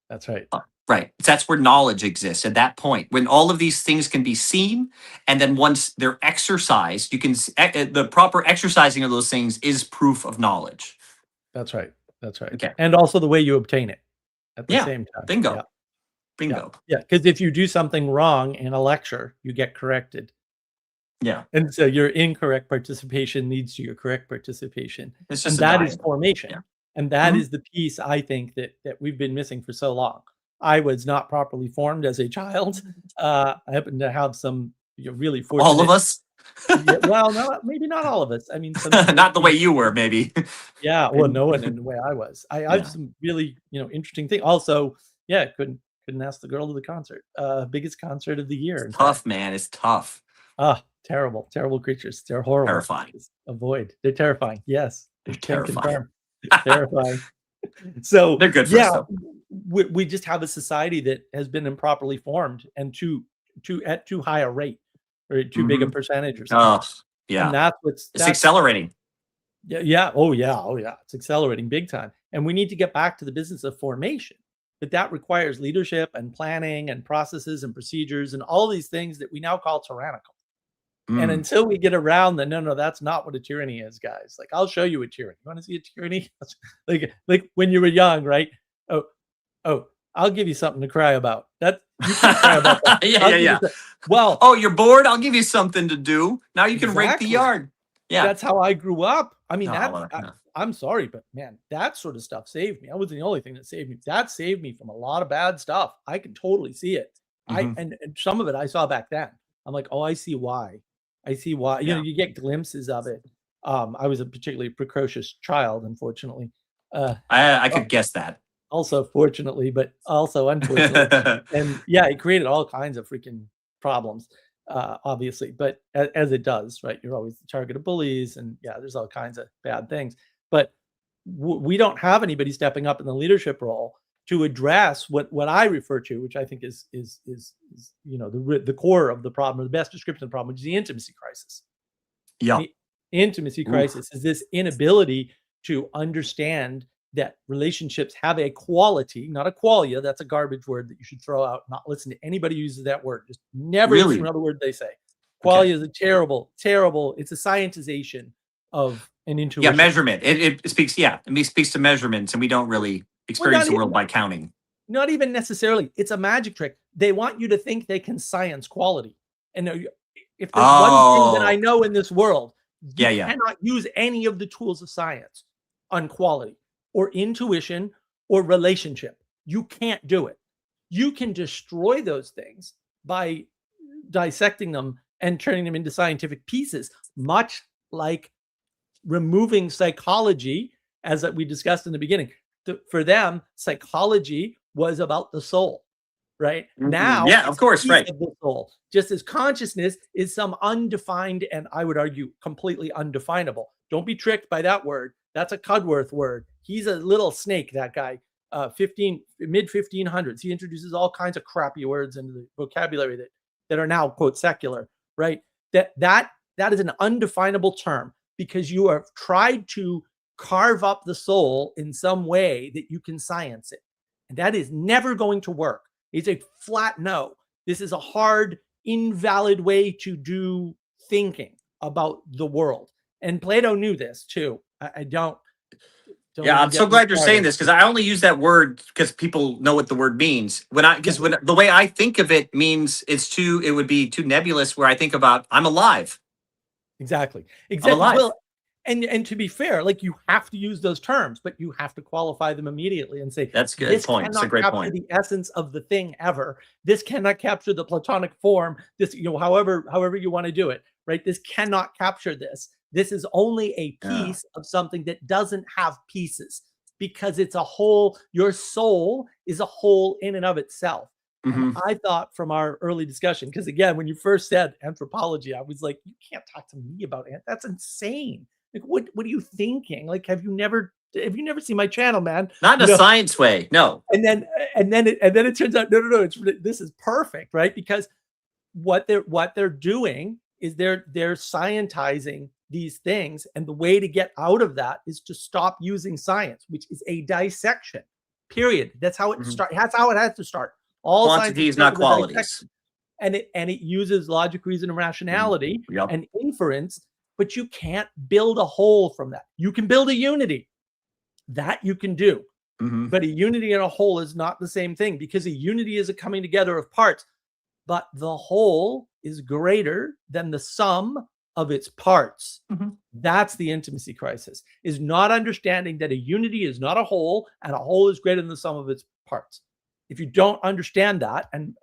That's right. Right. That's where knowledge exists at that point. When all of these things can be seen, and then once they're exercised, you can the proper exercising of those things is proof of knowledge. That's right. That's right. Okay. And also the way you obtain it at the Yeah. same time. Bingo. Yeah. Bingo. Yeah. Because if you do something wrong in a lecture, you get corrected. Yeah. And so your incorrect participation leads to your correct participation. It's And just a that is diet. formation. Yeah. And that Mhm. is the piece I think that we've been missing for so long. I was not properly formed as a child. I happen to have some really fortunate. All of us. Yeah, well, maybe not all of us. I mean, some Not the way you were, maybe. Yeah, well, no one in the way I was. I have Yeah. some really, interesting thing. Also, yeah, couldn't ask the girl to the concert. Biggest concert of the year. In Tough, fact. man. It's tough. Terrible, terrible creatures. They're horrible. Terrifying. Just avoid. They're terrifying. Yes, They're can terrifying. confirm. Terrifying. So They're good for us, yeah, though. we just have a society that has been improperly formed and at too high a rate, or too big a percentage or something. Oh, yeah. And that's It's accelerating. Yeah, yeah. Oh, yeah. Oh, yeah. It's accelerating big time. And we need to get back to the business of formation. But that requires leadership and planning and processes and procedures and all these things that we now call tyrannical. And Mm. until we get around the no, that's not what a tyranny is, guys. Like, I'll show you a tyranny. You want to see a tyranny? like when you were young, right? Oh, I'll give you something to cry about. That you can cry about that. Yeah. Well, oh, you're bored? I'll give you something to do. Now you can rake the Exactly. yard. Yeah. That's how I grew up. I mean, Oh, well, yeah. I'm sorry, but man, that sort of stuff saved me. I wasn't the only thing that saved me. That saved me from a lot of bad stuff. I can totally see it. Mhm. And some of it I saw back then. I'm like, oh, I see why. I see why. Yeah. You get glimpses of it. I was a particularly precocious child, unfortunately. I could guess that. Also fortunately, but also unfortunately. And yeah, it created all kinds of freaking problems, obviously. But as it does, right? You're always the target of bullies, and yeah, there's all kinds of bad things. But we don't have anybody stepping up in the leadership role to address what I refer to, which I think is the core of the problem, or the best description of the problem, which is the intimacy crisis. Yeah. The intimacy crisis is this inability to understand that relationships have a quality, not a qualia. That's a garbage word that you should throw out. Not listen to anybody who uses that word. Just never Really? listen to another word they say. Qualia is a terrible. It's a scientization of an intuition. Yeah, measurement. It speaks. Yeah, it speaks to measurements, and we don't really experience the world by counting. Not even necessarily. It's a magic trick. They want you to think they can science quality. And if there's one thing that I know in this world, you cannot use any of the tools of science on quality or intuition or relationship. You can't do it. You can destroy those things by dissecting them and turning them into scientific pieces, much like removing psychology, as we discussed in the beginning. For them, psychology was about the soul, right? Now, yeah, of course, right. Of the soul, just as consciousness is some undefined, and I would argue completely undefinable. Don't be tricked by that word. That's a Cudworth word. He's a little snake, that guy. Mid 1500s. He introduces all kinds of crappy words into the vocabulary that are now, quote, secular, right? that is an undefinable term, because you have tried to carve up the soul in some way that you can science it. And that is never going to work. It's a flat no. This is a hard, invalid way to do thinking about the world. And Plato knew this too. I don't Yeah, I'm so glad you're saying this, because I only use that word because people know what the word means. When the way I think of it means it would be too nebulous, where I think about I'm alive. Exactly. I'm alive. Well, and to be fair, like, you have to use those terms, but you have to qualify them immediately and say, that's a good point. It's a great point. The essence of the thing ever. This cannot capture the Platonic form. This, however you want to do it, right? This cannot capture this. This is only a piece of something that doesn't have pieces, because it's a whole. Your soul is a whole in and of itself. And I thought from our early discussion, because again, when you first said anthropology, I was like, you can't talk to me about it. That's insane. Like, what are you thinking? Like, have you never seen my channel, man? Not in a science way, no. And then it turns out, no, this is perfect, right? Because what they're doing is they're scientizing these things, and the way to get out of that is to stop using science, which is a dissection. Period. That's how it starts. That's how it has to start. All quantities, not qualities. And it uses logic, reason, and rationality and inference, but you can't build a whole from that. You can build a unity. That you can do. But a unity and a whole is not the same thing, because a unity is a coming together of parts, but the whole is greater than the sum of its parts. That's the intimacy crisis, is not understanding that a unity is not a whole, and a whole is greater than the sum of its parts. If you don't understand that, and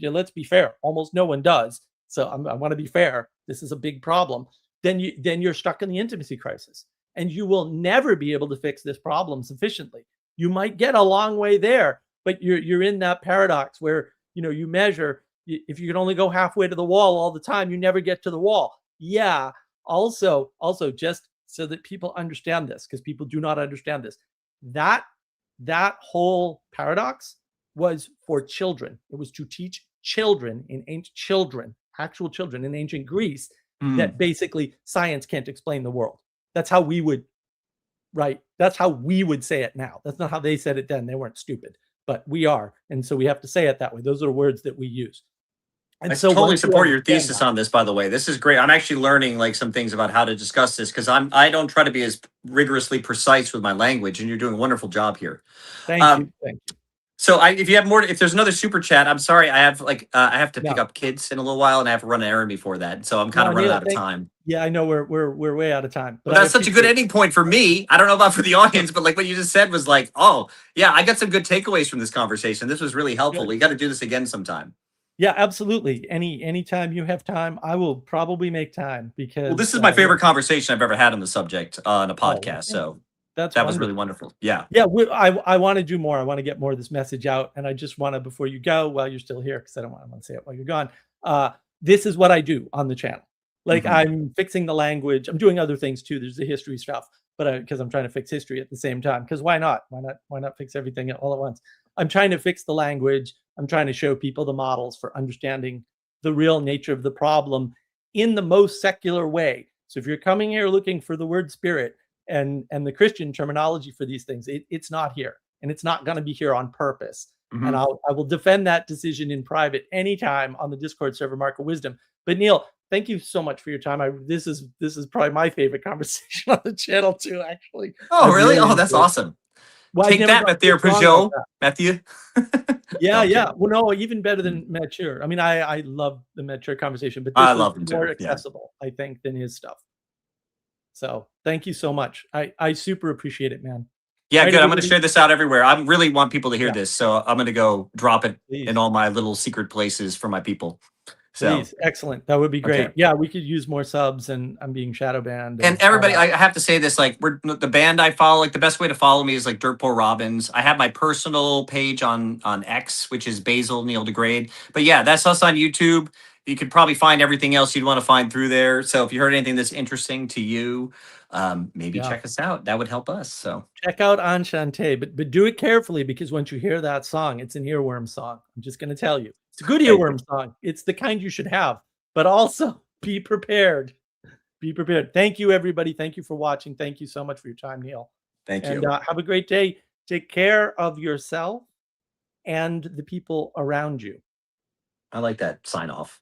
let's be fair, almost no one does. So I want to be fair. This is a big problem. Then you're stuck in the intimacy crisis, and you will never be able to fix this problem sufficiently. You might get a long way there, but you're in that paradox where, you measure, if you can only go halfway to the wall all the time, you never get to the wall. Yeah. Also, just so that people understand this, because people do not understand this, that whole paradox was for children. It was to teach children actual children in ancient Greece, that basically science can't explain the world. That's how we would, right? That's how we would say it now. That's not how they said it then. They weren't stupid, but we are. And so we have to say it that way. Those are the words that we use. And I totally support your thesis on this, by the way. This is great. I'm actually learning like some things about how to discuss this, because I don't try to be as rigorously precise with my language, and you're doing a wonderful job here. Thank you. So if there's another super chat, I'm sorry. I have to pick up kids in a little while, and I have to run an errand before that. So I'm kind of running out of time. Yeah, I know we're way out of time. But that's such a good ending point for me. I don't know about for the audience, but like what you just said was like, oh yeah, I got some good takeaways from this conversation. This was really helpful. We got to do this again sometime. Yeah, absolutely. Anytime you have time, I will probably make time, because this is my favorite conversation I've ever had on the subject on a podcast. So that was really wonderful. Yeah. Yeah. I want to do more. I want to get more of this message out. And I just want to, before you go, while you're still here, because I don't want to say it while you're gone. This is what I do on the channel. Like, I'm fixing the language. I'm doing other things too. There's the history stuff, but because I'm trying to fix history at the same time, because why not? Why not fix everything all at once? I'm trying to fix the language. I'm trying to show people the models for understanding the real nature of the problem in the most secular way. So if you're coming here looking for the word spirit and the Christian terminology for these things, it's not here, and it's not going to be here on purpose. And I will defend that decision in private anytime on the Discord server, Mark of Wisdom. But Neil, thank you so much for your time. This is probably my favorite conversation on the channel too, actually. Oh, really? Oh, that's awesome. Well, take that, Mathieu Peugeot. Matthew. Yeah. Well, no, even better than Mathieu. I mean, I love the Mathieu conversation, but this I love him more too. accessible, I think, than his stuff. So thank you so much. I super appreciate it, man. Yeah, good. I'm going to share this out everywhere. I really want people to hear this, so I'm going to go drop it in all my little secret places for my people. So please, excellent. That would be great. Okay. Yeah, we could use more subs, and I'm being shadow banned. And everybody, I have to say this, like, the band I follow, like the best way to follow me is like Dirt Poor Robins. I have my personal page on X, which is Basil Neil DeGraide. But yeah, that's us on YouTube. You could probably find everything else you'd want to find through there. So if you heard anything that's interesting to you, maybe check us out. That would help us. So check out Enchante, but do it carefully, because once you hear that song, it's an earworm song. I'm just going to tell you, it's a good earworm song. It's the kind you should have, but also Be prepared. Be prepared. Thank you, everybody. Thank you for watching. Thank you so much for your time, Neil. Thank And you. have a great day. Take care of yourself and the people around you. I like that sign off.